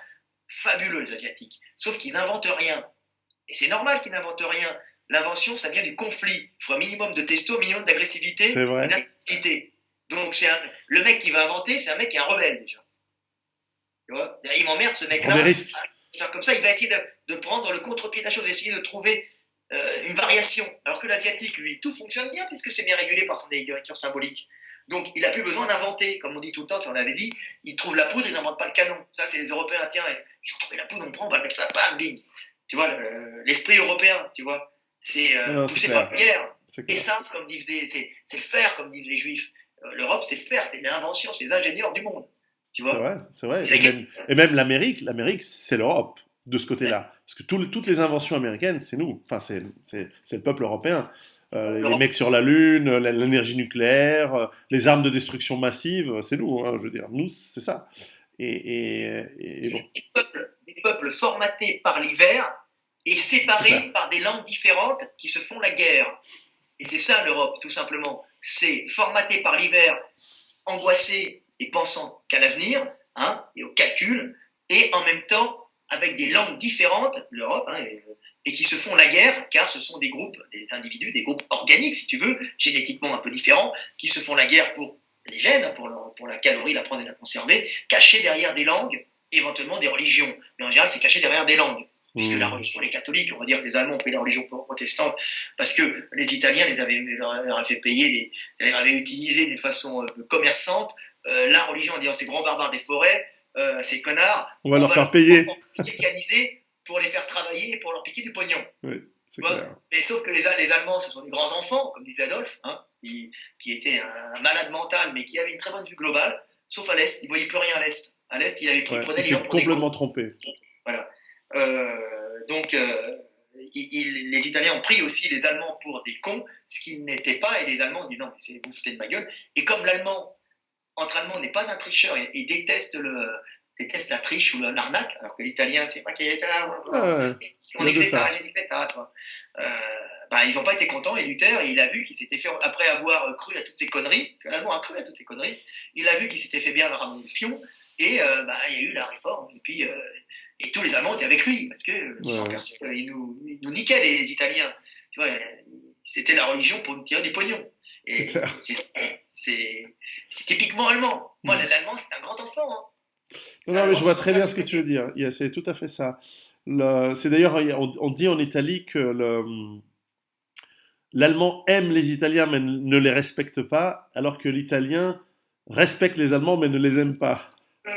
fabuleux, les asiatiques. Sauf qu'ils n'inventent rien. Et c'est normal qu'ils n'inventent rien. L'invention, ça vient du conflit. Il faut un minimum de testo, un minimum C'est d'agressivité et vrai. d'instabilité. Donc, le mec qui va inventer, c'est un mec qui est un rebelle, déjà. Tu vois, il m'emmerde, ce Premier mec-là. risque. Faire comme ça, il va essayer de prendre le contre-pied de la chose, essayer de trouver une variation. Alors que l'asiatique, lui, tout fonctionne bien puisque c'est bien régulé par son écriture symbolique. Donc, il n'a plus besoin d'inventer. Comme on dit tout le temps, si on avait dit, il trouve la poudre, il n'invente pas le canon. Ça, c'est les Européens. Tiens, ils ont trouvé la poudre, on prend, on va le mettre là, bam, bing. Tu vois, l'esprit européen, tu vois, c'est Non, non, c'est pousser par clair. la guerre. C'est Et clair. ça, comme disaient, c'est le faire, comme disent les Juifs. L'Europe, c'est le faire, c'est l'invention, c'est les ingénieurs du monde. Tu C'est vois, vrai, c'est vrai. c'est la guerre. Et même l'Amérique, c'est l'Europe de ce côté-là. Parce que toutes les inventions américaines, c'est nous. Enfin, c'est le peuple européen. Les L'Europe, mecs sur la Lune, l'énergie nucléaire, les armes de destruction massive, c'est nous. Hein, je veux dire, nous, c'est ça. Et c'est bon, des peuples formatés par l'hiver et c'est clair. séparés par des langues différentes qui se font la guerre. Et c'est ça l'Europe, tout simplement. C'est formaté par l'hiver, angoissé et pensant qu'à l'avenir, hein, et au calcul, et en même temps avec des langues différentes, l'Europe, hein, et qui se font la guerre, car ce sont des groupes, des individus, des groupes organiques, si tu veux, génétiquement un peu différents, qui se font la guerre pour les gènes, hein, pour la calorie, la prendre et la conserver, cachés derrière des langues, éventuellement des religions. Mais en général, c'est caché derrière des langues. Puisque la religion, les catholiques, on va dire que les Allemands ont pris la religion protestante parce que les Italiens leur avaient fait payer, les avaient utilisé d'une façon commerçante la religion en disant ces grands barbares des forêts, ces connards, On va on leur va faire payer. christianiser pour les faire travailler et pour leur piquer du pognon. Oui, c'est Tu vois. clair. Mais sauf que les Allemands, ce sont des grands enfants, comme disait Adolphe, hein, qui était un malade mental, mais qui avait une très bonne vue globale, sauf à l'Est. Il ne voyait plus rien à l'Est. À l'Est, il Ouais, prenait il les gens s'est pour des cons. complètement trompé. Voilà. Donc, les Italiens ont pris aussi les Allemands pour des cons, ce qu'ils n'étaient pas, et les Allemands ont dit non, mais vous foutez de ma gueule. Et comme l'Allemand, entre Allemands, n'est pas un tricheur et déteste la triche ou l'arnaque, alors que l'Italien, c'est pas qu'il était là, Ah, on il y a est de clétard, ça. il est clétard, toi. Ils n'ont pas été contents, et Luther, il a vu qu'il s'était fait, après avoir cru à toutes ces conneries, parce que l'Allemand a cru à toutes ces conneries, il a vu qu'il s'était fait bien ramener le fion, Et il y a eu la réforme. Et puis, et tous les Allemands étaient avec lui, parce qu'ils sont Ouais, persuadés, ils nous niquaient, les Italiens. Tu vois, c'était la religion pour nous tirer du pognon. c'est Et clair. c'est typiquement allemand. Moi, Mm. l'allemand, c'est un grand enfant. Hein. Non, C'est non, un mais je grand vois enfant très bien ce que tu veux passionné. dire. C'est tout à fait ça. C'est d'ailleurs, on dit en Italie que l'Allemand aime les Italiens mais ne les respecte pas, alors que l'Italien respecte les Allemands mais ne les aime pas. Euh,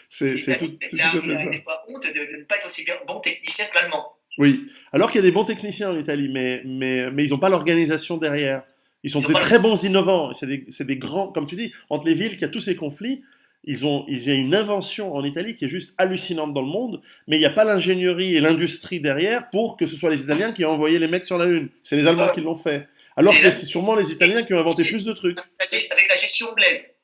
C'est L'Italie, c'est tout à fait il a des ça. fois honte de ne pas être aussi bon technicien que l'allemand. Oui. Alors qu'il y a des bons techniciens en Italie, mais ils n'ont pas l'organisation derrière. Ils sont Ils n'ont des pas très le. bons innovants. C'est des grands, comme tu dis, entre les villes qui a tous ces conflits, il y a une invention en Italie qui est juste hallucinante dans le monde, mais il n'y a pas l'ingénierie et l'industrie derrière pour que ce soit les Italiens qui ont envoyé les mecs sur la Lune. C'est les Allemands qui l'ont fait. Alors que c'est sûrement les Italiens qui ont inventé plus de trucs. Avec la gestion anglaise.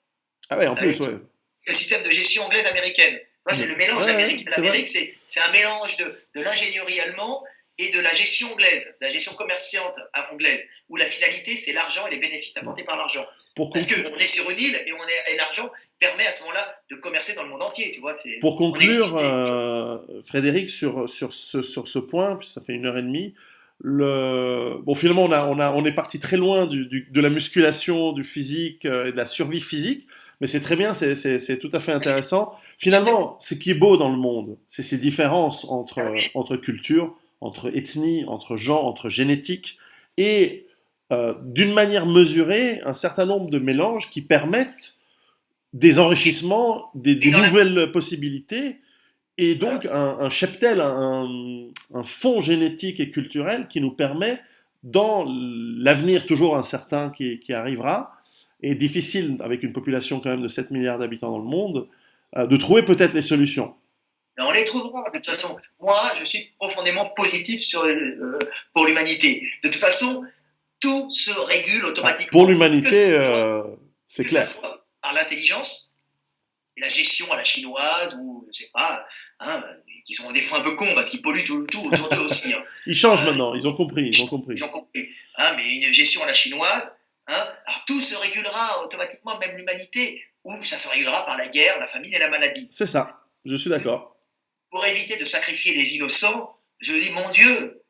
Ah ouais, en plus, Avec ouais. le système de gestion anglaise américaine. C'est Mm. le mélange Ouais, ouais, d'Amérique. c'est vrai. L'Amérique, c'est un mélange de l'ingénierie allemande et de la gestion anglaise, de la gestion commerciante anglaise, où la finalité, c'est l'argent et les bénéfices Ouais. apportés par l'argent. Pour, Parce conclu- qu'on est sur une île et l'argent permet à ce moment-là de commercer dans le monde entier. Tu vois, pour on est conclure, limité. Frédéric, sur ce point, puis ça fait 1 heure et demie, bon, finalement, on est parti très loin de la musculation, du physique et de la survie physique, mais c'est très bien, c'est tout à fait intéressant. Tu sais, Finalement, ce qui est beau dans le monde, c'est ces différences oui, entre cultures, entre ethnies, entre gens, entre génétiques, et d'une manière mesurée, un certain nombre de mélanges qui permettent des enrichissements, et des dans la. nouvelles possibilités, et donc Voilà. un cheptel, un fond génétique et culturel qui nous permet, dans l'avenir toujours incertain qui arrivera, et difficile avec une population quand même de 7 milliards d'habitants dans le monde, de trouver peut-être les solutions. Ben, on les trouvera. De toute façon, moi, je suis profondément positif pour l'humanité. De toute façon, tout se régule Ah, pour automatiquement, l'humanité, c'est que ça clair. soit par l'intelligence, et la gestion à la chinoise, ou je sais pas, hein, qui sont des fois un peu cons parce qu'ils polluent tout autour d'eux aussi. Hein. Ils changent Euh, maintenant, ils ont compris, ils ont compris. Ils ont compris. Hein, mais une gestion à la chinoise, hein, alors tout se régulera automatiquement, même l'humanité, ou ça se régulera par la guerre, la famine et la maladie. C'est ça, je suis d'accord. Pour éviter de sacrifier les innocents, je dis mon Dieu,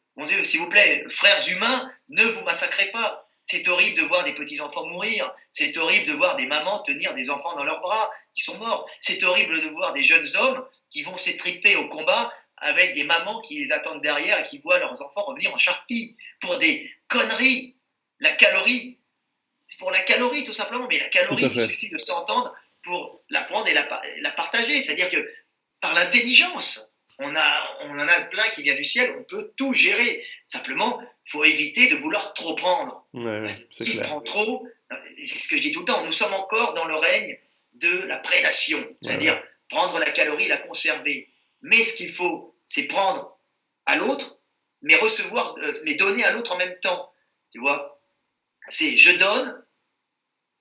s'il vous plaît, frères humains, ne vous massacrez pas. C'est horrible de voir des petits-enfants mourir. C'est horrible de voir des mamans tenir des enfants dans leurs bras qui sont morts. C'est horrible de voir des jeunes hommes qui vont s'étriper au combat avec des mamans qui les attendent derrière et qui voient leurs enfants revenir en charpie pour des conneries. La calorie, c'est pour la calorie tout simplement, mais la Tout à calorie, il fait. suffit de s'entendre pour la prendre et la partager. C'est-à-dire que par l'intelligence. On en a plein qui vient du ciel, on peut tout gérer. Simplement, il faut éviter de vouloir trop prendre. Ouais, ouais, Parce que c'est s'il clair. prend trop, c'est ce que je dis tout le temps, nous sommes encore dans le règne de la prédation, Ouais, ouais. c'est-à-dire prendre la calorie, la conserver. Mais ce qu'il faut, c'est prendre à l'autre, mais recevoir, mais donner à l'autre en même temps. Tu vois, c'est je donne,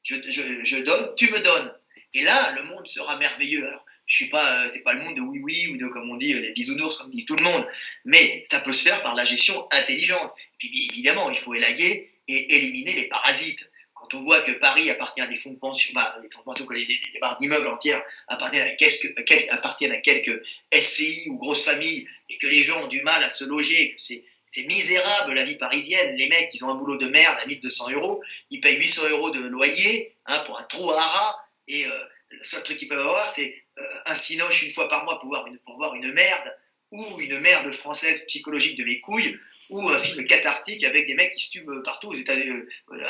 je donne, tu me donnes. Et là, le monde sera merveilleux. Alors, je suis pas, c'est pas le monde de oui oui ou de comme on dit les bisounours comme disent tout le monde, mais ça peut se faire par la gestion intelligente. Et puis évidemment, il faut élaguer et éliminer les parasites. Quand on voit que Paris appartient à des fonds de pension, des fonds de pension, que des barres d'immeubles entières appartiennent à quelques SCI ou grosses familles, et que les gens ont du mal à se loger, que c'est misérable la vie parisienne. Les mecs, ils ont un boulot de merde à 1 200 euros, ils payent 800 € de loyer hein, pour un trou à rats, et le seul truc qu'ils peuvent avoir, c'est un cinoche une fois par mois pour voir une merde, ou une merde française psychologique de mes couilles, ou un film cathartique avec des mecs qui se tuent partout aux États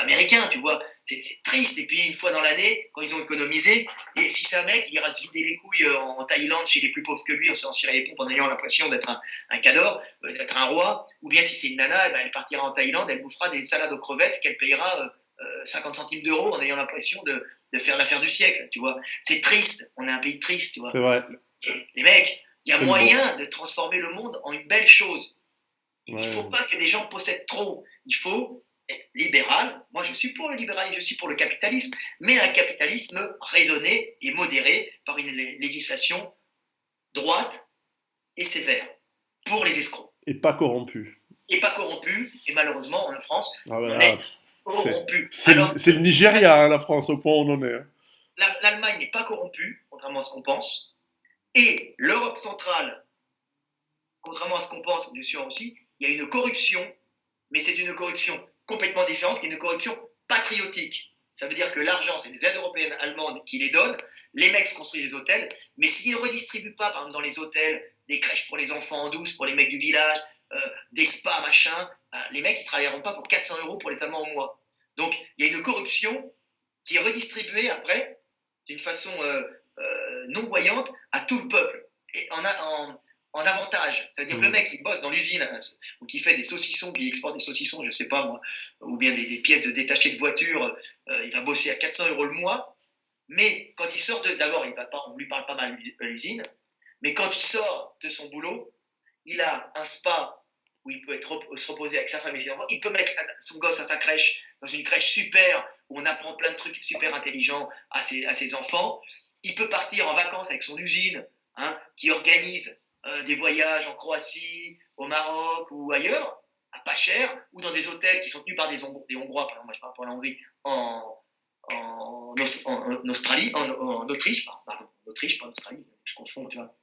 américains, tu vois. C'est triste. Et puis une fois dans l'année, quand ils ont économisé, et si c'est un mec, il ira se vider les couilles en Thaïlande chez les plus pauvres que lui, en se cirer les pompes en ayant l'impression d'être un cador, d'être un roi, ou bien si c'est une nana, eh ben, elle partira en Thaïlande, elle bouffera des salades aux crevettes qu'elle payera 50 centimes d'euros en ayant l'impression de faire l'affaire du siècle, tu vois. C'est triste, on est un pays triste, tu vois. C'est vrai, Les mecs, il y a c'est le mot. moyen de transformer le monde en une belle chose. Il ne faut Ouais. pas que des gens possèdent trop. Il faut être libéral. Moi, je suis pour le libéralisme, je suis pour le capitalisme, mais un capitalisme raisonné et modéré par une législation droite et sévère pour les escrocs. Et pas corrompu. Et pas corrompu, et malheureusement, en France, Ah, on voilà. est corrompu. C'est Alors le Nigeria, hein, la France, au point où on en est. Hein. l'Allemagne n'est pas corrompue, contrairement à ce qu'on pense, et l'Europe centrale, contrairement à ce qu'on pense, je suis aussi, il y a une corruption, mais c'est une corruption complètement différente, qui est une corruption patriotique. Ça veut dire que l'argent, c'est des aides européennes allemandes qui les donnent, les mecs se construisent des hôtels, mais s'ils ne redistribuent pas, par exemple, dans les hôtels, des crèches pour les enfants en douce, pour les mecs du village, des spas, machin, les mecs, ils ne travailleront pas pour 400 € pour les Allemands au mois. Donc, il y a une corruption qui est redistribuée après, d'une façon non-voyante, à tout le peuple. Et en avantage. C'est-à-dire que le mec qui bosse dans l'usine, ou qui fait des saucissons, qui exporte des saucissons, je sais pas moi, ou bien des pièces détachées de voitures, il va bosser à 400 € le mois, mais quand il sort d'abord, on lui parle pas mal à l'usine, mais quand il sort de son boulot, il a un spa où il peut se reposer avec sa famille et ses enfants, il peut mettre son gosse à sa crèche, dans une crèche super, où on apprend plein de trucs super intelligents à ses enfants, il peut partir en vacances avec son usine, qui organise des voyages en Croatie, au Maroc ou ailleurs, à pas cher, ou dans des hôtels qui sont tenus par des Hongrois, par exemple, moi je parle pour la Hongrie, en Australie, en Autriche, pardon, en Autriche, pas en Australie, je confonds, tu vois.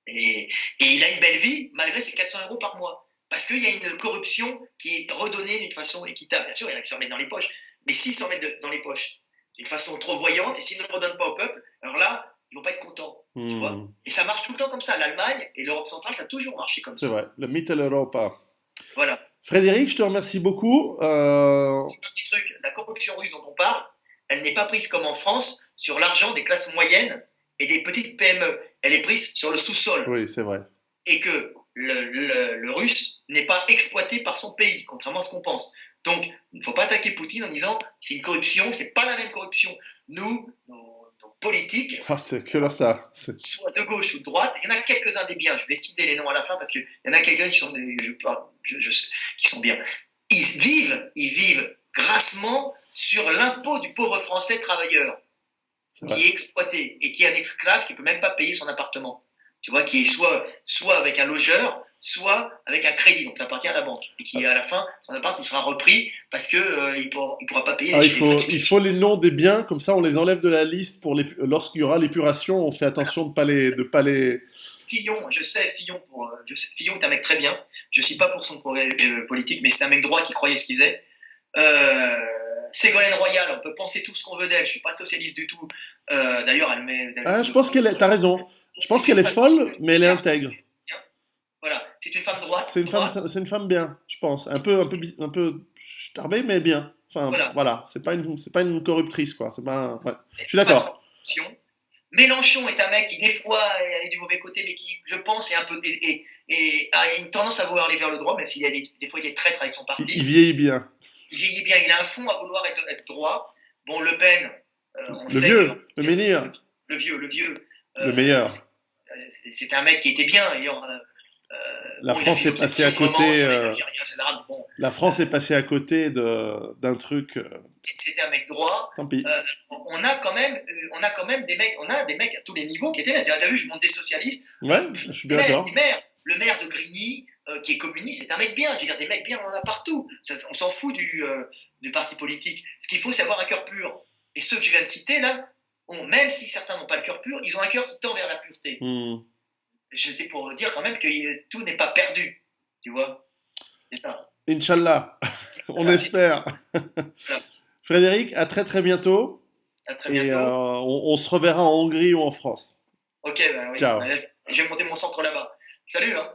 Et il a une belle vie malgré ses 400 € par mois. Parce qu'il y a une corruption qui est redonnée d'une façon équitable. Bien sûr, il y en a qui s'en mettent dans les poches, mais s'ils s'en mettent dans les poches d'une façon trop voyante, et s'ils ne le redonnent pas au peuple, alors là, ils vont pas être contents. Tu vois, et ça marche tout le temps comme ça. L'Allemagne et l'Europe centrale, ça a toujours marché comme ça. C'est vrai, le Mitteleuropa. Voilà. Frédéric, je te remercie beaucoup. C'est un petit truc. La corruption russe dont on parle, elle n'est pas prise comme en France sur l'argent des classes moyennes et des petites PME. Elle est prise sur le sous-sol. Oui, c'est vrai. Et que le russe n'est pas exploité par son pays, contrairement à ce qu'on pense. Donc, il ne faut pas attaquer Poutine en disant c'est une corruption, c'est pas la même corruption. Nous, nos politiques, c'est que là ça. Soit de gauche ou de droite, il y en a quelques-uns des biens, je vais citer les noms à la fin parce qu'il y en a quelques-uns qui sont, qui sont bien. Ils vivent grassement sur l'impôt du pauvre français travailleur qui est exploité et qui est un esclave qui ne peut même pas payer son appartement. Tu vois, qui est soit avec un logeur, soit avec un crédit, donc ça appartient à la banque, et qui à la fin, son appart sera repris parce qu'il ne pourra pas payer les frais. Il faut les noms des biens, comme ça on les enlève de la liste lorsqu'il y aura l'épuration, on fait attention de ne pas les... Fillon, Fillon est un mec très bien, je ne suis pas pour son projet politique, mais c'est un mec droit qui croyait ce qu'il faisait. Ségolène Royal, on peut penser tout ce qu'on veut d'elle, je ne suis pas socialiste du tout. D'ailleurs, elle met... je pense t'as raison. Je pense qu'elle est folle, mais elle est intègre. Voilà, c'est une femme droite. C'est une femme bien, je pense. Un peu starbée, mais bien. Enfin, voilà. C'est pas une corruptrice, quoi. Je suis d'accord. Mélenchon est un mec qui, des fois, est du mauvais côté, mais qui, je pense, est un peu. Et a une tendance à vouloir aller vers le droit, même s'il y a des fois, il est traître avec son parti. Il vieillit bien. Il a un fond à vouloir être droit. Bon, Le Pen. Le vieux, le menhir. Le vieux. Le meilleur. C'est un mec qui était bien. La France est passée à côté. La France est passée à côté d'un truc. C'était un mec droit. Tant pis. On a quand même des mecs. On a des mecs à tous les niveaux qui étaient bien. T'as vu, je monte des socialistes. Ouais, je suis bien d'accord. Le maire de Grigny, qui est communiste, c'est un mec bien. Je veux dire, des mecs bien, on en a partout. On s'en fout du parti politique. Ce qu'il faut, c'est avoir un cœur pur. Et ceux que je viens de citer là, même si certains n'ont pas le cœur pur, ils ont un cœur qui tend vers la pureté. Je sais pour dire quand même que tout n'est pas perdu, tu vois. C'est ça. Inch'Allah, on espère. Voilà. Frédéric, à très très bientôt. À très bientôt. Et on se reverra en Hongrie ou en France. Ok, oui. Ciao. Je vais monter mon centre là-bas. Salut, hein.